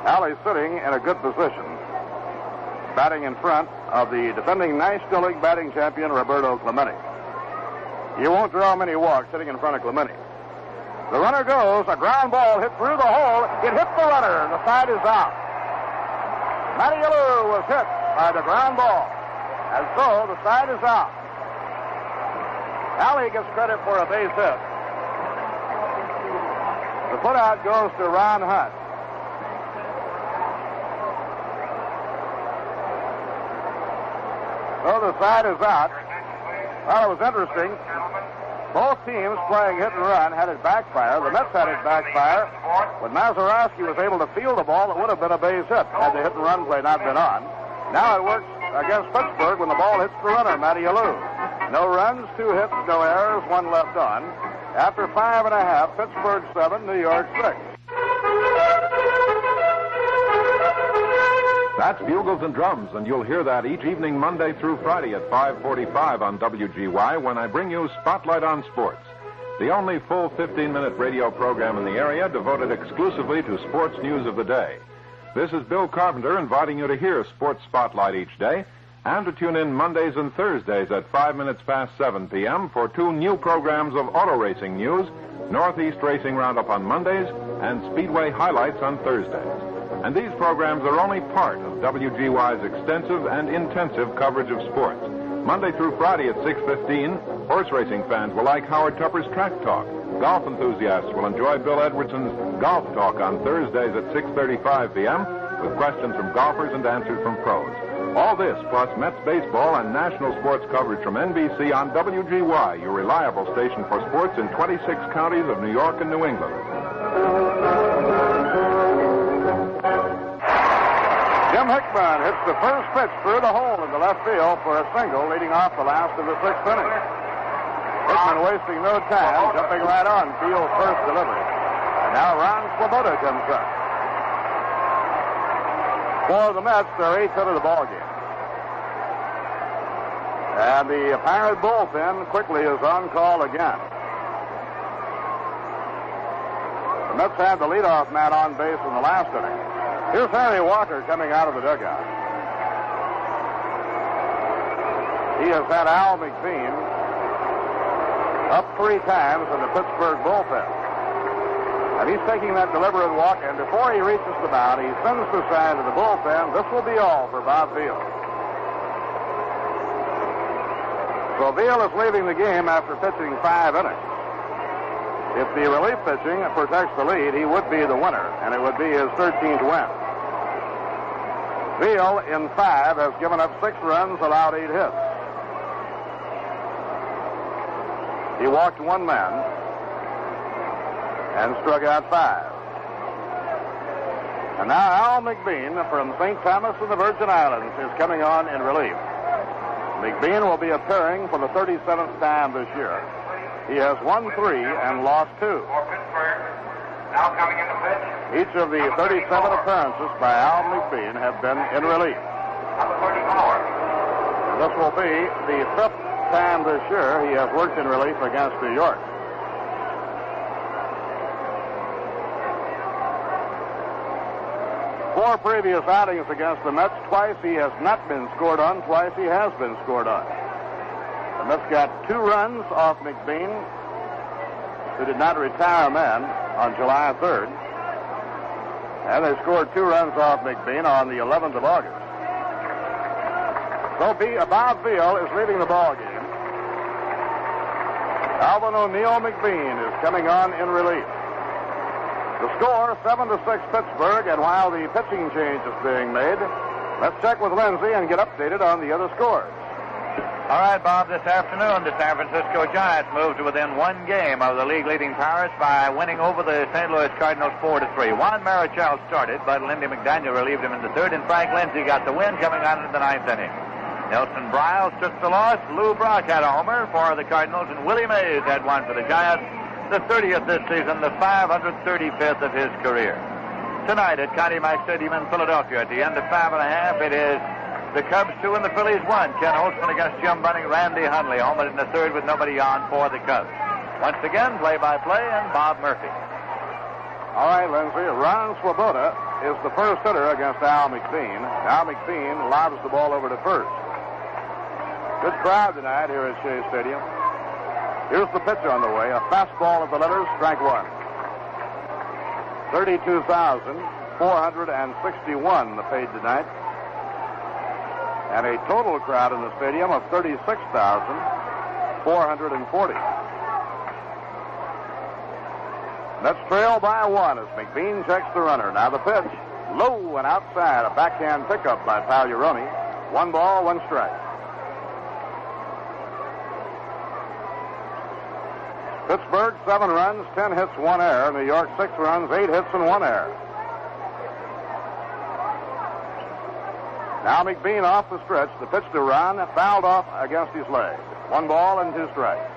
Alley's sitting in a good position, batting in front of the defending National League batting champion Roberto Clemente. You won't draw many walks sitting in front of Clemente. The runner goes. A ground ball hit through the hole. It hit the runner, and the side is out. Matty Alou was hit by the ground ball, and so the side is out. Alley gets credit for a base hit. The put-out goes to Ron Hunt. So the side is out. Well, it was interesting. Both teams playing hit and run had it backfire. The Mets had it backfire. When Mazeroski was able to field the ball, it would have been a base hit had the hit and run play not been on. Now it works against Pittsburgh when the ball hits the runner, Matty Alou. No runs, 2 hits, no errors, 1 left on. After 5.5, Pittsburgh 7, New York 6. That's Bugles and Drums, and you'll hear that each evening Monday through Friday at 5:45 on WGY when I bring you Spotlight on Sports. the only full 15-minute radio program in the area devoted exclusively to sports news of the day. This is Bill Carpenter inviting you to hear Sports Spotlight each day and to tune in Mondays and Thursdays at 5 minutes past 7 p.m. for 2 new programs of auto racing news, Northeast Racing Roundup on Mondays and Speedway Highlights on Thursdays. And these programs are only part of WGY's extensive and intensive coverage of sports. Monday through Friday at 6:15, horse racing fans will like Howard Tupper's Track Talk. Golf enthusiasts will enjoy Bill Edwardson's Golf Talk on Thursdays at 6:35 p.m. with questions from golfers and answers from pros. All this, plus Mets baseball and national sports coverage from NBC on WGY, your reliable station for sports in 26 counties of New York and New England. Jim Hickman hits the first pitch through the hole in the left field for a single, leading off the last of the 6th inning. Hickman wasting no time, jumping right on Beal's first delivery. And now Ron Swoboda comes up. For the Mets, their 8th hit of the ballgame. And the Pirate bullpen quickly is on call again. The Mets had the leadoff man on base in the last inning. Here's Harry Walker coming out of the dugout. He has had Al McBean up 3 times in the Pittsburgh bullpen. And he's taking that deliberate walk, and before he reaches the mound, he sends the sign to the bullpen. This will be all for Bob Beal. So Beal is leaving the game after pitching 5 innings. If the relief pitching protects the lead, he would be the winner, and it would be his 13th win. Beal, in 5, has given up 6 runs, allowed 8 hits. He walked 1 man and struck out 5. And now Al McBean from St. Thomas and the Virgin Islands is coming on in relief. McBean will be appearing for the 37th time this year. He has won 3 and lost 2. Now coming in the pitch. Each of the 37 appearances by Al McBean have been in relief. Number 34. This will be the 5th time this year he has worked in relief against New York. Four previous outings against the Mets, twice he has not been scored on, twice he has been scored on. The Mets got 2 runs off McBean, who did not retire a man on July 3rd. And they scored 2 runs off McBean on the 11th of August. So Bob Beal is leaving the ball game. Alvin O'Neill McBean is coming on in relief. The score, 7-6 Pittsburgh, and while the pitching change is being made, let's check with Lindsay and get updated on the other scores. All right, Bob, this afternoon, the San Francisco Giants moved to within 1 game of the league-leading Pirates by winning over the St. Louis Cardinals 4-3. Juan Marichal started, but Lindy McDaniel relieved him in the 3rd, and Frank Lindsay got the win coming on in the 9th inning. Nelson Briles took the loss. Lou Brock had a homer for the Cardinals, and Willie Mays had one for the Giants, the 30th this season, the 535th of his career. Tonight at Connie Mack Stadium in Philadelphia, at the end of 5 1/2, it is the Cubs 2 and the Phillies 1. Ken Holtzman against Jim Bunning, Randy Hundley, homered in the 3rd with nobody on for the Cubs. Once again, play-by-play, and Bob Murphy. All right, Lindsay. Ron Swoboda is the first hitter against Al McBean. Al McBean lobs the ball over to first. Good crowd tonight here at Shea Stadium. Here's the pitch on the way. A fastball of the letters, strike 1. 32,461 paid tonight. And a total crowd in the stadium of 36,440. Mets trail by 1 as McBean checks the runner. Now the pitch, low and outside, a backhand pickup by Pagliaroni. 1 ball, 1 strike. Pittsburgh, 7 runs, 10 hits, 1 error. New York, 6 runs, 8 hits, and 1 error. Now McBean off the stretch. The pitch to Ron fouled off against his leg. 1 ball and 2 strikes.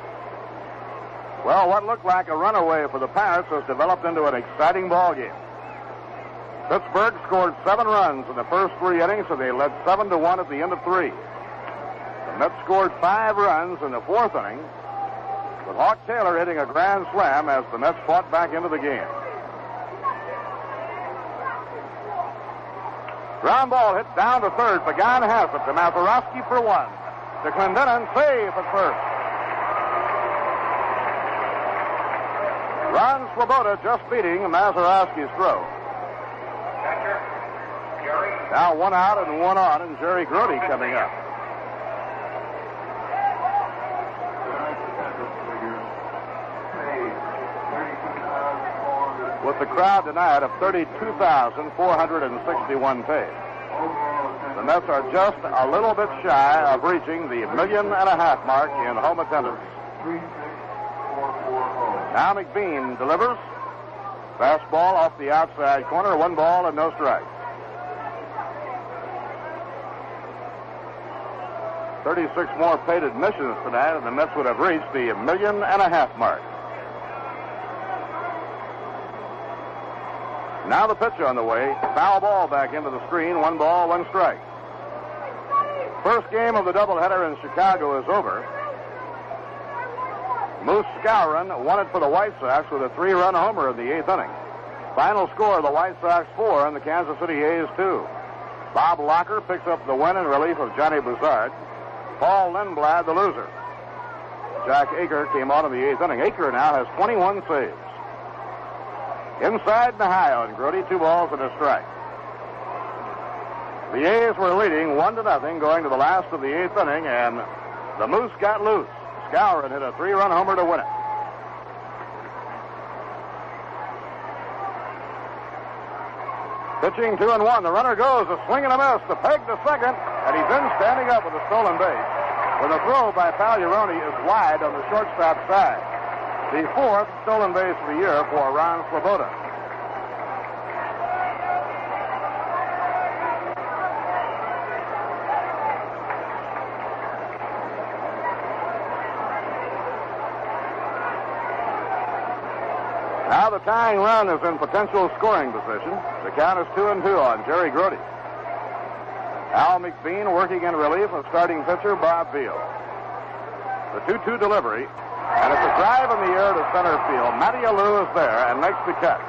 Well, what looked like a runaway for the Pirates has developed into an exciting ball game. Pittsburgh scored 7 runs in the first 3 innings, and they led 7-1 at the end of 3. The Mets scored 5 runs in the 4th inning, with Hawk Taylor hitting a grand slam as the Mets fought back into the game. Ground ball hit down to third. Pagan has it to Mazeroski for one. To Clendenin, safe at first. Ron Swoboda just beating Mazeroski's throw. Now one out and one on, and Jerry Grody coming up. With the crowd tonight of 32,461 paid. The Mets are just a little bit shy of reaching the 1.5 million mark in home attendance. Now McBean delivers. Fastball off the outside corner, 1 ball and no strikes. 36 more paid admissions tonight, and the Mets would have reached the 1.5 million mark. Now the pitch on the way. Foul ball back into the screen. 1 ball, 1 strike. First game of the doubleheader in Chicago is over. Moose Skowron won it for the White Sox with a 3-run homer in the 8th inning. Final score, the White Sox 4 and the Kansas City A's 2. Bob Locker picks up the win in relief of Johnny Boussard. Paul Lindblad, the loser. Jack Aker came out in the 8th inning. Aker now has 21 saves. Inside and high on Grody, 2 balls and a strike. The A's were leading 1-0 going to the last of the 8th inning, and the Moose got loose. Skowron hit a 3-run homer to win it. Pitching 2-1. The runner goes, a swing and a miss. The peg to second, and he's in standing up with a stolen base. When the throw by Pagliarone is wide on the shortstop side. The 4th stolen base of the year for Ron Swoboda. Now the tying run is in potential scoring position. The count is 2-2 on Jerry Grody. Al McBean working in relief of starting pitcher Bob Beal. The 2-2 delivery, and it's a drive in the air to center field. Matty Alou is there and makes the catch.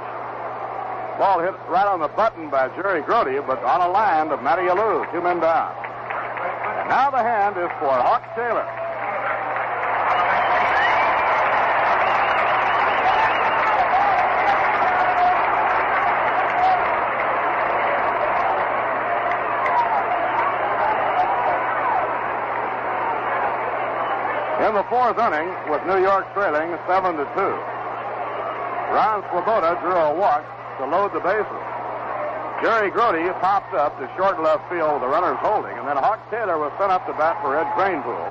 Ball hit right on the button by Jerry Grody, but on a line of Matty Alou, 2 men down. And now the hand is for Hawk Taylor. In the 4th inning, with New York trailing 7-2, Ron Swoboda drew a walk to load the bases. Jerry Grody popped up to short left field with the runners holding, and then Hawk Taylor was sent up to bat for Ed Cranepool,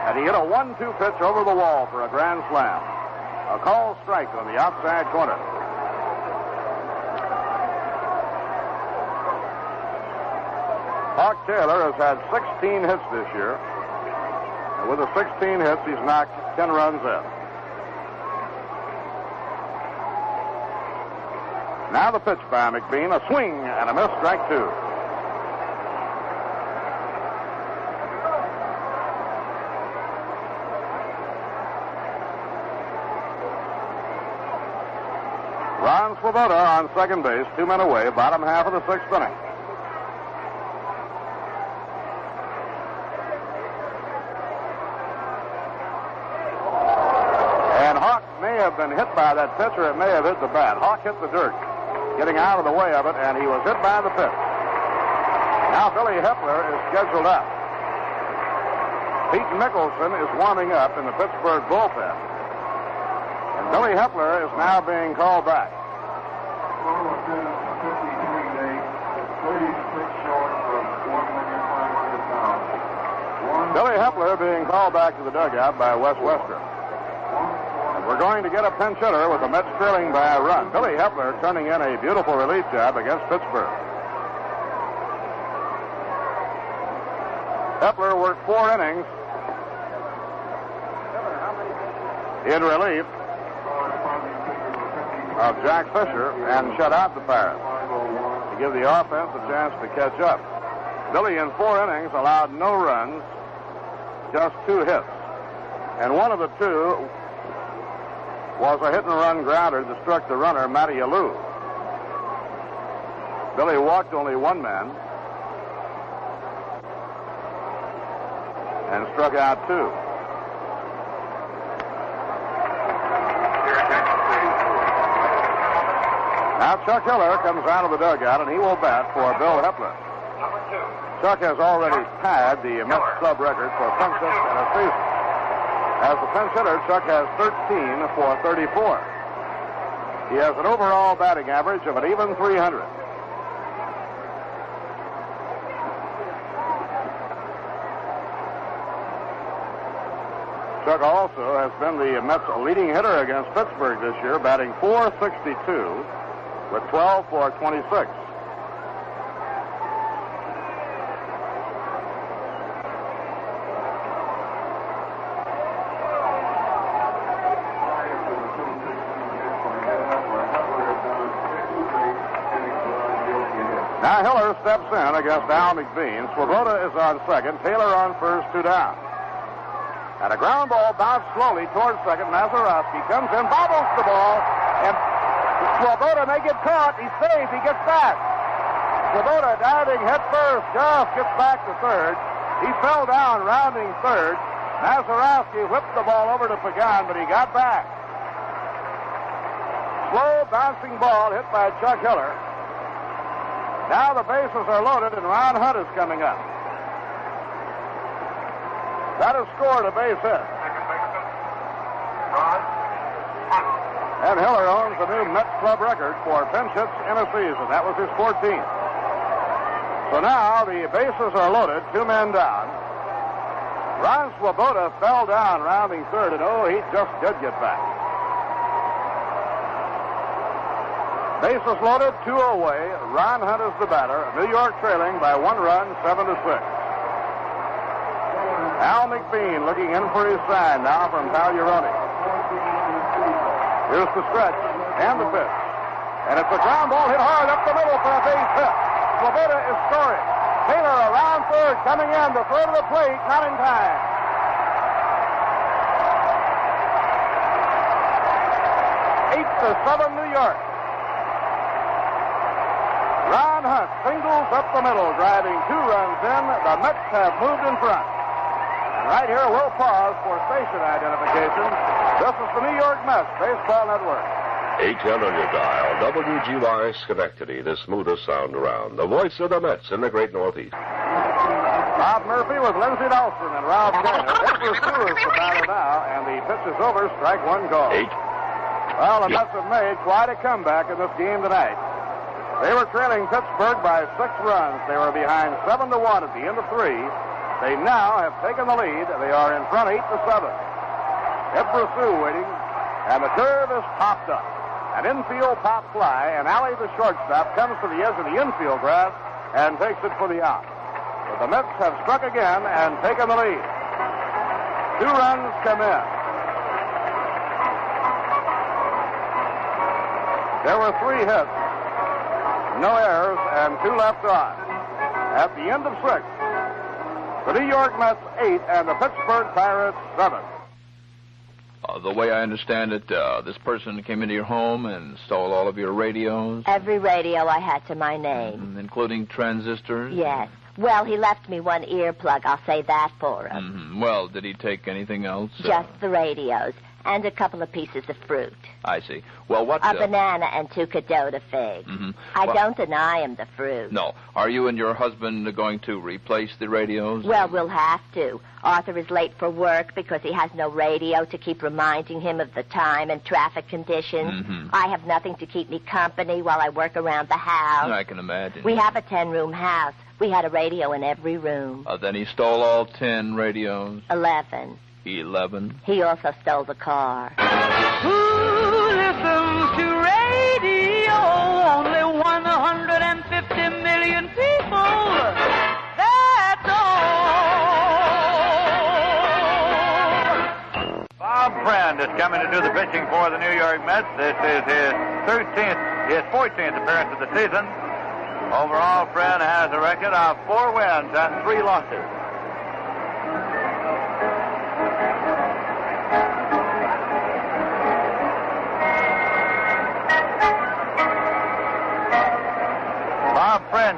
and he hit a 1-2 pitch over the wall for a grand slam. A called strike on the outside corner. Hawk Taylor has had 16 hits this year. With the 16 hits, he's knocked 10 runs in. Now the pitch by McBean, a swing and a miss, strike 2. Ron Swoboda on second base, 2 men away, bottom half of the 6th inning. Been hit by that pitch, or it may have hit the bat. Hawk hit the dirt, getting out of the way of it, and he was hit by the pitch. Now Billy Hepler is scheduled up. Pete Mickelson is warming up in the Pittsburgh bullpen. And Billy Hepler is now being called back. Billy Hepler being called back to the dugout by Wes Western. We're going to get a pinch hitter with the Mets trailing by a run. Billy Hepler turning in a beautiful relief job against Pittsburgh. Hepler worked 4 innings in relief of Jack Fisher and shut out the Pirates to give the offense a chance to catch up. Billy in 4 innings allowed no runs, just 2 hits. And one of the 2 was a hit-and-run grounder that struck the runner, Matty Alou. Billy walked only one man and struck out two. Now Chuck Hiller comes out of the dugout, and he will bat for Bill Hepler. Chuck has already tied the Mets club record for pinch hits in a season. As the pinch hitter, Chuck has 13 for 34. He has an overall batting average of an even 300. Chuck also has been the Mets' leading hitter against Pittsburgh this year, batting .462 with 12 for 26. Now Hiller steps in against Al McBean. Swoboda is on second. Taylor on first, 2 down. And a ground ball bounced slowly towards second. Mazeroski comes in, bobbles the ball, and Swoboda may get caught. He's safe. He gets back. Swoboda diving head first. Just gets back to third. He fell down rounding third. Mazeroski whipped the ball over to Pagan, but he got back. Slow bouncing ball hit by Chuck Hiller. Now the bases are loaded, and Ron Hunt is coming up. That has scored a base hit. And Hiller owns the new Mets club record for pinch hits in a season. That was his 14th. So now the bases are loaded, 2 men down. Ron Swoboda fell down rounding third, and he just did get back. Bases loaded, 2 away. Ron Hunt is the batter. New York trailing by 1 run, 7-6. Al McBean looking in for his sign now from Pagliarone. Here's the stretch and the pitch. And it's a ground ball hit hard up the middle for a base hit. Swoboda is scoring. Taylor around third, coming in to throw to the plate, not in time. 8-7 New York. Ron Hunt singles up the middle, driving 2 runs in. The Mets have moved in front. And right here, we'll pause for station identification. This is the New York Mets Baseball Network. 810 on your dial. WGY Schenectady, the smoothest sound around. The voice of the Mets in the great Northeast. Bob Murphy with Lindsey Nelson and Ralph Kane. Eddy is the batter now, and the pitch is over. Strike 1 call. 8. Well, the Mets have made quite a comeback in this game tonight. They were trailing Pittsburgh by 6 runs. They were behind 7-1 at the end of 3. They now have taken the lead. They are in front 8-7. Basu waiting, and the curve is popped up. An infield pop fly, and Alley, the shortstop, comes to the edge of the infield grass and takes it for the out. But the Mets have struck again and taken the lead. 2 runs come in. There were 3 hits. No errors, and 2 left on. At the end of 6, the New York Mets 8 and the Pittsburgh Pirates 7. The way I understand it, this person came into your home and stole all of your radios? Every radio I had to my name. Including transistors? Yes. Well, he left me 1 earplug, I'll say that for him. Well, did he take anything else? Just the radios. And a couple of pieces of fruit. I see. Well, what... A banana and 2 Cadota figs. I don't deny him the fruit. No. Are you and your husband going to replace the radios? Well, we'll have to. Arthur is late for work because he has no radio to keep reminding him of the time and traffic conditions. I have nothing to keep me company while I work around the house. I can imagine. We have a 10-room house. We had a radio in every room. Then he stole all 10 radios? 11. 11? He also stole the car. Who listens to radio? Only 150 million people. That's all. Bob Friend is coming to do the pitching for the New York Mets. This is his 14th appearance of the season. Overall, Friend has a record of 4 wins and 3 losses.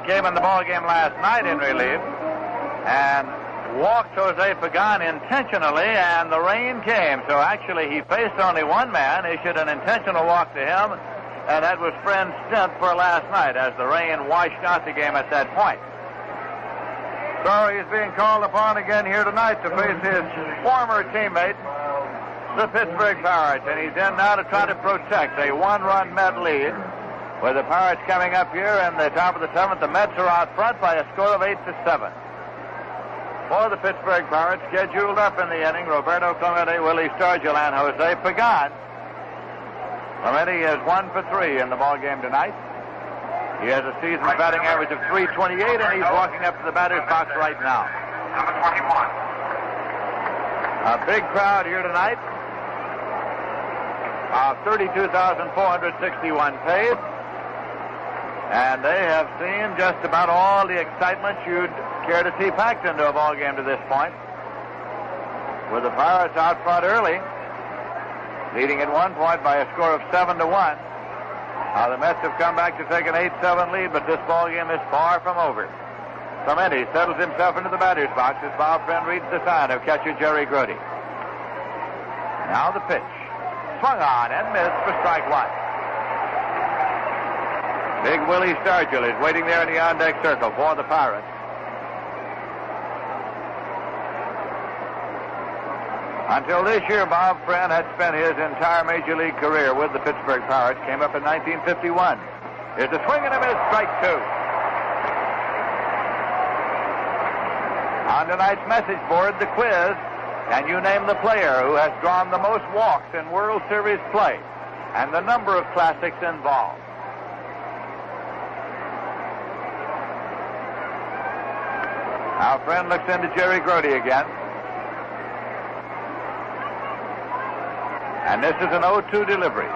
came in the ball game last night in relief and walked Jose Pagan intentionally, and the rain came. So actually he faced only one man, issued an intentional walk to him, and that was friend Stint for last night as the rain washed out the game at that point. So he's being called upon again here tonight to face his former teammate, the Pittsburgh Pirates, and he's in now to try to protect a one-run Met lead. With the Pirates coming up here in the top of the seventh, the Mets are out front by a score of 8-7. For the Pittsburgh Pirates, scheduled up in the inning, Roberto Clemente, Willie Stargell, and Jose Pagan. Clemente is 1 for 3 in the ball game tonight. He has a season batting average of .328, and he's walking up to the batter's box right now. Number 21. A big crowd here tonight of 32,461 paid. And they have seen just about all the excitement you'd care to see packed into a ball game to this point. With the Pirates out front early, leading at one point by a score of 7-1. The Mets have come back to take an 8-7 lead, but this ball game is far from over. Clemente settles himself into the batter's box as Bob Friend reads the sign of catcher Jerry Grody. Now the pitch. Swung on and missed for strike one. Big Willie Stargell is waiting there in the on-deck circle for the Pirates. Until this year, Bob Friend had spent his entire Major League career with the Pittsburgh Pirates. Came up in 1951. Here's a swing and a miss, strike two. On tonight's message board, the quiz, and you name the player who has drawn the most walks in World Series play and the number of classics involved. Our friend looks into Jerry Grody again. And this is an 0-2 delivery.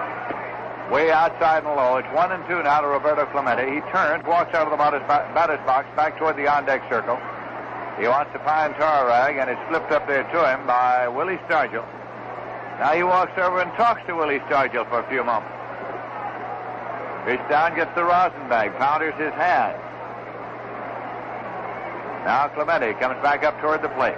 Way outside and low. It's 1-2 now to Roberto Clemente. He turns, walks out of the batter's box, back toward the on-deck circle. He wants the pine tar rag, and it's flipped up there to him by Willie Stargell. Now he walks over and talks to Willie Stargell for a few moments. Fish down, gets the rosin bag, powders his hand. Now Clemente comes back up toward the plate.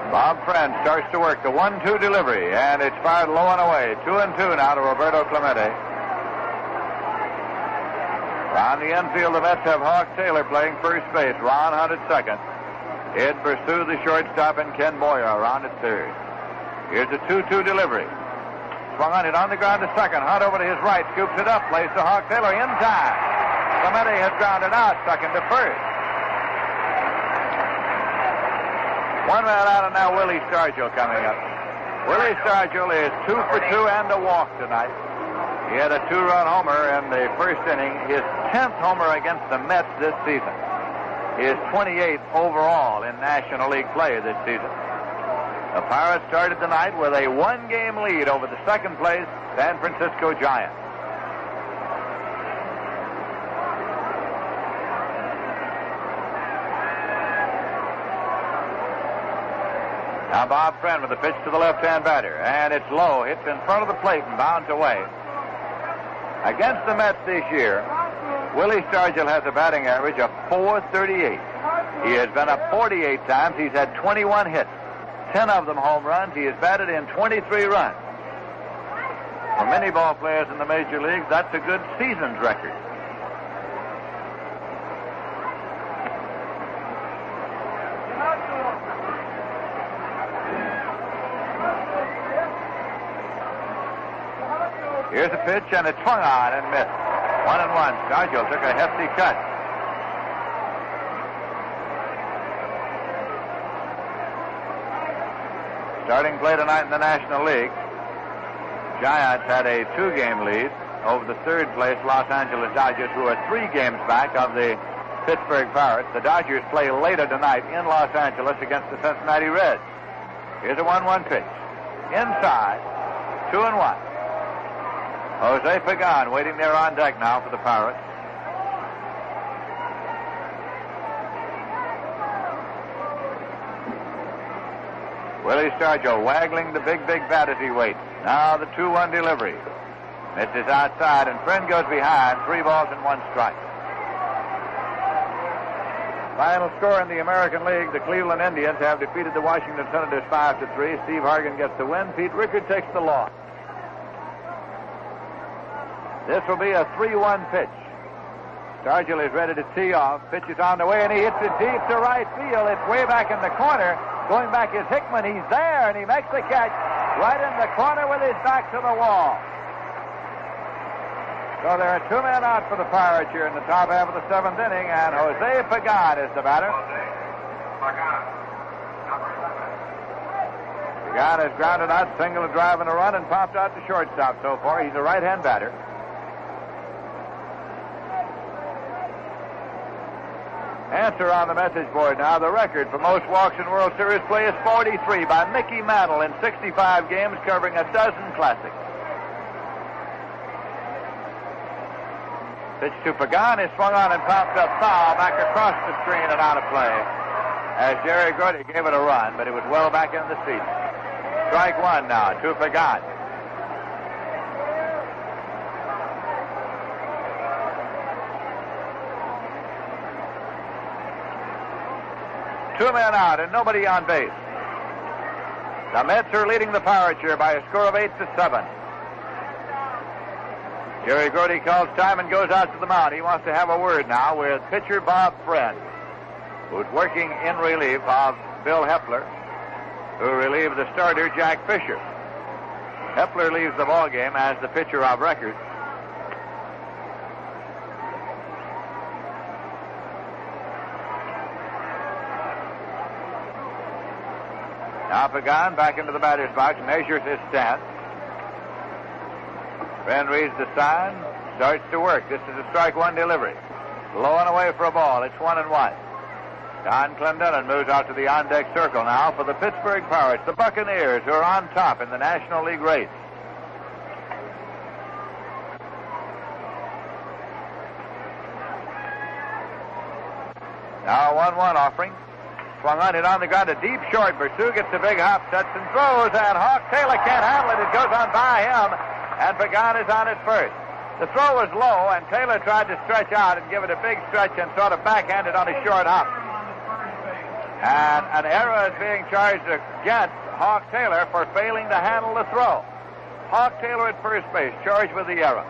Bob Friend starts to work the 1-2 delivery, and it's fired low and away. 2-2 now to Roberto Clemente. On the infield, the Mets have Hawk Taylor playing first base. Ron Hunt at second. Ed Basu, the shortstop, and Ken Boyer around at third. Here's a 2-2 delivery. Swung on it on the ground to second. Hunt over to his right, scoops it up, plays to Hawk Taylor in time. Clemente has grounded out, second to first. One man out, and now Willie Stargell coming up. Willie Stargell is 2 for 2 and a walk tonight. He had a 2-run homer in the first inning, his 10th homer against the Mets this season. His 28th overall in National League play this season. The Pirates started the night with a one-game lead over the second-place San Francisco Giants. Now Bob Friend with the pitch to the left-hand batter, and it's low, hits in front of the plate and bounds away. Against the Mets this year, Willie Stargell has a batting average of .438. He has been up 48 times. He's had 21 hits, 10 of them home runs. He has batted in 23 runs. For many ball players in the major leagues, that's a good season's record. Here's a pitch, and it's swung on and missed. 1-1. Stargell took a hefty cut. Starting play tonight in the National League, Giants had a 2-game lead over the third-place Los Angeles Dodgers, who are 3 games back of the Pittsburgh Pirates. The Dodgers play later tonight in Los Angeles against the Cincinnati Reds. Here's a 1-1 pitch. Inside. 2-1. Jose Pagan waiting there on deck now for the Pirates. Willie Stargell waggling the big bat as he waits. Now the 2-1 delivery. Misses outside, and Friend goes behind. 3 balls and 1 strike. Final score in the American League, the Cleveland Indians have defeated the Washington Senators 5-3. Steve Hargan gets the win. Pete Rickard takes the loss. This will be a 3-1 pitch. Stargell is ready to tee off. Pitch is on the way, and he hits it deep to right field. It's way back in the corner. Going back is Hickman. He's there, and he makes the catch right in the corner with his back to the wall. So there are 2 men out for the Pirates here in the top half of the 7th inning, and Jose Pagan is the batter. Pagan has grounded out, single, a drive, and a run, and popped out to shortstop so far. He's a right-hand batter. Answer on the message board now. The record for most walks in World Series play is 43 by Mickey Mantle in 65 games, covering a dozen classics. Pitch to Pagan is swung on and popped up foul back across the screen and out of play. As Jerry Gordy gave it a run, but it was well back in the seat. Strike 1 now to Pagan. Two men out and nobody on base. The Mets are leading the Pirates here by a score of 8-7. Jerry Gordy calls time and goes out to the mound. He wants to have a word now with pitcher Bob Friend, who's working in relief of Bill Hepler, who relieved the starter Jack Fisher. Hepler leaves the ballgame as the pitcher of record. Now Pagan back into the batter's box, measures his stance. Friend reads the sign, starts to work. This is a strike 1 delivery. Low and away for a ball. It's 1-1. Don Clendenin moves out to the on-deck circle now for the Pittsburgh Pirates, the Buccaneers, who are on top in the National League race. Now 1-1 offering. Swung on it on the ground, a deep short. Basu gets a big hop, sets and throws, and Hawk Taylor can't handle it. It goes on by him, and Pagan is on at first. The throw was low, and Taylor tried to stretch out and give it a big stretch and sort of backhanded on a short hop. And an error is being charged against Hawk Taylor for failing to handle the throw. Hawk Taylor at first base, charged with the error.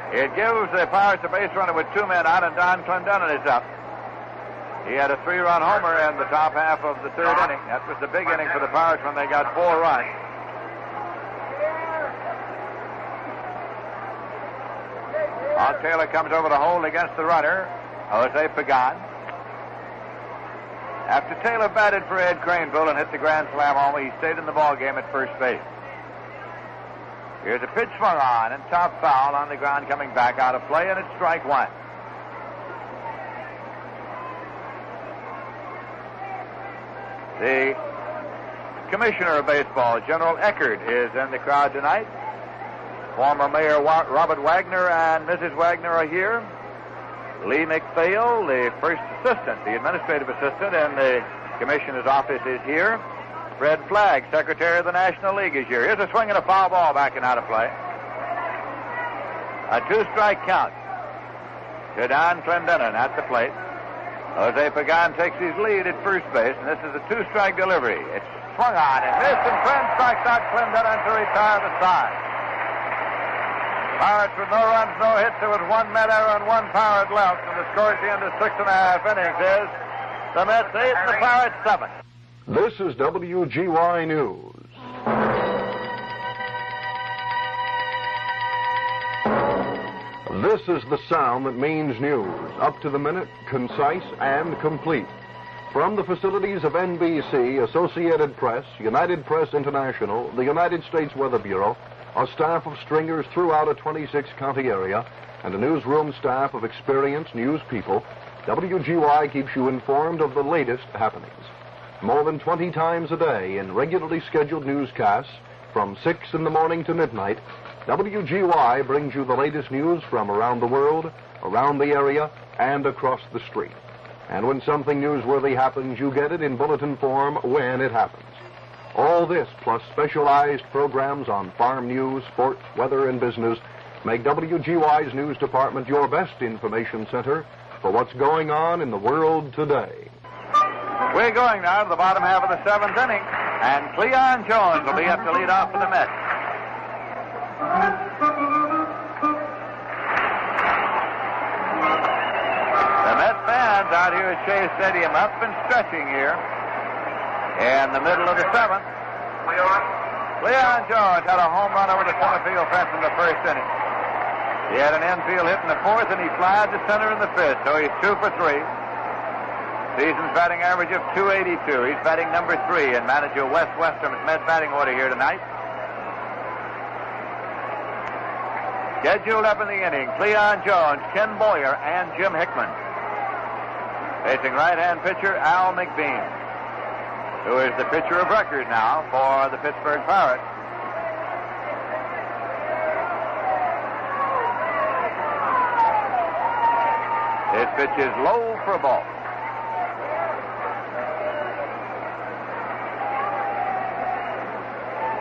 It gives the Pirates a base runner with 2 men out, and Don Clendenin is up. He had a 3-run homer in the top half of the 3rd inning. That was the big inning for the Pirates when they got 4 runs. Hawk Taylor comes over to hold against the runner, Jose Pagan. After Taylor batted for Ed Craneville and hit the grand slam homer, he stayed in the ballgame at first base. Here's a pitch swung on and top foul on the ground coming back out of play, and it's strike 1. The commissioner of baseball, General Eckert, is in the crowd tonight. Former Mayor Robert Wagner and Mrs. Wagner are here. Lee McPhail, the first assistant, the administrative assistant in the commissioner's office, is here. Fred Flagg, Secretary of the National League, is here. Here's a swing and a foul ball back and out of play. A 2-strike count to Don Clendenin at the plate. Jose Pagan takes his lead at first base, and this is a 2-strike delivery. It's swung on and missed, and Friend strikes out Clendenin to retire the side. Pirates with no runs, no hits. There was 1 Met error and 1 Pirate left, and the score at the end of 6.5 innings is the Mets 8 and the Pirates 7. This is WGY News. This is the sound that means news. Up to the minute, concise, and complete. From the facilities of NBC, Associated Press, United Press International, the United States Weather Bureau, a staff of stringers throughout a 26-county area, and a newsroom staff of experienced news people, WGY keeps you informed of the latest happenings. More than 20 times a day in regularly scheduled newscasts from 6 in the morning to midnight, WGY brings you the latest news from around the world, around the area, and across the street. And when something newsworthy happens, you get it in bulletin form when it happens. All this, plus specialized programs on farm news, sports, weather, and business, make WGY's news department your best information center for what's going on in the world today. We're going now to the bottom half of the seventh inning, and Cleon Jones will be up to lead off for the Mets. The Mets fans out here at Shea Stadium up and stretching here in the middle of the seventh. Cleon Jones had a home run over the Centerfield fence in the first inning. He had an infield hit in the fourth, and he flied to center in the fifth, so he's 2 for 3. Season's batting average of .282. He's batting number 3 in manager Wes Westrum's Mets batting order here tonight. Scheduled up in the inning, Cleon Jones, Ken Boyer, and Jim Hickman. Facing right-hand pitcher Al McBean, who is the pitcher of record now for the Pittsburgh Pirates. His pitch is low for a ball.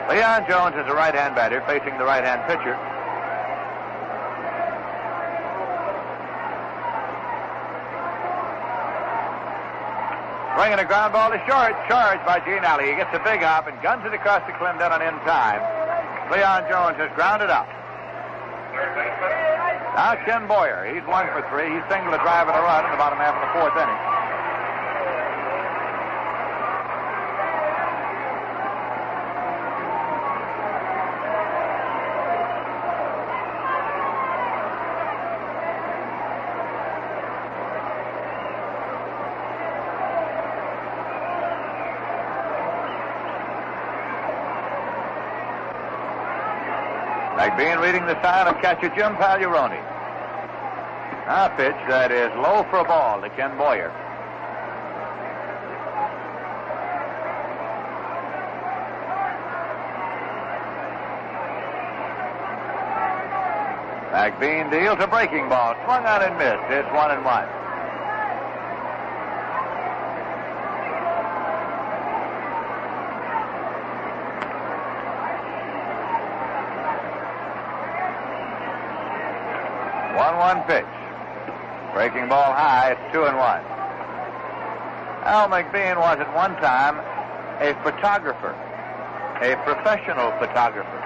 Cleon Jones is a right-hand batter facing the right-hand pitcher. Swinging a ground ball to short, charged by Gene Alley. He gets a big hop and guns it across to Clendenon in time. Cleon Jones has grounded out. Now Ken Boyer, he's 1 for 3. He's singled a drive and a run in the bottom half of the fourth inning. McBean reading the sign of catcher Jim Pagliarone. A pitch that is low for a ball to Ken Boyer. McBean deals a breaking ball. Swung out and missed. It's 1-1. One pitch. Breaking ball high. It's 2-1. Al McBean was at one time a photographer, a professional photographer.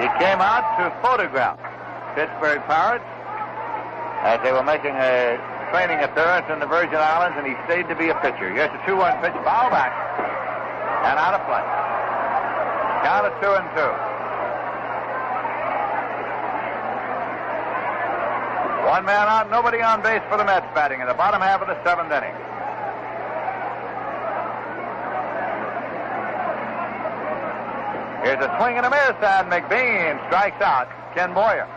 He came out to photograph Pittsburgh Pirates as they were making a training appearance in the Virgin Islands, and he stayed to be a pitcher. Here's a 2-1 pitch, foul back, and out of play. Count of 2-2. One man out, nobody on base for the Mets batting in the bottom half of the seventh inning. Here's a swing and a miss, and McBean strikes out Ken Boyer.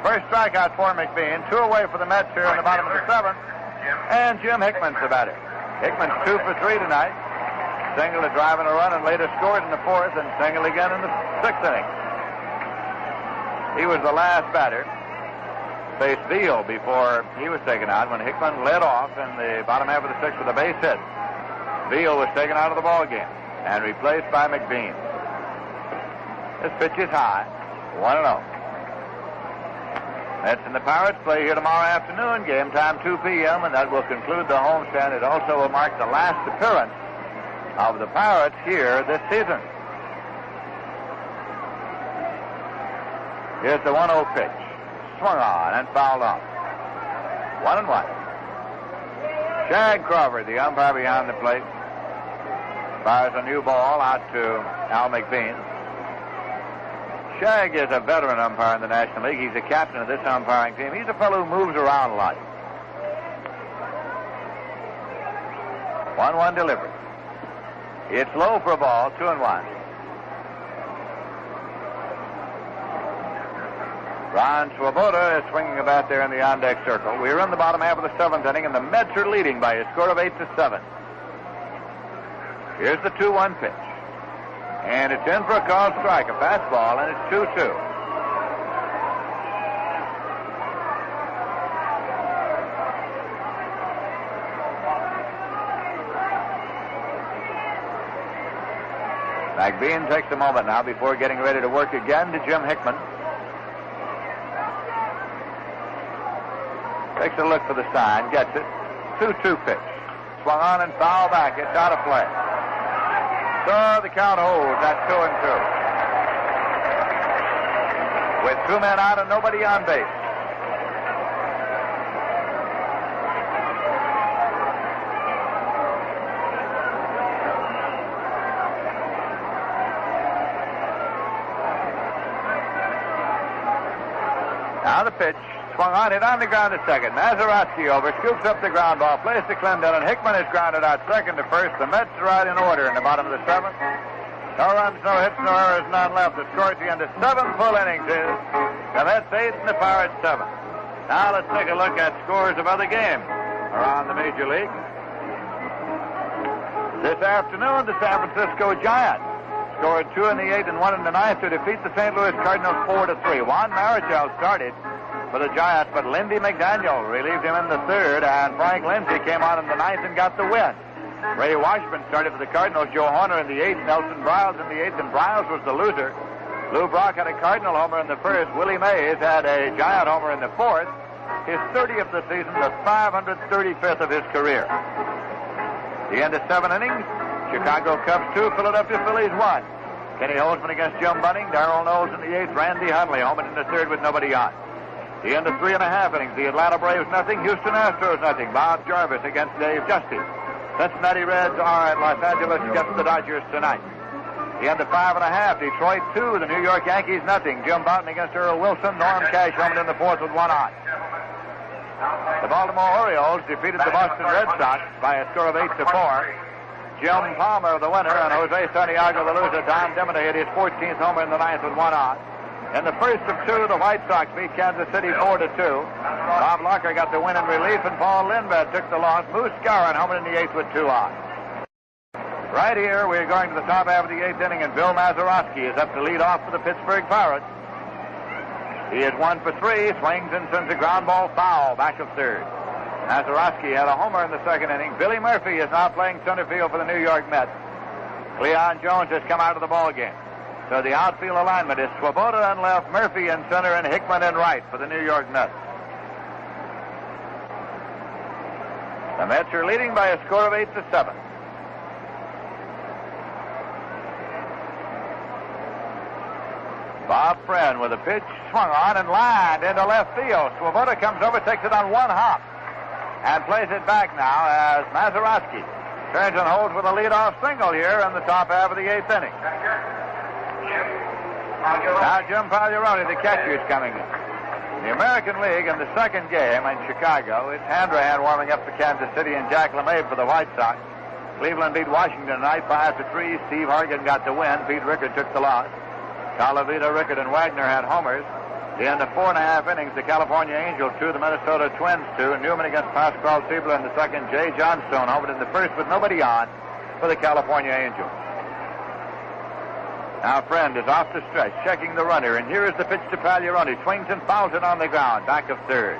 First strikeout for McBean. 2 away for the Mets here in the bottom of the seventh. And Jim Hickman's the batter. Hickman's 2 for 3 tonight. Singled a drive and a run, and later scored in the fourth, and singled again in the sixth inning. He was the last batter. Faced Beal before he was taken out when Hickman led off in the bottom half of the sixth with a base hit. Beal was taken out of the ball game and replaced by McBean. This pitch is high, 1-0. Mets and the Pirates play here tomorrow afternoon, game time 2 p.m., and that will conclude the homestand. It also will mark the last appearance of the Pirates here this season. Here's the 1-0 pitch. Swung on and fouled off. 1-1. Shag Crawford, the umpire behind the plate, fires a new ball out to Al McBean. Shag is a veteran umpire in the National League. He's the captain of this umpiring team. He's a fellow who moves around a lot. 1-1 delivery. It's low for a ball, 2-1. Ron Swoboda is swinging a bat there in the on-deck circle. We're in the bottom half of the seventh inning, and the Mets are leading by a score of 8-7. Here's the 2-1 pitch. And it's in for a called strike, a fastball, and it's 2-2. McBean takes a moment now before getting ready to work again to Jim Hickman. Takes a look for the sign, gets it. 2-2 pitch. Swung on and foul back. It's out of play. So the count holds at 2-2. With 2 men out and nobody on base. Now the pitch. Swung on, hit on the ground at second. Mazeroski over, scoops up the ground ball, plays to Cleon, and Hickman is grounded out second to first. The Mets are out in order in the bottom of the seventh. No runs, no hits, no errors, none left. The score at the end of 7 full innings is the Mets 8 and the Pirates 7. Now let's take a look at scores of other games around the Major League. This afternoon, the San Francisco Giants scored 2 in the 8th and 1 in the 9th to defeat the St. Louis Cardinals 4-3. Juan Marichal started for the Giants, but Lindy McDaniel relieved him in the 3rd, and Frank Lindsay came on in the 9th and got the win. Ray Washburn started for the Cardinals, Joe Horner in the 8th, Nelson Briles in the 8th, and Briles was the loser. Lou Brock had a Cardinal homer in the 1st. Willie Mays had a Giant homer in the 4th. His 30th of the season, the 535th of his career. The end of 7 innings, Chicago Cubs 2, Philadelphia Phillies 1. Kenny Holtzman against Jim Bunning, Darrell Knowles in the 8th, Randy Hundley homered in the 3rd with nobody on. The end of 3.5 innings, the Atlanta Braves nothing, Houston Astros nothing. Bob Jarvis against Dave Justice. Cincinnati Reds are at Los Angeles against the Dodgers tonight. The end of 5.5, Detroit 2, the New York Yankees nothing. Jim Bouton against Earl Wilson, Norm Cash homered in the 4th with 1 on. The Baltimore Orioles defeated the Boston Red Sox by a score of 8-4. Jim Palmer, the winner, and Jose Santiago, the loser. Don Demina hit his 14th homer in the 9th with 1 on. In the 1st of 2, the White Sox beat Kansas City 4-2. Bob Locker got the win in relief, and Paul Lindbergh took the loss. Moose Skowron homered in the 8th with 2 on. Right here, we're going to the top half of the 8th inning, and Bill Mazeroski is up to lead off for the Pittsburgh Pirates. He is 1 for 3, swings and sends a ground ball foul back of 3rd. Mazeroski had a homer in the 2nd inning. Billy Murphy is now playing center field for the New York Mets. Cleon Jones has come out of the ball game. So the outfield alignment is Swoboda in left, Murphy in center, and Hickman in right for the New York Mets. The Mets are leading by a score of 8-7. Bob Friend with a pitch, swung on and lined into left field. Swoboda comes over, takes it on 1 hop, and plays it back now as Mazeroski turns and holds with a leadoff single here in the top half of the 8th inning. Now Jim Pagliarone, the catcher, is coming in. The American League in the 2nd game in Chicago, it's Handrahan warming up for Kansas City and Jack LeMay for the White Sox. Cleveland beat Washington tonight 5-3. Steve Hargan got the win. Pete Rickard took the loss. Calavita, Rickard, and Wagner had homers. The end of 4.5 innings, the California Angels 2, the Minnesota Twins 2. Newman against Pascal Siebler in the 2nd. Jay Johnstone homered in the 1st with nobody on for the California Angels. Now Friend is off the stretch, checking the runner, and here is the pitch to Pagliarone. Swings and fouls it on the ground, back of 3rd.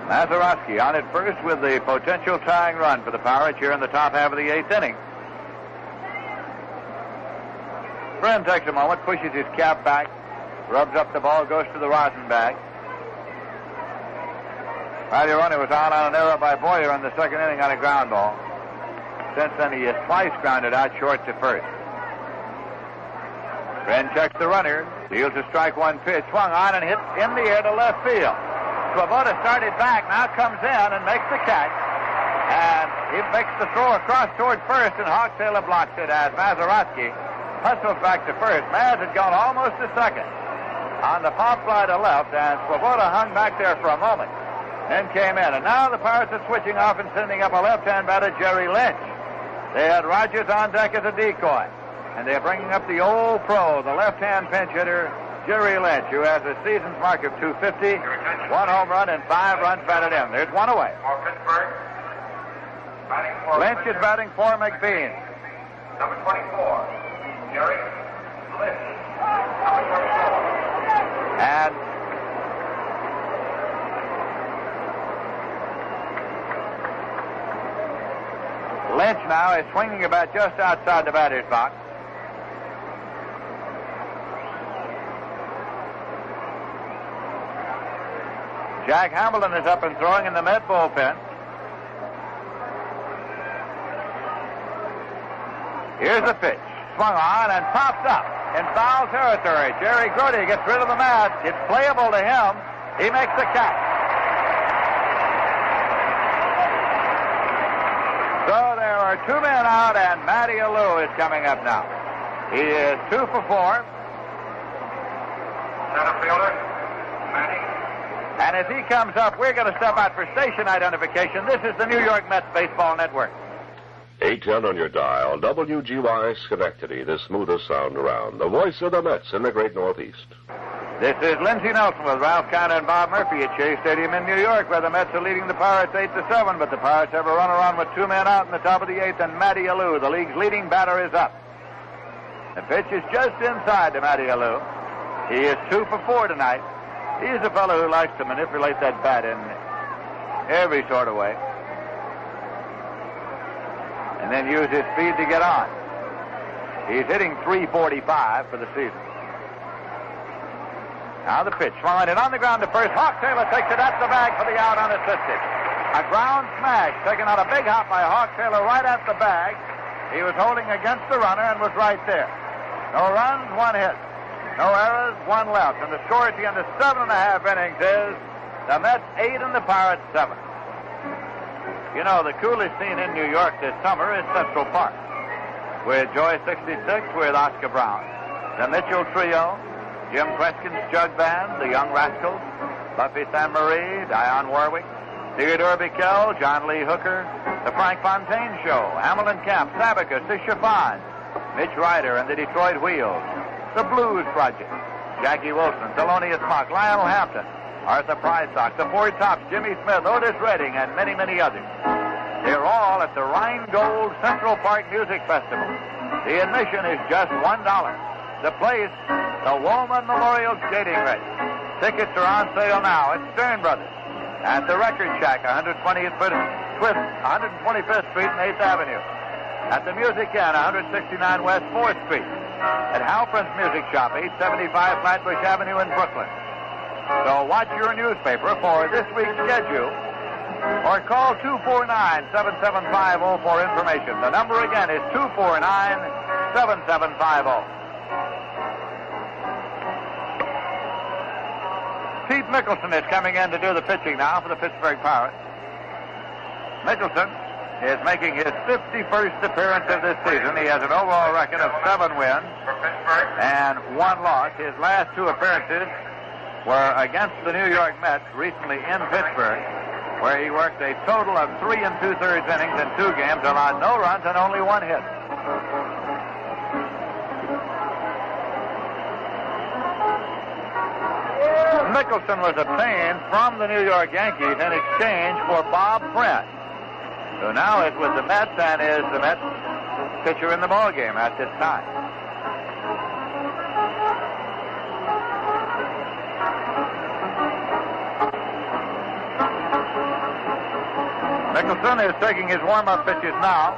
Mazeroski on at first with the potential tying run for the Pirates here in the top half of the 8th inning. Friend takes a moment, pushes his cap back, rubs up the ball, goes to the rosin bag. Pagliarone was out on an error by Boyer in the 2nd inning on a ground ball. Since then, he has twice grounded out short to 1st. Friend checks the runner, deals a strike 1 pitch, swung on and hit in the air to left field. Swoboda started back, now comes in and makes the catch. And he makes the throw across toward 1st, and Hawk Taylor blocks it as Mazeroski hustles back to 1st. Maz had gone almost to 2nd on the pop fly to left, and Swoboda hung back there for a moment. Then came in, and now the Pirates are switching off and sending up a left-hand batter, Jerry Lynch. They had Rogers on deck as a decoy, and they're bringing up the old pro, the left-hand pinch hitter, Jerry Lynch, who has a season's mark of 250, 1 home run, and 5 runs batted in. There's 1 away. Lynch is batting for McBean. Number 24, Jerry Lynch. Number 24. And Lynch now is swinging about just outside the batter's box. Jack Hamilton is up and throwing in the Met bullpen. Here's the pitch. Swung on and popped up in foul territory. Jerry Grody gets rid of the mat. It's playable to him. He makes the catch. So there are two men out, and Matty Alou is coming up now. He is 2 for 4. Center fielder, Matty. And as he comes up, we're going to step out for station identification. This is the New York Mets Baseball Network. 810 on your dial, WGY Schenectady, the smoothest sound around. The voice of the Mets in the great Northeast. This is Lindsey Nelson with Ralph Conner and Bob Murphy at Shea Stadium in New York, where the Mets are leading the Pirates 8-7, but the Pirates have a run around with 2 men out in the top of the 8th, and Matty Alou, the league's leading batter, is up. The pitch is just inside to Matty Alou. He is 2 for 4 tonight. He's a fellow who likes to manipulate that bat in every sort of way, and then use his speed to get on. He's hitting .345 for the season. Now the pitch, swung it on the ground to first. Hawk Taylor takes it at the bag for the out unassisted. A ground smash, taken out a big hop by Hawk Taylor right at the bag. He was holding against the runner and was right there. No runs, 1 hit. No errors, 1 left. And the score at the end of 7.5 innings is the Mets 8 and the Pirates 7. You know, the coolest scene in New York this summer is Central Park, with Joy 66 with Oscar Brown, the Mitchell Trio, Jim Kreskin's Jug Band, the Young Rascals, Buffy Sainte Marie, Dionne Warwick, Theodore Bikel, John Lee Hooker, the Frank Fontaine Show, Hamilton Camp, Sabicus, the Chiffons, Mitch Ryder and the Detroit Wheels, the Blues Project, Jackie Wilson, Thelonious Monk, Lionel Hampton, Arthur Prysock, the Four Tops, Jimmy Smith, Otis Redding, and many, many others. They're all at the Rheingold Central Park Music Festival. The admission is just $1. The place, the Woolman Memorial Skating Rink. Tickets are on sale now at Stern Brothers, at the Record Shack, 125th Street and 8th Avenue, at the Music Inn, 169 West 4th Street, at Halprin's Music Shop, 875 Flatbush Avenue in Brooklyn. So watch your newspaper for this week's schedule, or call 249-7750 for information. The number again is 249-7750. Pete Mickelson is coming in to do the pitching now for the Pittsburgh Pirates. Mickelson is making his 51st appearance of this season. He has an overall record of 7 wins and 1 loss. His last 2 appearances were against the New York Mets recently in Pittsburgh, where he worked a total of 3 2/3 innings in 2 games, allowed no runs and only 1 hit. Mickelson was obtained from the New York Yankees in exchange for Bob Brent, who now is with the Mets and is the Mets pitcher in the ballgame at this time. Mickelson is taking his warm-up pitches now.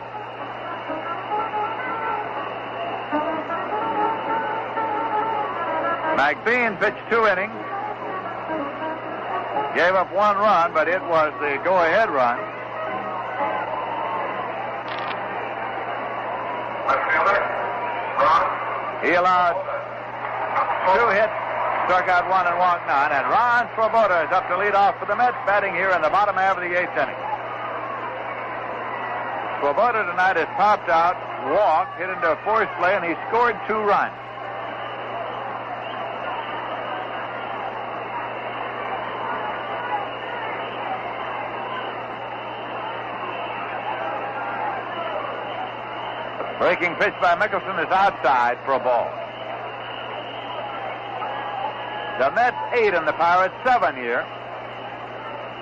McBean pitched 2 innings. Gave up 1 run, but it was the go-ahead run. He allowed 2 hits, struck out 1 and walked none, and Ron Swoboda is up to lead off for the Mets, batting here in the bottom half of the 8th inning. Swoboda tonight has popped out, walked, hit into a forced play, and he scored 2 runs. Breaking pitch by Mickelson is outside for a ball. The Mets 8 and the Pirates 7 here.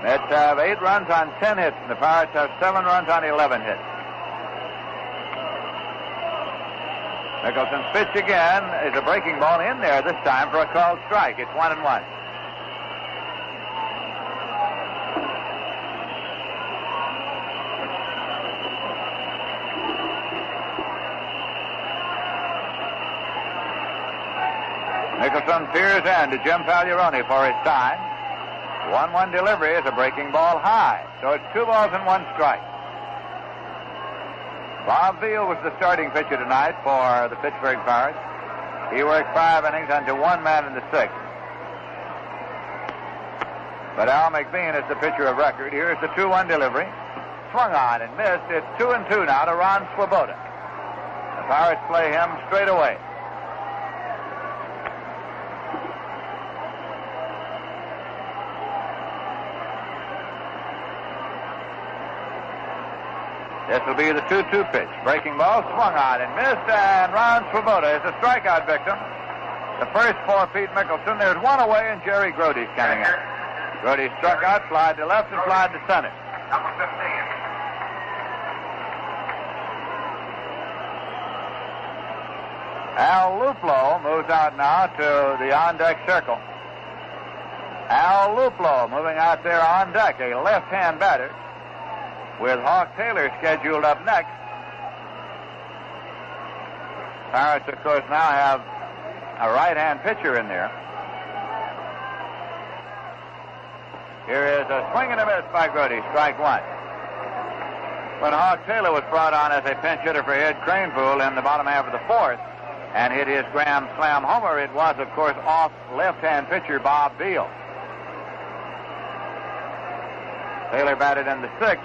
Mets have 8 runs on 10 hits, and the Pirates have 7 runs on 11 hits. Mickelson's pitch again is a breaking ball in there this time for a called strike. It's 1-1. Nicholson peers in to Jim Pagliarone for his time. 1-1 delivery is a breaking ball high. So it's 2 balls and 1 strike. Bob Beal was the starting pitcher tonight for the Pittsburgh Pirates. He worked 5 innings under 1 man in the 6th. But Al McBean is the pitcher of record. Here's the 2-1 delivery. Swung on and missed. It's 2-2 now to Ron Swoboda. The Pirates play him straight away. This will be the 2-2 pitch. Breaking ball, swung on and missed, and Ron Swoboda is a strikeout victim. The first for Pete Mickelson. There's 1 away, and Jerry Grody's coming up. Grody struck out, flied to left, and flied to center. Number 15. Al Luplo moves out now to the on-deck circle. Al Luplo moving out there on deck, a left-hand batter, with Hawk Taylor scheduled up next. Pirates, of course, now have a right-hand pitcher in there. Here is a swing and a miss by Grody, strike 1. When Hawk Taylor was brought on as a pinch hitter for Ed Cranepool in the bottom half of the 4th and hit his grand slam homer, it was, of course, off left-hand pitcher Bob Beal. Taylor batted in the 6th.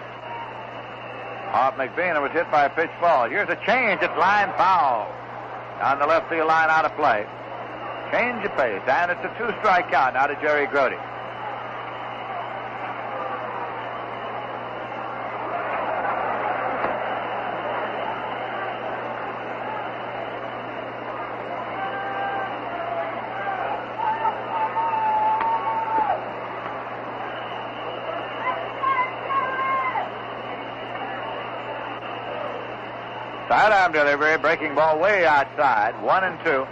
Off McBean, was hit by a pitch ball. Here's a change. It's line foul. On the left field line, out of play. Change of pace, and it's a 2-strike count now to Jerry Grody. Sidearm delivery, breaking ball way outside, 1-2.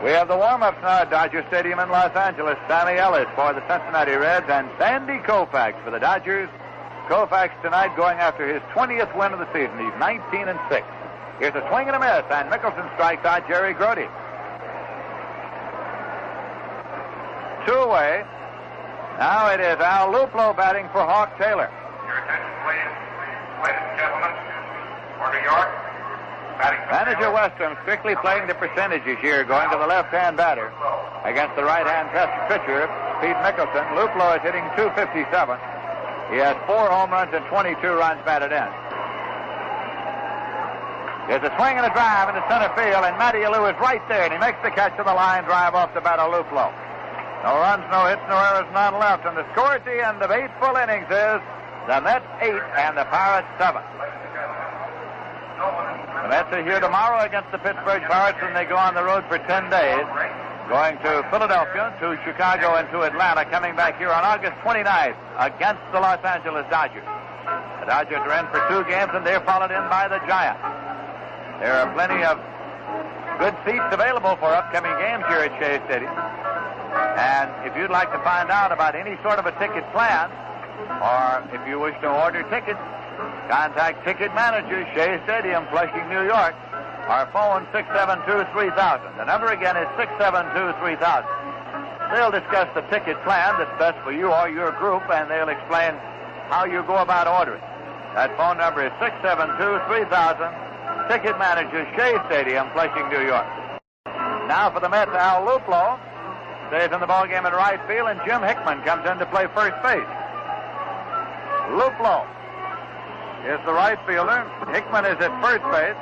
We have the warm-ups now at Dodger Stadium in Los Angeles. Sammy Ellis for the Cincinnati Reds and Sandy Koufax for the Dodgers. Koufax tonight going after his 20th win of the season. He's 19-6. Here's a swing and a miss, and Mickelson strikes out Jerry Grody. 2 away. Now it is Al Luplo batting for Hawk Taylor. Your attention, please. Ladies and gentlemen, for New York, batting Manager Western strictly playing the percentages here, going to the left-hand batter against the right-hand pitcher, Pete Mickelson. Luplo is hitting .257. He has 4 home runs and 22 runs batted in. There's a swing and a drive into center field, and Matty Alou is right there, and he makes the catch of the line drive off the bat of Luplo. No runs, no hits, no errors, none left. And the score at the end of 8 full innings is the Mets 8 and the Pirates 7. The Mets are here tomorrow against the Pittsburgh Pirates, and they go on the road for 10 days, going to Philadelphia, to Chicago, and to Atlanta, coming back here on August 29th against the Los Angeles Dodgers. The Dodgers are in for 2 games, and they're followed in by the Giants. There are plenty of good seats available for upcoming games here at Shea Stadium. And if you'd like to find out about any sort of a ticket plan, or if you wish to order tickets, contact Ticket Manager, Shea Stadium, Flushing, New York. Our phone, 672-3000. The number again is 672-3000. They'll discuss the ticket plan that's best for you or your group, and they'll explain how you go about ordering. That phone number is 672-3000. Ticket Manager, Shea Stadium, Flushing, New York. Now for the Mets, Al Luplo stays in the ballgame in right field, and Jim Hickman comes in to play first base. Luplo is the right fielder. Hickman is at first base.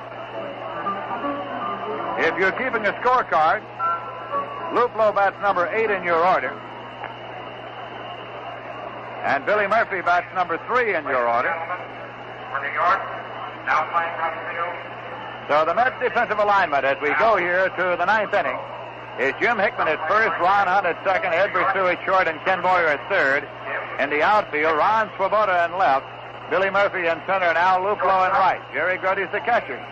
If you're keeping a scorecard, Luplo bats number 8 in your order. And Billy Murphy bats number 3 in your order. for New York, now playing right field. So the Mets defensive alignment as we go here to the 9th inning is Jim Hickman at first, Ron Hunt at second, Ed Basu at short, and Ken Boyer at third. In the outfield, Ron Swoboda in left, Billy Murphy in center, and Al Luplo in right. Jerry Grody's the catcher.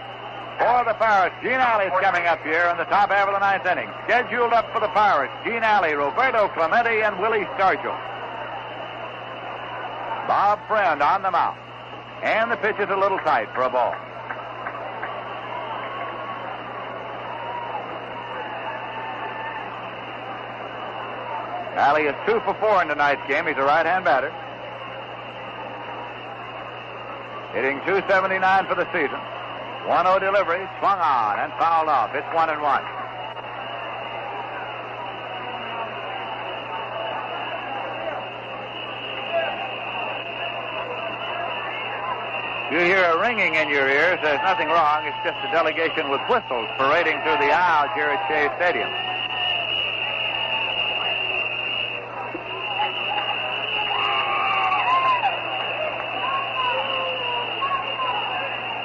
For the Pirates, Gene Alley's coming up here in the top half of the 9th inning. Scheduled up for the Pirates, Gene Alley, Roberto Clemente, and Willie Stargell. Bob Friend on the mound. And the pitch is a little tight for a ball. Alley is 2 for 4 in tonight's game. He's a right-hand batter. Hitting .279 for the season. 1-0 delivery, swung on and fouled off. It's 1-1. You hear a ringing in your ears. There's nothing wrong. It's just a delegation with whistles parading through the aisles here at Shea Stadium.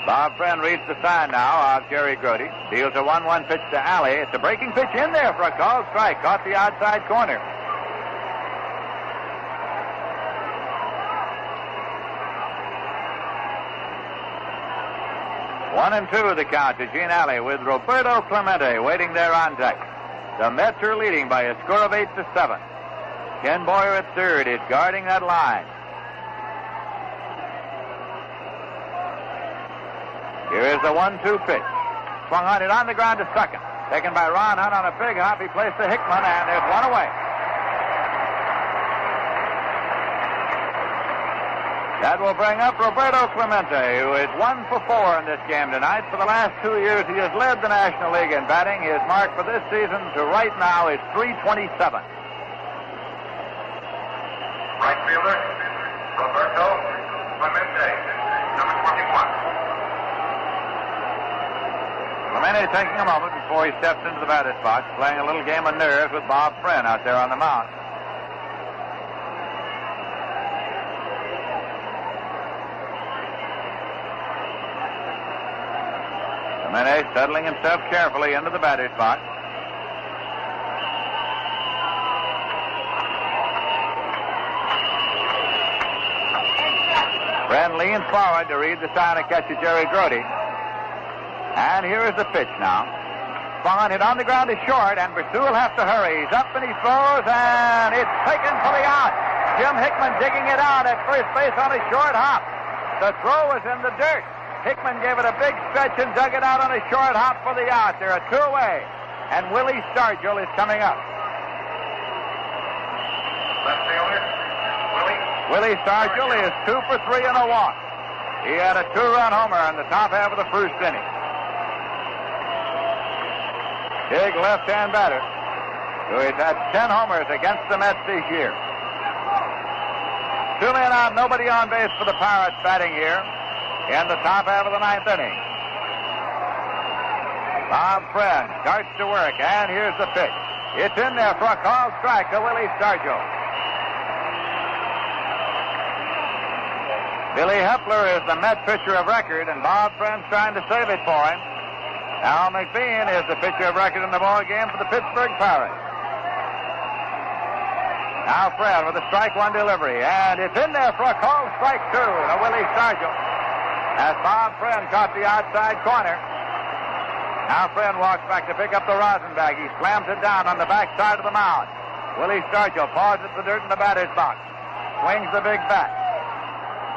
Bob Friend reads the sign now of Jerry Grody. Deals a 1-1 pitch to Alley. It's a breaking pitch in there for a called strike. Caught the outside corner. One and 2 the count to Gene Alley with Roberto Clemente waiting there on deck. The Mets are leading by a score of 8-7. Ken Boyer at third is guarding that line. Here is the 1-2 pitch. Swung on it on the ground to second. Taken by Ron Hunt on a big hop. He plays to Hickman, and there's one away. That will bring up Roberto Clemente, who is 1 for 4 in this game tonight. For the last 2 years, he has led the National League in batting. His mark for this season to right now is .327. Right fielder, Roberto Clemente, number 21. Clemente taking a moment before he steps into the batter's box, playing a little game of nerves with Bob Friend out there on the mound. Clemente settling himself carefully into the batter's box. Friend leans forward to read the sign of catch of Jerry Grody. And here is the pitch now. Swung on, hit on the ground is short, and Basu will have to hurry. He's up and he throws, and it's taken for the out. Jim Hickman digging it out at first base on a short hop. The throw was in the dirt. Hickman gave it a big stretch and dug it out on a short hop for the out. There are 2 away, and Willie Stargell is coming up. Left fielder, Willie Stargell is 2 for 3 and a walk. He had a 2-run homer in the top half of the first inning. Big left-hand batter, who has had 10 homers against the Mets this year. 2 men out, nobody on base for the Pirates batting here in the top half of the 9th inning. Bob Friend starts to work, and here's the pitch. It's in there for a called strike to Willie Stargell. Billy Hepler is the Met pitcher of record, and Bob Friend's trying to save it for him. Al McBean is the pitcher of record in the ball game for the Pittsburgh Pirates. Now Friend with a strike 1 delivery, and it's in there for a called strike 2 to Willie Stargell. As Bob Friend caught the outside corner. Now Friend walks back to pick up the rosin bag. He slams it down on the back side of the mound. Willie Stargell paws at the dirt in the batter's box. Swings the big bat.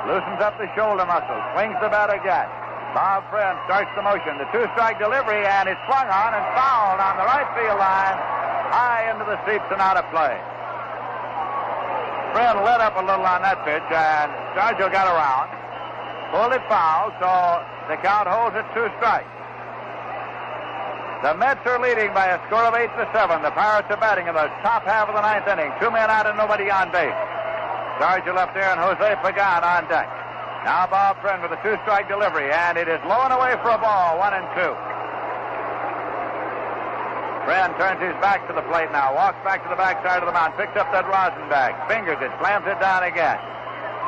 Loosens up the shoulder muscles. Swings the bat again. Bob Friend starts the motion. The 2-strike delivery, and it's swung on and fouled on the right field line, high into the seats and out of play. Friend let up a little on that pitch, and Stargell got around, pulled it foul, so the count holds at 2 strikes. The Mets are leading by a score of 8-7. The Pirates are batting in the top half of the 9th inning. 2 men out and nobody on base. Stargell up there and Jose Pagan on deck. Now Bob Friend with a 2-strike delivery, and it is low and away for a ball, 1 and 2. Friend turns his back to the plate now, walks back to the backside of the mound, picks up that rosin bag, fingers it, slams it down again.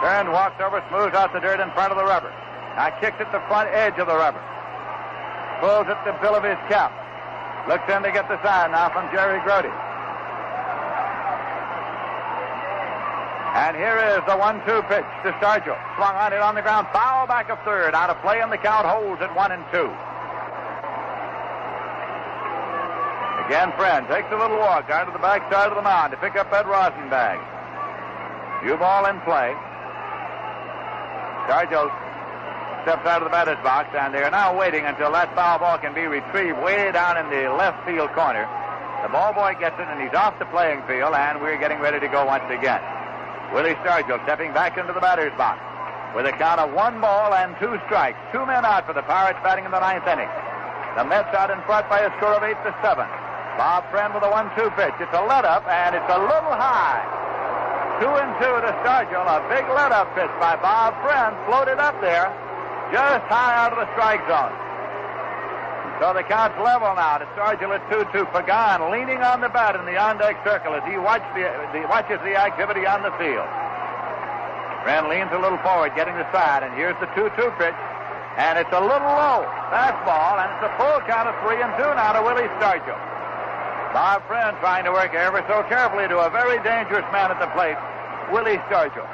Turns, walks over, smooths out the dirt in front of the rubber. Now kicks at the front edge of the rubber. Pulls at the bill of his cap. Looks in to get the sign now from Jerry Grody. And here is the 1-2 pitch to Stargell. Swung on it on the ground, foul back of third. Out of play, and the count holds at 1 and 2. Again, Friend takes a little walk down to the backside of the mound to pick up that rosin bag. New ball in play. Stargell steps out of the batter's box, and they are now waiting until that foul ball can be retrieved way down in the left field corner. The ball boy gets it, and he's off the playing field, and we're getting ready to go once again. Willie Stargell stepping back into the batter's box with a count of 1 ball and 2 strikes. 2 men out for the Pirates batting in the 9th inning. The Mets out in front by a score of 8-7. Bob Friend with a 1-2 pitch. It's a let-up, and it's a little high. 2-2 to Stargell. A big let-up pitch by Bob Friend. Floated up there, just high out of the strike zone. So the count's level now to Stargell at 2-2. Pagan leaning on the bat in the on-deck circle as he watches the activity on the field. Friend leans a little forward, getting the side, and here's the 2-2 pitch. And it's a little low. Fastball, and it's a full count of 3-2 now to Willie Stargell. Bob Friend trying to work ever so carefully to a very dangerous man at the plate, Willie Stargell.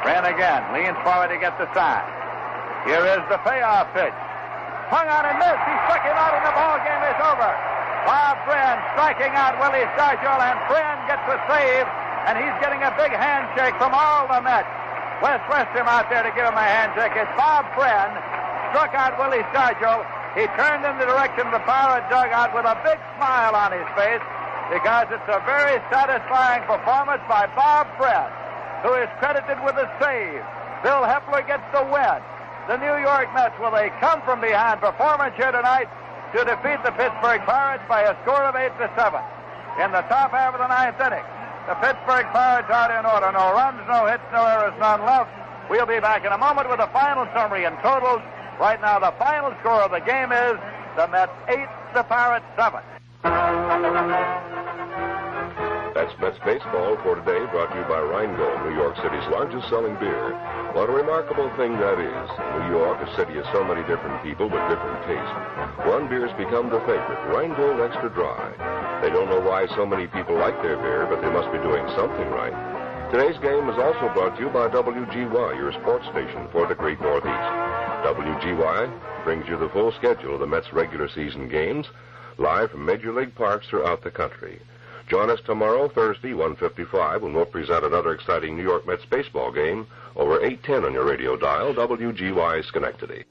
Friend again leans forward to get the side. Here is the payoff pitch. Hung on and missed. He struck him out, and the ball game is over. Bob Friend striking out Willie Stargell, and Friend gets a save, and he's getting a big handshake from all the Mets. Wes Westrom out there to give him a handshake. It's Bob Friend struck out Willie Stargell. He turned in the direction of the Pirate dugout with a big smile on his face because it's a very satisfying performance by Bob Friend, who is credited with a save. Bill Hepler gets the win. The New York Mets with a come-from-behind performance here tonight to defeat the Pittsburgh Pirates by a score of 8-7. In the top half of the 9th inning, the Pittsburgh Pirates out in order. No runs, no hits, no errors, none left. We'll be back in a moment with a final summary and totals. Right now, the final score of the game is the Mets 8, the Pirates 7. That's Mets baseball for today, brought to you by Rheingold, New York City's largest selling beer. What a remarkable thing that is. New York, a city of so many different people with different tastes. One beer's become the favorite, Rheingold Extra Dry. They don't know why so many people like their beer, but they must be doing something right. Today's game is also brought to you by WGY, your sports station for the Great Northeast. WGY brings you the full schedule of the Mets regular season games, live from Major League parks throughout the country. Join us tomorrow, Thursday, 1:55, when we'll present another exciting New York Mets baseball game over 810 on your radio dial, WGY Schenectady.